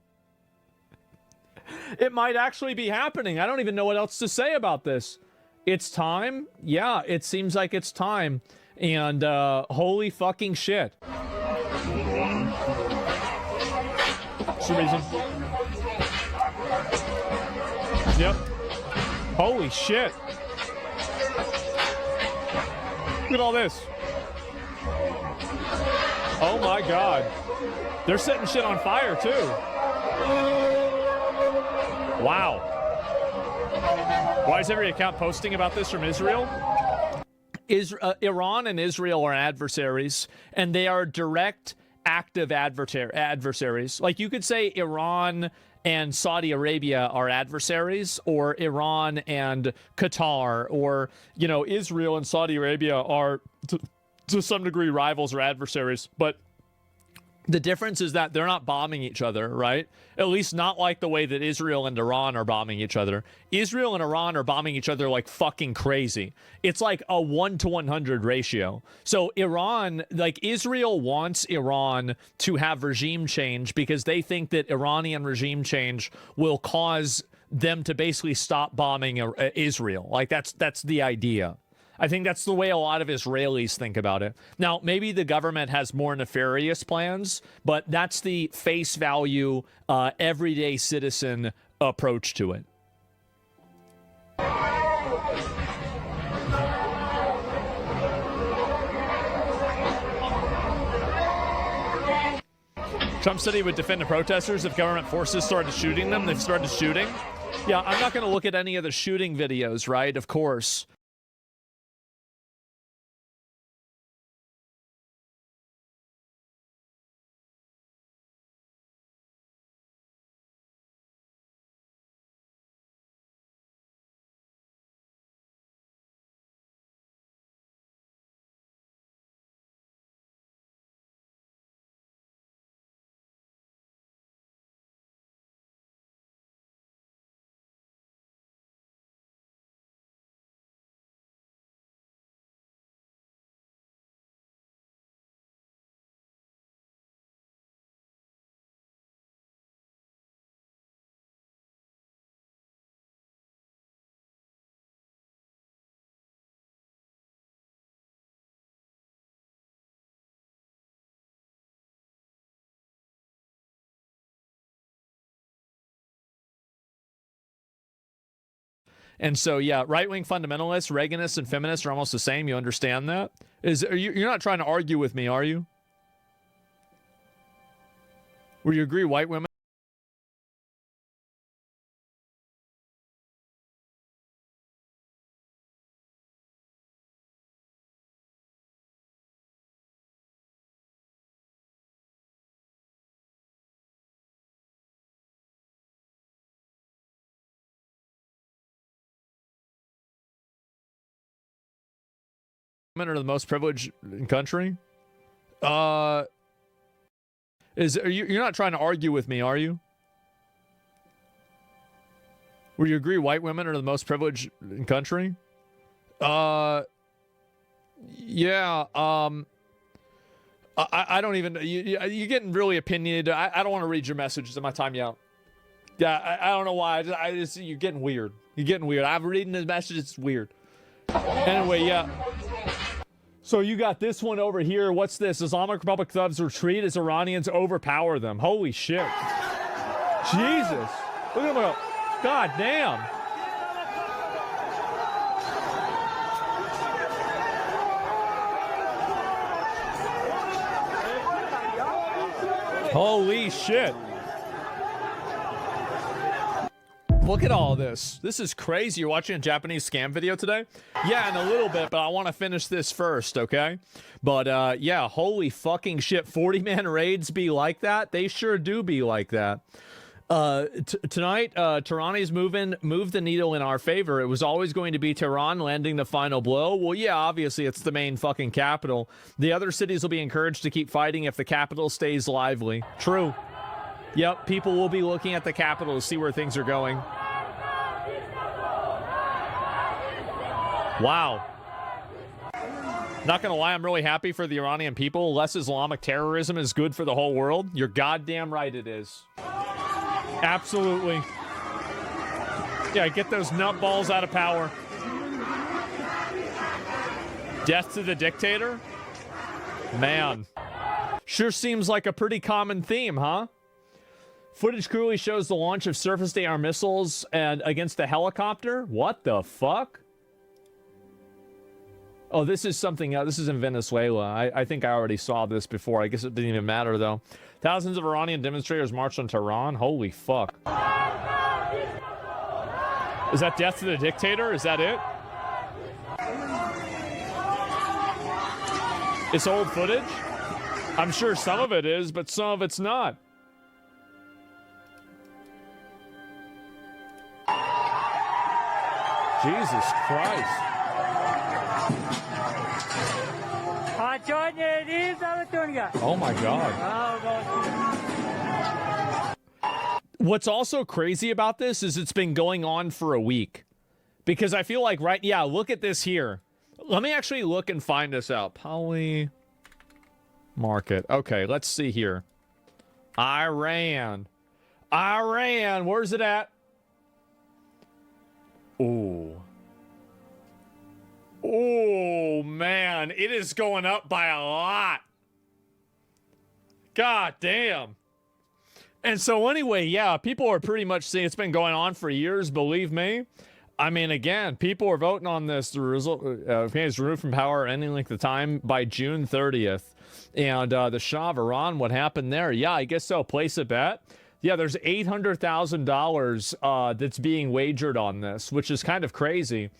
It might actually be happening. I don't even know what else to say about this. It's time. Yeah, it seems like it's time. And holy fucking shit. Yep. Holy shit. Look at all this. Oh my God. They're setting shit on fire too. Wow. Why is every account posting about this from Israel? Iran and Israel are adversaries, and they are direct, active adversaries. Like, you could say Iran and Saudi Arabia are adversaries, or Iran and Qatar, or, you know, Israel and Saudi Arabia are, to some degree, rivals or adversaries. But the difference is that they're not bombing each other, right? At least not like the way that Israel and Iran are bombing each other. Israel and Iran are bombing each other like fucking crazy. It's like a 1-to-100 ratio. So Iran, like, Israel wants Iran to have regime change because they think that Iranian regime change will cause them to basically stop bombing Israel. Like, that's the idea. I think that's the way a lot of Israelis think about it. Now, maybe the government has more nefarious plans, but that's the face value, everyday citizen approach to it. Trump said he would defend the protesters if government forces started shooting them. They've started shooting. Yeah, I'm not going to look at any of the shooting videos, right? Of course. And so, yeah, right-wing fundamentalists, Reaganists, and feminists are almost the same. You understand that? You're not trying to argue with me, are you? Would you agree white women? Are the most privileged country? You're not trying to argue with me, are you? Would you agree white women are the most privileged country? Yeah. I don't even. You're getting really opinionated. I don't want to read your messages at my time out. Yeah, I don't know why. I just you're getting weird. You're getting weird. I'm reading the messages. It's weird. Anyway, yeah. So you got this one over here. What's this? Islamic Republic thugs retreat as Iranians overpower them. Holy shit. Jesus. Look at them. God damn. Holy shit. Look at all this. This is crazy. You're watching a Japanese scam video today? Yeah, in a little bit, but I want to finish this first, okay? But, yeah, holy fucking shit. 40-man raids be like that? They sure do be like that. Tonight, Tehran's moved the needle in our favor. It was always going to be Tehran landing the final blow. Well, yeah, obviously, it's the main fucking capital. The other cities will be encouraged to keep fighting if the capital stays lively. True. Yep, people will be looking at the capital to see where things are going. Wow. Not gonna lie, I'm really happy for the Iranian people. Less Islamic terrorism is good for the whole world. You're goddamn right it is. Absolutely. Yeah, get those nutballs out of power. Death to the dictator? Man. Sure seems like a pretty common theme, huh? Footage clearly shows the launch of surface-to-air missiles and against a helicopter. What the fuck? Oh, this is something else. This is in Venezuela. I think I already saw this before. I guess it didn't even matter, though. Thousands of Iranian demonstrators marched on Tehran. Holy fuck. Is that death to the dictator? Is that it? It's old footage? I'm sure some of it is, but some of it's not. Jesus Christ. Oh my God. What's also crazy about this is it's been going on for a week. Because I feel like, yeah, look at this here. Let me actually look and find this out. Poly market. Okay, let's see here. Iran. Where's it at? Ooh. Oh, man. It is going up by a lot. God damn. And so anyway, yeah, people are pretty much saying it's been going on for years, believe me. I mean, again, people are voting on this. The result is removed from power at any length of time by June 30th. And the Shah of Iran, what happened there? Yeah, I guess so. Place a bet. Yeah, there's $800,000 that's being wagered on this, which is kind of crazy.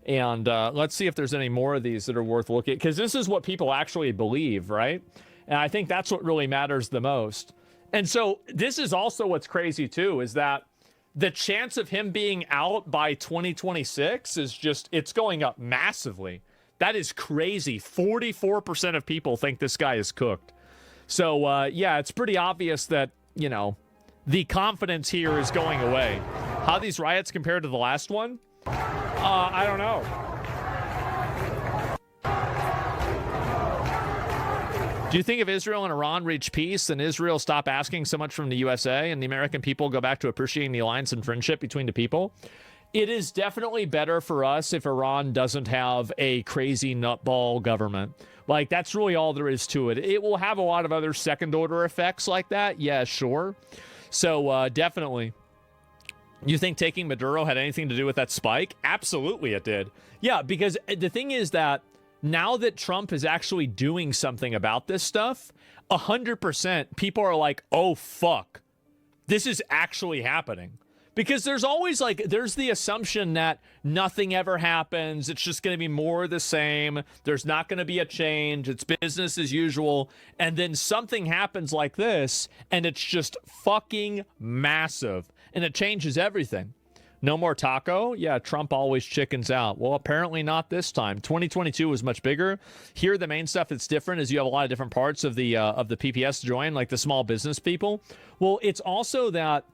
And let's see if there's any more of these that are worth looking at. Because this is what people actually believe, right? And I think that's what really matters the most. And so this is also what's crazy, too, is that the chance of him being out by 2026 is just, it's going up massively. That is crazy. 44% of people think this guy is cooked. So, yeah, it's pretty obvious that, you know, the confidence here is going away. How these riots compare to the last one? I don't know. Do you think if Israel and Iran reach peace, then Israel stop asking so much from the USA and the American people go back to appreciating the alliance and friendship between the people? It is definitely better for us if Iran doesn't have a crazy nutball government. Like, that's really all there is to it. It will have a lot of other second-order effects like that. Yeah, sure. So, definitely. You think taking Maduro had anything to do with that spike? Absolutely it did. Yeah, because the thing is that now that Trump is actually doing something about this stuff, 100% people are like, oh, fuck. This is actually happening. Because there's always like, there's the assumption that nothing ever happens. It's just going to be more of the same. There's not going to be a change. It's business as usual. And then something happens like this, and it's just fucking massive. And it changes everything. No more taco? Yeah, Trump always chickens out. Well, apparently not this time. 2022 was much bigger. Here, the main stuff that's different is you have a lot of different parts of the PPS join, like the small business people. Well, it's also that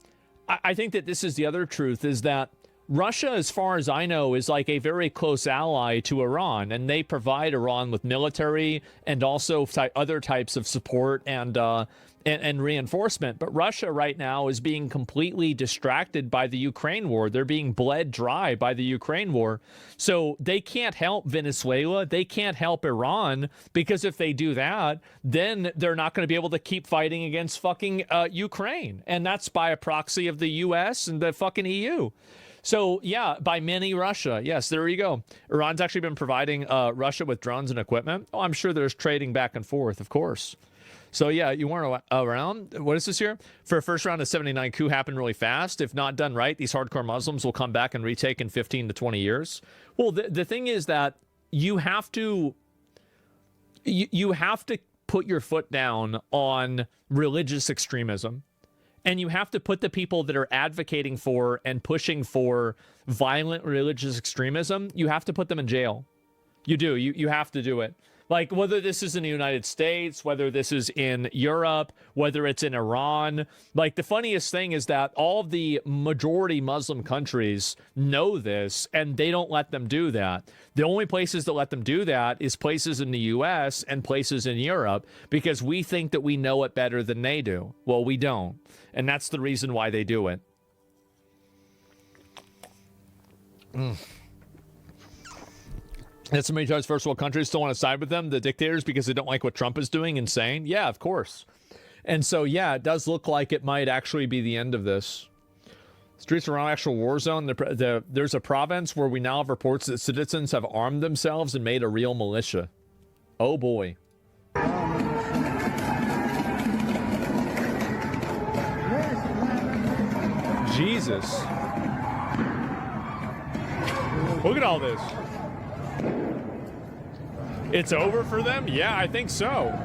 I think that this is the other truth, is that Russia, as far as I know, is like a very close ally to Iran, and they provide Iran with military and also other types of support and reinforcement. But Russia right now is being completely distracted by the Ukraine war. They're being bled dry by the Ukraine war. So they can't help Venezuela. They can't help Iran, because if they do that, then they're not going to be able to keep fighting against fucking Ukraine. And that's by a proxy of the US and the fucking EU. So, yeah, by mini Russia. Yes, there you go. Iran's actually been providing Russia with drones and equipment. Oh, I'm sure there's trading back and forth, of course. So, yeah, you weren't around. What is this here? For a first round of 79 coup happened really fast. If not done right, these hardcore Muslims will come back and retake in 15 to 20 years. Well, the thing is that you have to put your foot down on religious extremism. And you have to put the people that are advocating for and pushing for violent religious extremism, you have to put them in jail. You do. You have to do it. Like, whether this is in the United States, whether this is in Europe, whether it's in Iran. Like, the funniest thing is that all of the majority Muslim countries know this, and they don't let them do that. The only places that let them do that is places in the U.S. and places in Europe, because we think that we know it better than they do. Well, we don't. And that's the reason why they do it. That so many times first world countries still want to side with them, the dictators, because they don't like what Trump is doing. Insane. Yeah, of course. And so, yeah, it does look like it might actually be the end of this. Streets around actual war zone. There's a province where we now have reports that citizens have armed themselves and made a real militia. Oh, boy. Jesus. Look at all this. It's over for them? Yeah, I think so.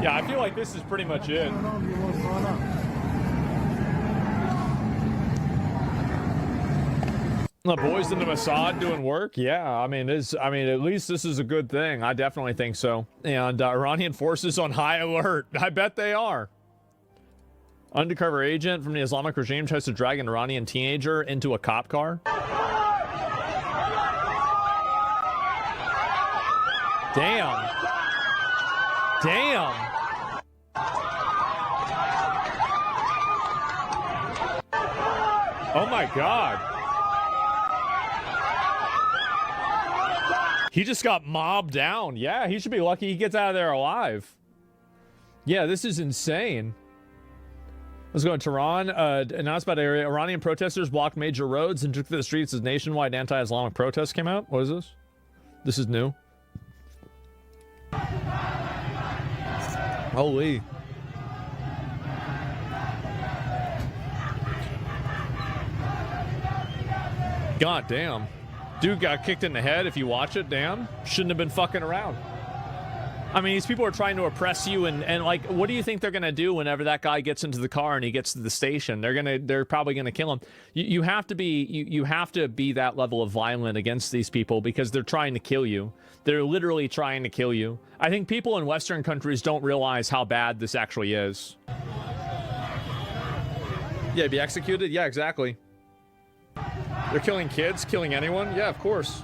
Yeah, I feel like this is pretty much it. The boys in the Mossad doing work? Yeah, I mean, at least this is a good thing. I definitely think so. And Iranian forces on high alert. I bet they are. Undercover agent from the Islamic regime tries to drag an Iranian teenager into a cop car. Damn. Damn. Oh my God. He just got mobbed down. Yeah, he should be lucky he gets out of there alive. Yeah, this is insane. Let's go to Tehran. Announced about area. Iranian protesters blocked major roads and took to the streets as nationwide anti-Islamic protests came out. What is this? This is new. Holy. God damn. Dude got kicked in the head. If you watch it, damn. Shouldn't have been fucking around. I mean, these people are trying to oppress you, and like, what do you think they're gonna do whenever that guy gets into the car and he gets to the station? They're probably gonna kill him. You have to be that level of violent against these people because they're trying to kill you. They're literally trying to kill you. I think people in Western countries don't realize how bad this actually is. Yeah, be executed? Yeah, exactly. They're killing kids, killing anyone? Yeah, of course.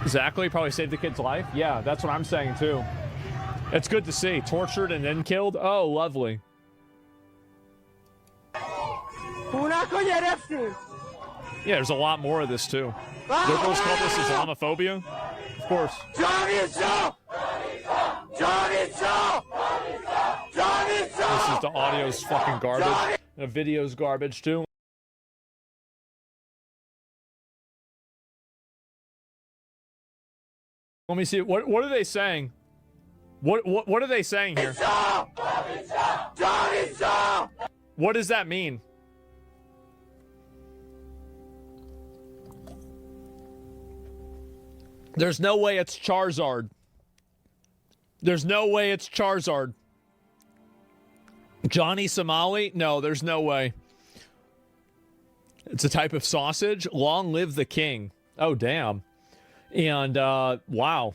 Exactly, probably saved the kid's life. Yeah, that's what I'm saying too. It's good to see. Tortured and then killed? Oh, lovely. Yeah, there's a lot more of this too. Liberals call this Islamophobia? Of course. This is the audio's fucking garbage. The video's garbage too. Let me see. What are they saying? What are they saying here? What does that mean? There's no way it's Charizard. There's no way it's Charizard. Johnny Somali? No, there's no way. It's a type of sausage. Long live the king. Oh, damn. And, wow.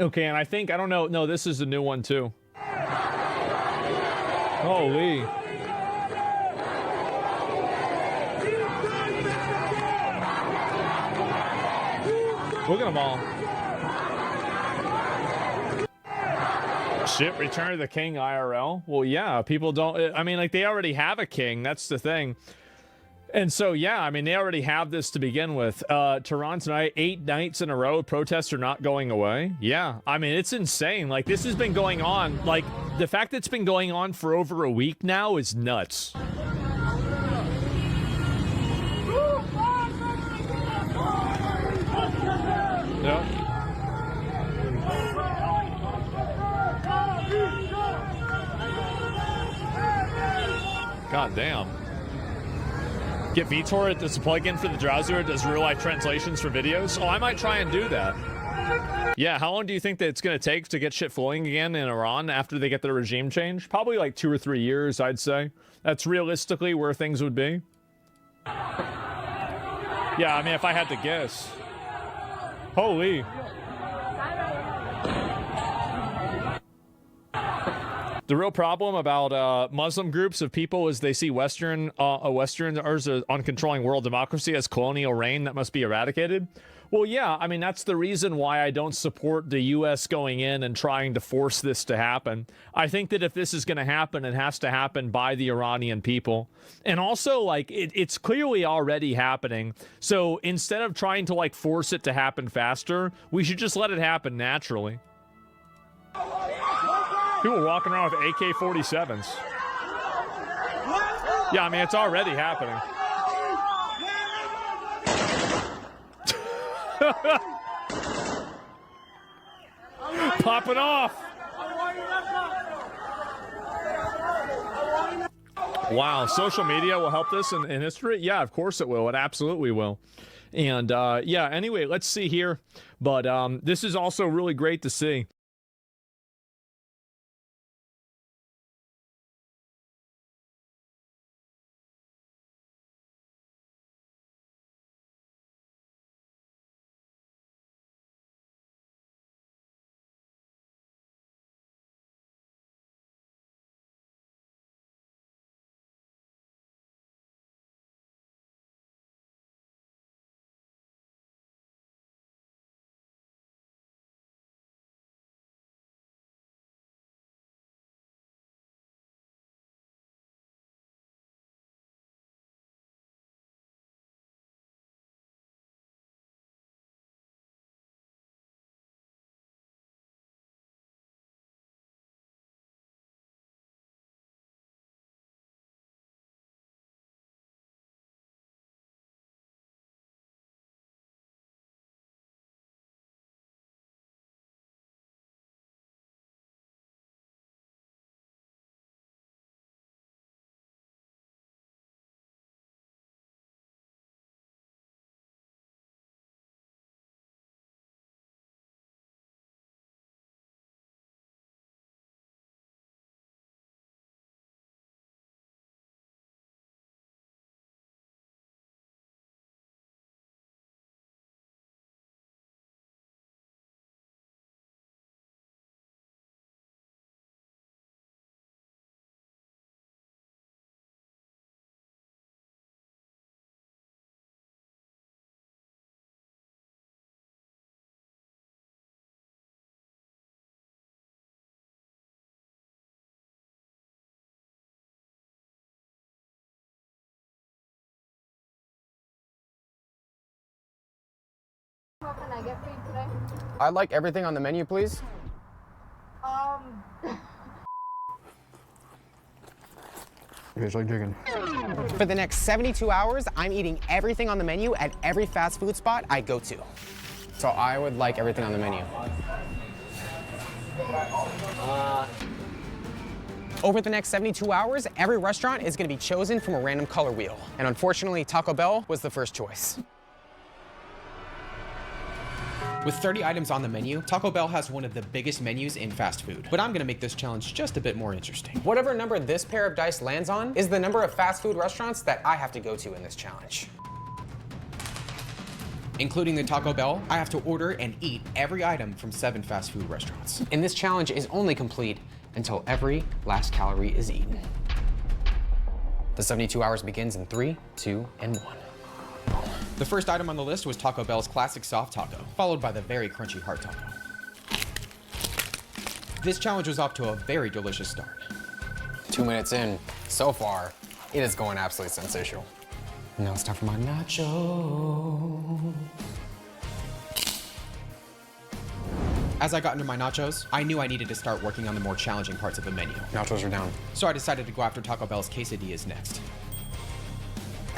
Okay, and I don't know. No, this is a new one, too. Holy. Look at them all. Shit, Return of the King IRL? Well, yeah, people don't... I mean, like, they already have a king. That's the thing. And so, yeah, I mean, they already have this to begin with. Tehran tonight, 8 nights in a row, protests are not going away. Yeah, I mean, it's insane. Like, this has been going on. Like, the fact that it's been going on for over a week now is nuts. Yep. God damn. Get VTOR as a plugin for the browser. It does real-life translations for videos. Oh, I might try and do that. Yeah, how long do you think that it's going to take to get shit flowing again in Iran after they get their regime change? Probably like 2 or 3 years, I'd say. That's realistically where things would be. Yeah, I mean, if I had to guess. Holy. The real problem about Muslim groups of people is they see Westerners on controlling world democracy as colonial reign that must be eradicated. Well, yeah, I mean, that's the reason why I don't support the U.S. going in and trying to force this to happen. I think that if this is going to happen, it has to happen by the Iranian people. And also, like, it's clearly already happening. So instead of trying to, like, force it to happen faster, we should just let it happen naturally. People walking around with AK-47s. Yeah, I mean, it's already happening. Popping off. Wow, social media will help this in history? Yeah, of course it will. It absolutely will. And yeah, anyway, let's see here. But this is also really great to see. What can I get for you today? I'd like everything on the menu, please. Here's like chicken. For the next 72 hours, I'm eating everything on the menu at every fast food spot I go to. So I would like everything on the menu. Over the next 72 hours, every restaurant is going to be chosen from a random color wheel. And unfortunately, Taco Bell was the first choice. With 30 items on the menu, Taco Bell has one of the biggest menus in fast food. But I'm gonna make this challenge just a bit more interesting. Whatever number this pair of dice lands on is the number of fast food restaurants that I have to go to in this challenge. Including the Taco Bell, I have to order and eat every item from 7 fast food restaurants. And this challenge is only complete until every last calorie is eaten. The 72 hours begins in 3, 2, and 1. The first item on the list was Taco Bell's classic soft taco, followed by the very crunchy hard taco. This challenge was off to a very delicious start. 2 minutes in, so far, it is going absolutely sensational. Now it's time for my nacho. As I got into my nachos, I knew I needed to start working on the more challenging parts of the menu. Nachos are down. So I decided to go after Taco Bell's quesadillas next.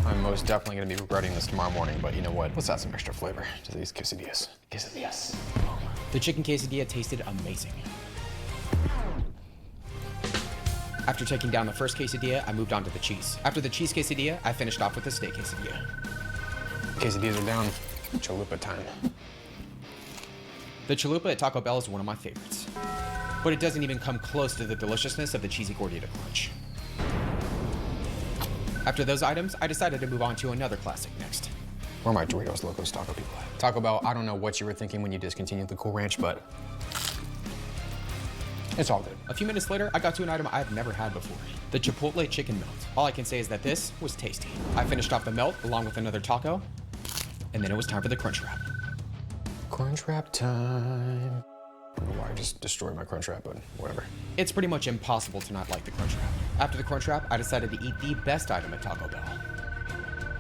I'm most definitely gonna be regretting this tomorrow morning, but you know what? Let's add some extra flavor to these quesadillas. Quesadillas. The chicken quesadilla tasted amazing. After taking down the first quesadilla, I moved on to the cheese. After the cheese quesadilla, I finished off with the steak quesadilla. Quesadillas are down. Chalupa time. The chalupa at Taco Bell is one of my favorites, but it doesn't even come close to the deliciousness of the cheesy gordita crunch. After those items, I decided to move on to another classic next. Where are my Doritos Locos Taco people at? Taco Bell, I don't know what you were thinking when you discontinued the Cool Ranch, but It's all good. A few minutes later, I got to an item I've never had before. The Chipotle chicken melt. All I can say is that this was tasty. I finished off the melt along with another taco, and then it was time for the crunch wrap. Crunch wrap time. I don't know why I just destroyed my crunch wrap, but whatever. It's pretty much impossible to not like the crunch wrap. After the crunch wrap, I decided to eat the best item at Taco Bell.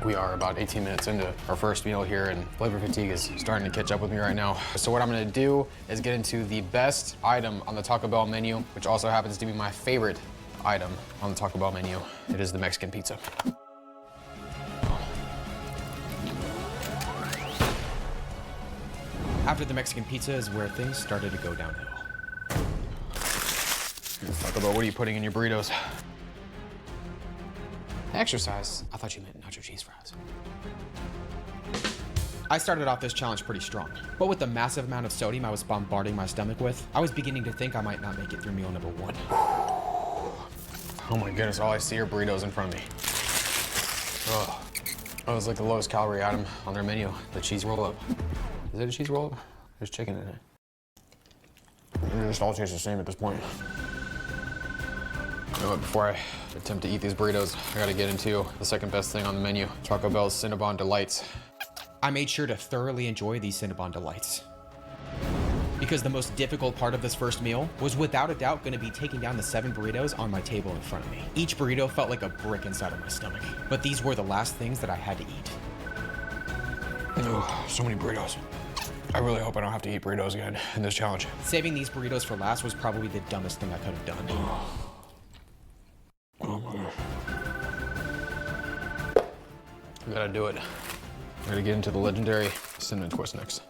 We are about 18 minutes into our first meal here, and flavor fatigue is starting to catch up with me right now. So what I'm gonna do is get into the best item on the Taco Bell menu, which also happens to be my favorite item on the Taco Bell menu. It is the Mexican pizza. After the Mexican pizza is where things started to go downhill. Taco Bell, what are you putting in your burritos? Exercise? I thought you meant nacho cheese fries. I started off this challenge pretty strong, but with the massive amount of sodium I was bombarding my stomach with, I was beginning to think I might not make it through meal number 1. Oh my goodness, all I see are burritos in front of me. Oh, that was like the lowest calorie item on their menu, the cheese roll-up. Is it a cheese roll-up? There's chicken in it. It just all tastes the same at this point. But before I attempt to eat these burritos, I gotta get into the second best thing on the menu, Taco Bell's Cinnabon Delights. I made sure to thoroughly enjoy these Cinnabon Delights, because the most difficult part of this first meal was without a doubt gonna be taking down the 7 burritos on my table in front of me. Each burrito felt like a brick inside of my stomach, but these were the last things that I had to eat. Oh, so many burritos. I really hope I don't have to eat burritos again in this challenge. Saving these burritos for last was probably the dumbest thing I could have done. Oh my. I gotta do it. I gotta get into the legendary cinnamon twist next.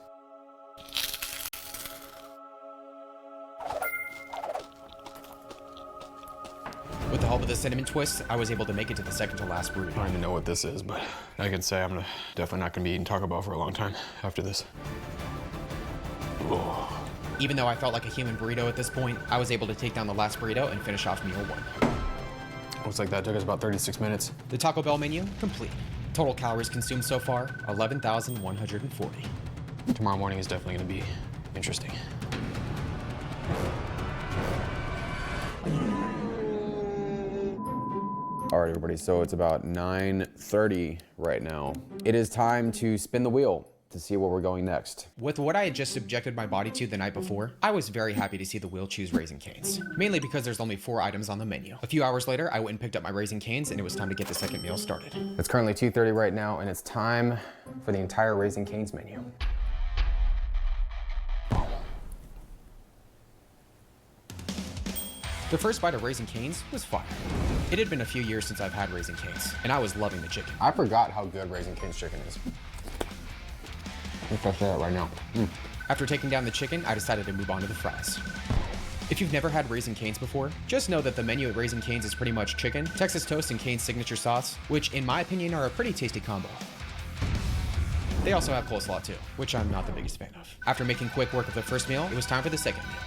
With the help of the cinnamon twist, I was able to make it to the second to last burrito. I don't even know what this is, but I can say I'm definitely not gonna be eating Taco Bell for a long time after this. Oh. Even though I felt like a human burrito at this point, I was able to take down the last burrito and finish off meal 1. Looks like that took us about 36 minutes. The Taco Bell menu, complete. Total calories consumed so far, 11,140. Tomorrow morning is definitely gonna be interesting. All right, everybody, so it's about 9:30 right now. It is time to spin the wheel to see where we're going next. With what I had just subjected my body to the night before, I was very happy to see the wheel choose Raising Cane's, mainly because there's only 4 items on the menu. A few hours later, I went and picked up my Raising Cane's, and it was time to get the second meal started. It's currently 2:30 right now, and it's time for the entire Raising Cane's menu. The first bite of Raising Cane's was fire. It had been a few years since I've had Raising Cane's, and I was loving the chicken. I forgot how good Raising Cane's chicken is. Let's try that right now. After taking down the chicken, I decided to move on to the fries. If you've never had Raising Cane's before, just know that the menu at Raising Cane's is pretty much chicken, Texas toast, and Cane's signature sauce, which in my opinion are a pretty tasty combo. They also have coleslaw too, which I'm not the biggest fan of. After making quick work of the first meal, it was time for the second meal.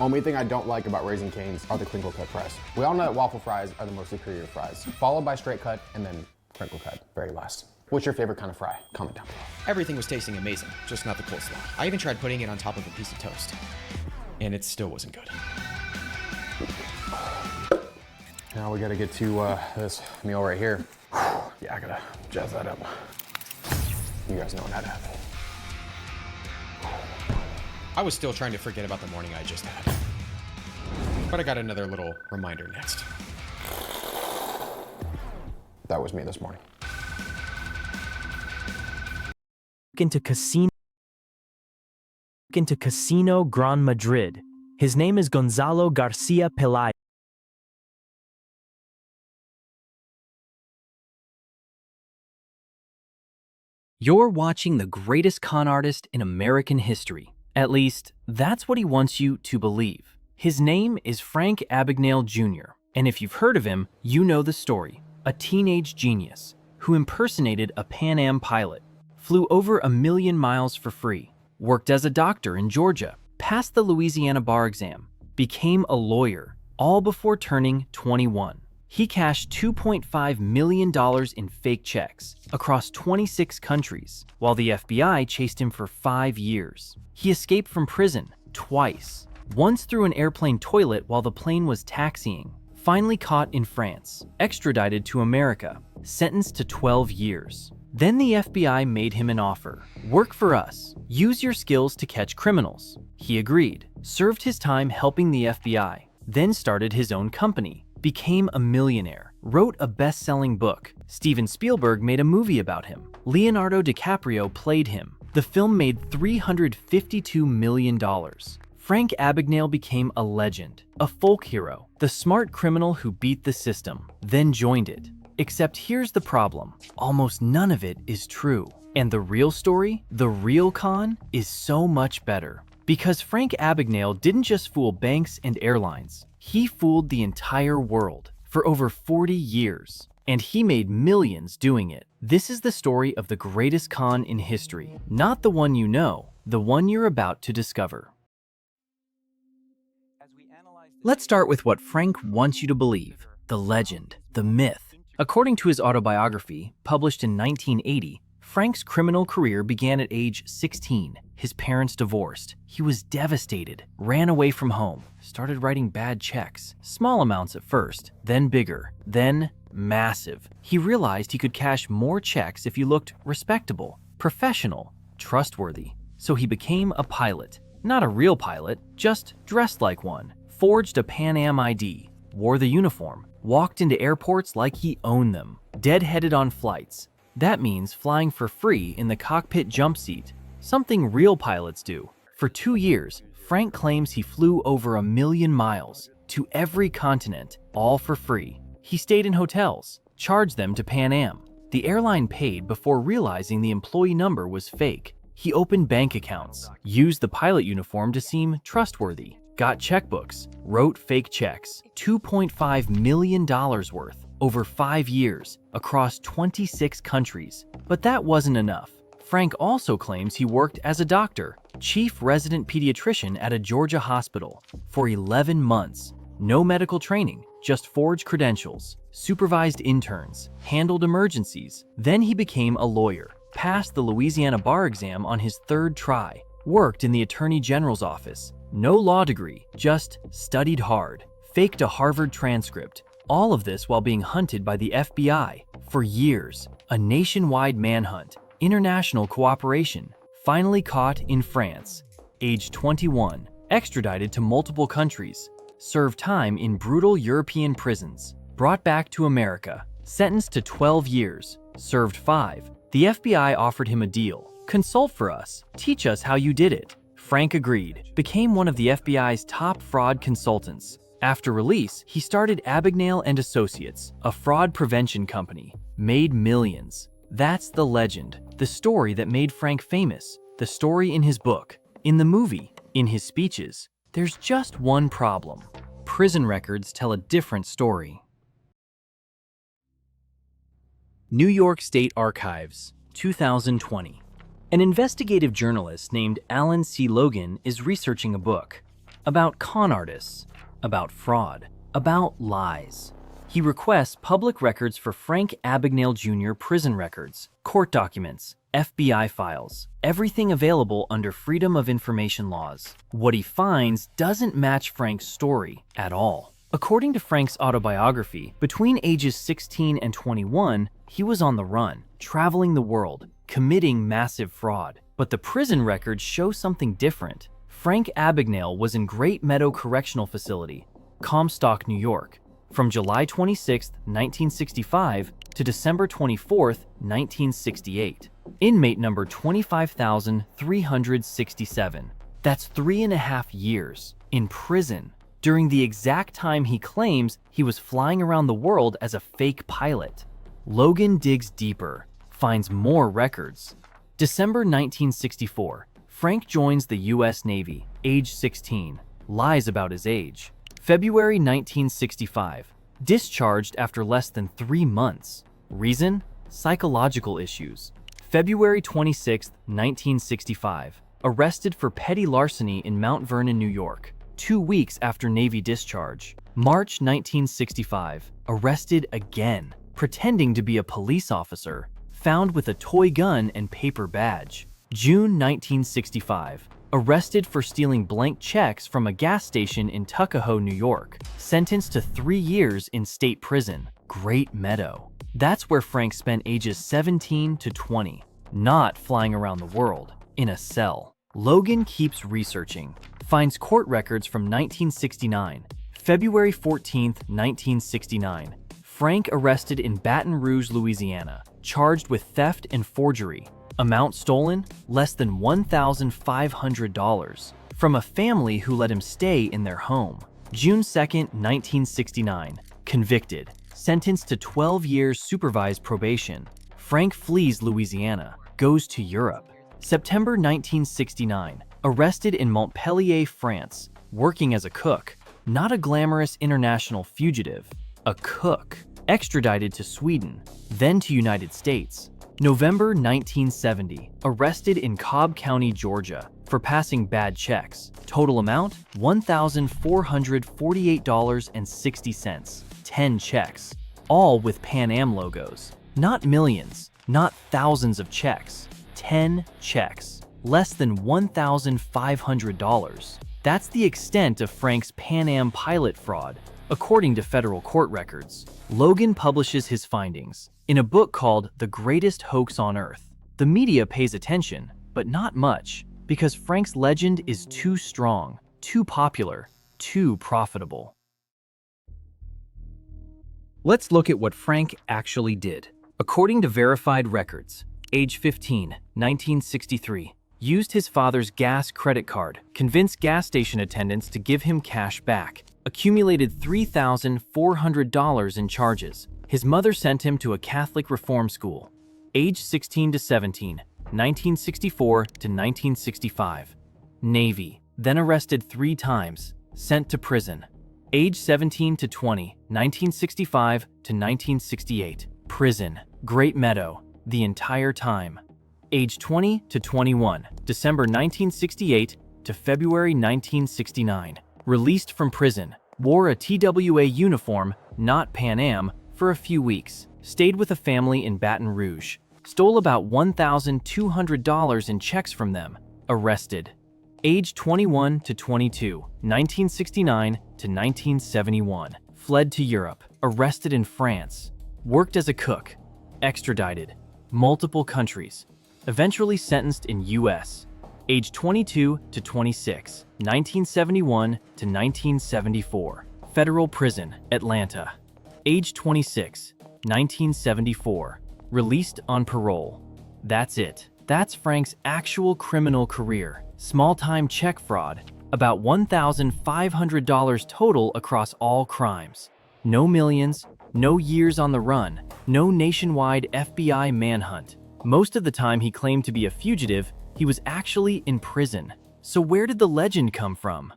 Only thing I don't like about Raising Cane's are the crinkle cut fries. We all know that waffle fries are the most superior fries, followed by straight cut and then crinkle cut, very last. What's your favorite kind of fry? Comment down below. Everything was tasting amazing, just not the coleslaw. I even tried putting it on top of a piece of toast, and it still wasn't good. Now we gotta get to this meal right here. Yeah, I gotta jazz that up. You guys know what had to happen. I was still trying to forget about the morning I just had, but I got another little reminder next. That was me this morning. Into Casino Gran Madrid. His name is Gonzalo Garcia Pelay. You're watching the greatest con artist in American history. At least, that's what he wants you to believe. His name is Frank Abagnale Jr., and if you've heard of him, you know the story. A teenage genius who impersonated a Pan Am pilot, flew over 1 million miles for free, worked as a doctor in Georgia, passed the Louisiana bar exam, became a lawyer, all before turning 21. He cashed $2.5 million in fake checks across 26 countries, while the FBI chased him for 5 years. He escaped from prison twice. once through an airplane toilet while the plane was taxiing, finally caught in France, extradited to America, sentenced to 12 years. Then the FBI made him an offer. Work for us. Use your skills to catch criminals. He agreed, served his time helping the FBI, then started his own company, became a millionaire, wrote a best-selling book. Steven Spielberg made a movie about him. Leonardo DiCaprio played him. The film made $352 million. Frank Abagnale became a legend, a folk hero, the smart criminal who beat the system, then joined it. Except here's the problem. Almost none of it is true. And the real story, the real con, is so much better. Because Frank Abagnale didn't just fool banks and airlines. He fooled the entire world for over 40 years. And he made millions doing it. This is the story of the greatest con in history. Not the one you know, the one you're about to discover. Let's start with what Frank wants you to believe, the legend, the myth. According to his autobiography, published in 1980, Frank's criminal career began at age 16. His parents divorced. He was devastated, ran away from home, started writing bad checks, small amounts at first, then bigger, then massive. He realized he could cash more checks if you looked respectable, professional, trustworthy. So he became a pilot. Not a real pilot, just dressed like one, forged a Pan Am ID, wore the uniform, walked into airports like he owned them, dead-headed on flights. That means flying for free in the cockpit jump seat, something real pilots do. For 2 years, Frank claims he flew over 1 million miles to every continent, all for free. He stayed in hotels, charged them to Pan Am. The airline paid before realizing the employee number was fake. He opened bank accounts, used the pilot uniform to seem trustworthy, got checkbooks, wrote fake checks, $2.5 million worth over 5 years across 26 countries. But that wasn't enough. Frank also claims he worked as a doctor, chief resident pediatrician at a Georgia hospital for 11 months. No medical training, just forged credentials, supervised interns, handled emergencies. Then he became a lawyer, passed the Louisiana bar exam on his 3rd try, worked in the Attorney General's office. No law degree, just studied hard, faked a Harvard transcript. All of this while being hunted by the FBI for years. A nationwide manhunt, international cooperation, finally caught in France. Age 21, extradited to multiple countries, served time in brutal European prisons, brought back to America, sentenced to 12 years, served 5. The FBI offered him a deal. Consult for us, teach us how you did it. Frank agreed, became one of the FBI's top fraud consultants. After release, he started Abagnale and Associates, a fraud prevention company, made millions. That's the legend, the story that made Frank famous, the story in his book, in the movie, in his speeches. There's just one problem. Prison records tell a different story. New York State Archives, 2020. An investigative journalist named Alan C. Logan is researching a book about con artists, about fraud, about lies. He requests public records for Frank Abagnale Jr. prison records, court documents, FBI files, everything available under Freedom of Information laws. What he finds doesn't match Frank's story at all. According to Frank's autobiography, between ages 16 and 21, he was on the run, traveling the world, committing massive fraud. But the prison records show something different. Frank Abagnale was in Great Meadow Correctional Facility, Comstock, New York, from July 26, 1965 to December 24, 1968. Inmate number 25,367. That's 3.5 years in prison, during the exact time he claims he was flying around the world as a fake pilot. Logan digs deeper, finds more records. December 1964, Frank joins the U.S. Navy, age 16, lies about his age. February 1965, discharged after less than 3 months. Reason? Psychological issues. February 26, 1965, arrested for petty larceny in Mount Vernon, New York, 2 weeks after Navy discharge. March 1965, arrested again, pretending to be a police officer, found with a toy gun and paper badge. June 1965, arrested for stealing blank checks from a gas station in Tuckahoe, New York, sentenced to 3 years in state prison, Great Meadow. That's where Frank spent ages 17 to 20, not flying around the world, in a cell. Logan keeps researching, finds court records from 1969. February 14, 1969, Frank arrested in Baton Rouge, Louisiana, charged with theft and forgery. Amount stolen, less than $1,500, from a family who let him stay in their home. June 2, 1969, convicted, sentenced to 12 years supervised probation. Frank flees Louisiana, goes to Europe. September 1969, arrested in Montpellier, France, working as a cook. Not a glamorous international fugitive, a cook. Extradited to Sweden, then to United States. November 1970, arrested in Cobb County, Georgia, for passing bad checks. Total amount, $1,448.60. 10 checks, all with Pan Am logos. Not millions, not thousands of checks. 10 checks, less than $1,500. That's the extent of Frank's Pan Am pilot fraud, according to federal court records. Logan publishes his findings in a book called The Greatest Hoax on Earth. The media pays attention, but not much, because Frank's legend is too strong, too popular, too profitable. Let's look at what Frank actually did. According to verified records, age 15, 1963, used his father's gas credit card, convinced gas station attendants to give him cash back, accumulated $3,400 in charges. His mother sent him to a Catholic reform school. Age 16 to 17, 1964 to 1965. Navy, then arrested 3 times, sent to prison. Age 17 to 20, 1965 to 1968. Prison, Great Meadow, the entire time. Age 20 to 21, December 1968 to February 1969. Released from prison, wore a TWA uniform, not Pan Am, for a few weeks. Stayed with a family in Baton Rouge. Stole about $1,200 in checks from them. Arrested. Age 21 to 22, 1969 to 1971. Fled to Europe. Arrested in France. Worked as a cook. Extradited. Multiple countries. Eventually sentenced in U.S. Age 22 to 26, 1971 to 1974. Federal Prison, Atlanta. Age 26, 1974. Released on parole. That's it. That's Frank's actual criminal career. Small-time check fraud. About $1,500 total across all crimes. No millions, no years on the run, no nationwide FBI manhunt. Most of the time he claimed to be a fugitive, he was actually in prison. So where did the legend come from?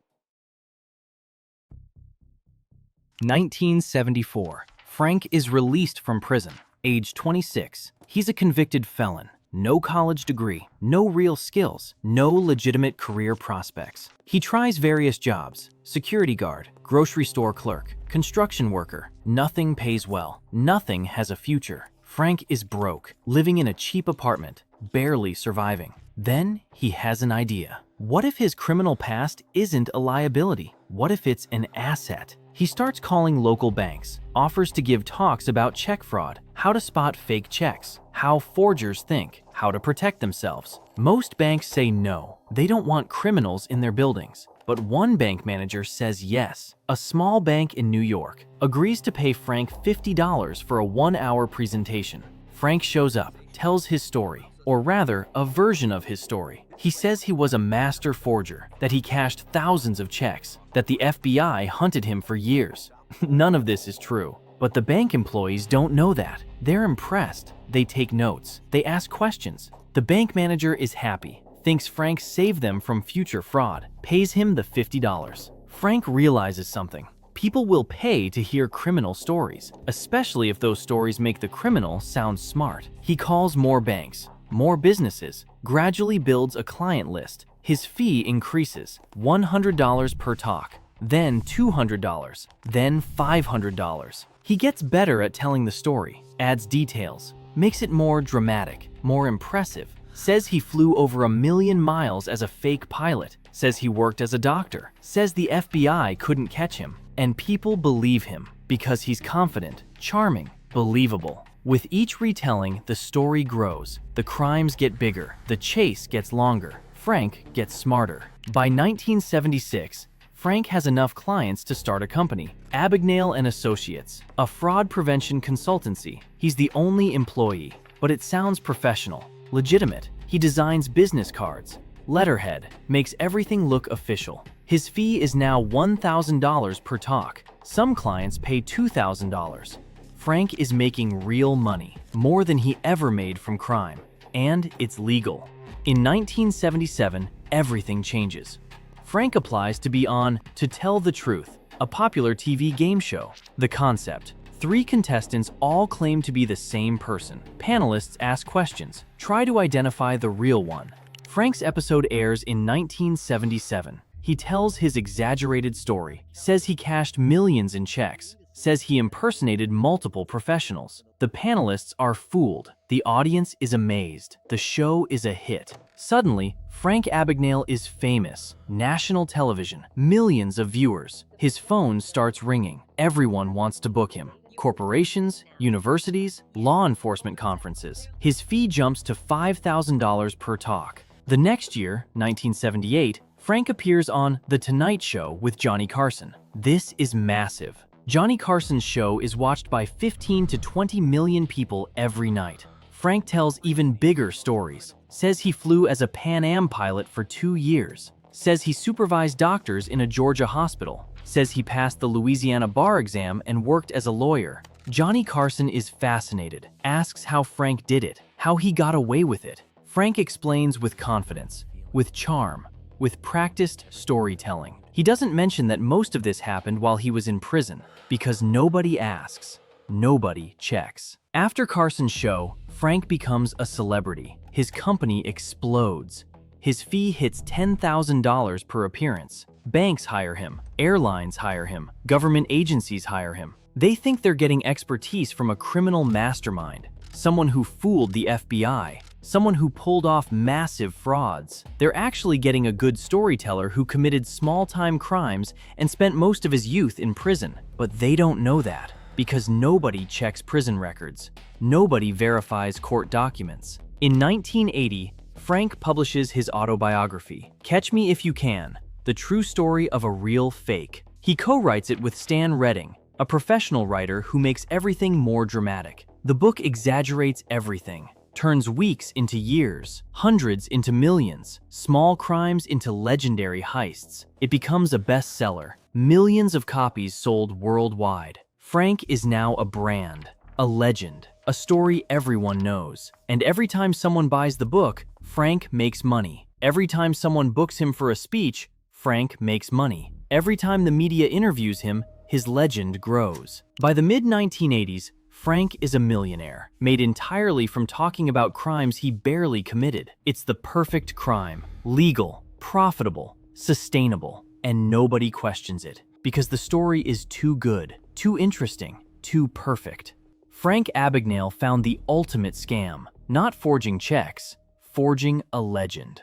1974. Frank is released from prison. Age 26. He's a convicted felon. No college degree, no real skills, no legitimate career prospects. He tries various jobs: security guard, grocery store clerk, construction worker. Nothing pays well. Nothing has a future. Frank is broke, living in a cheap apartment, barely surviving. Then he has an idea. What if his criminal past isn't a liability? What if it's an asset? He starts calling local banks, offers to give talks about check fraud, how to spot fake checks, how forgers think, how to protect themselves. Most banks say no, they don't want criminals in their buildings. But one bank manager says yes. A small bank in New York agrees to pay Frank $50 for a 1-hour presentation. Frank shows up, tells his story, or rather, a version of his story. He says he was a master forger, that he cashed thousands of checks, that the FBI hunted him for years. None of this is true. But the bank employees don't know that. They're impressed. They take notes. They ask questions. The bank manager is happy, thinks Frank saved them from future fraud, pays him the $50. Frank realizes something. People will pay to hear criminal stories, especially if those stories make the criminal sound smart. He calls more banks, more businesses, gradually builds a client list. His fee increases, $100 per talk, then $200, then $500. He gets better at telling the story, adds details, makes it more dramatic, more impressive. says he flew over 1 million miles as a fake pilot, says he worked as a doctor, says the FBI couldn't catch him. And people believe him because he's confident, charming, believable. With each retelling, the story grows. The crimes get bigger. The chase gets longer. Frank gets smarter. By 1976, Frank has enough clients to start a company, Abagnale and Associates, a fraud prevention consultancy. He's the only employee, but it sounds professional, legitimate. He designs business cards, letterhead, makes everything look official. His fee is now $1,000 per talk. Some clients pay $2,000. Frank is making real money, more than he ever made from crime, and it's legal. In 1977, everything changes. Frank applies to be on To Tell the Truth, a popular TV game show. The concept: 3 contestants all claim to be the same person. Panelists ask questions, try to identify the real one. Frank's episode airs in 1977. He tells his exaggerated story, says he cashed millions in checks, says he impersonated multiple professionals. The panelists are fooled. The audience is amazed. The show is a hit. Suddenly, Frank Abagnale is famous. National television, millions of viewers. His phone starts ringing. Everyone wants to book him. Corporations, universities, law enforcement conferences. His fee jumps to $5,000 per talk. The next year, 1978, Frank appears on The Tonight Show with Johnny Carson. This is massive. Johnny Carson's show is watched by 15 to 20 million people every night. Frank tells even bigger stories. Says he flew as a Pan Am pilot for 2 years. Says he supervised doctors in a Georgia hospital. Says he passed the Louisiana bar exam and worked as a lawyer. Johnny Carson is fascinated, asks how Frank did it, how he got away with it. Frank explains with confidence, with charm, with practiced storytelling. He doesn't mention that most of this happened while he was in prison, because nobody asks, nobody checks. After Carson's show, Frank becomes a celebrity. His company explodes. His fee hits $10,000 per appearance. Banks hire him, airlines hire him, government agencies hire him. They think they're getting expertise from a criminal mastermind, someone who fooled the FBI, someone who pulled off massive frauds. They're actually getting a good storyteller who committed small-time crimes and spent most of his youth in prison. But they don't know that, because nobody checks prison records. Nobody verifies court documents. In 1980, Frank publishes his autobiography, Catch Me If You Can, the true story of a real fake. He co-writes it with Stan Redding, a professional writer who makes everything more dramatic. The book exaggerates everything, turns weeks into years, hundreds into millions, small crimes into legendary heists. It becomes a bestseller. Millions of copies sold worldwide. Frank is now a brand, a legend, a story everyone knows. And every time someone buys the book, Frank makes money. Every time someone books him for a speech, Frank makes money. Every time the media interviews him, his legend grows. By the mid-1980s, Frank is a millionaire, made entirely from talking about crimes he barely committed. It's the perfect crime, legal, profitable, sustainable, and nobody questions it, because the story is too good, too interesting, too perfect. Frank Abagnale found the ultimate scam, not forging checks, forging a legend.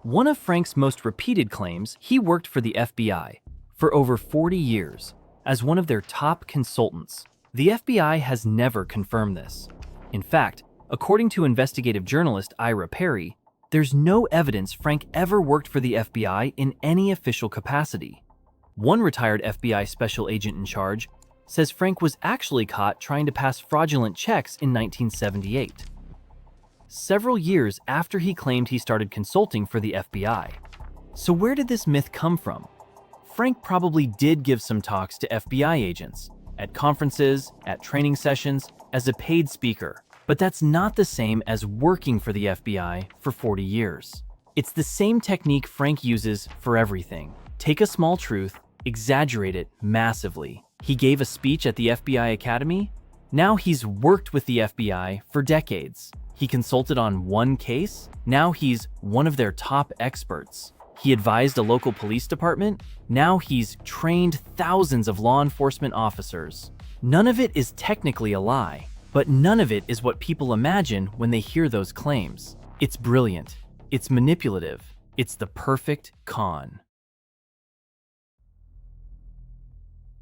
One of Frank's most repeated claims, he worked for the FBI for over 40 years as one of their top consultants. The FBI has never confirmed this. In fact, according to investigative journalist Ira Perry, there's no evidence Frank ever worked for the FBI in any official capacity. One retired FBI special agent in charge says Frank was actually caught trying to pass fraudulent checks in 1978. Several years after he claimed he started consulting for the FBI. So where did this myth come from? Frank probably did give some talks to FBI agents, at conferences, at training sessions, as a paid speaker. But that's not the same as working for the FBI for 40 years. It's the same technique Frank uses for everything. Take a small truth, exaggerate it massively. He gave a speech at the FBI Academy. Now he's worked with the FBI for decades. He consulted on one case. Now he's one of their top experts. He advised a local police department. Now he's trained thousands of law enforcement officers. None of it is technically a lie. But none of it is what people imagine when they hear those claims. It's brilliant. It's manipulative. It's the perfect con.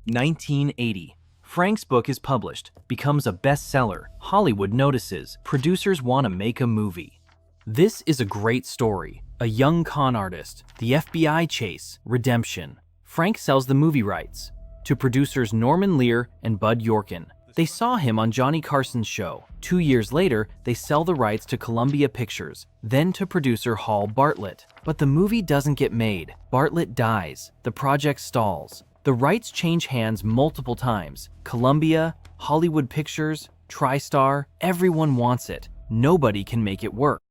1980. Frank's book is published, becomes a bestseller. Hollywood notices. Producers want to make a movie. This is a great story. A young con artist, the FBI chase, redemption. Frank sells the movie rights to producers Norman Lear and Bud Yorkin. They saw him on Johnny Carson's show. 2 years later, they sell the rights to Columbia Pictures, then to producer Hall Bartlett. But the movie doesn't get made. Bartlett dies. The project stalls. The rights change hands multiple times. Columbia, Hollywood Pictures, TriStar, everyone wants it. Nobody can make it work.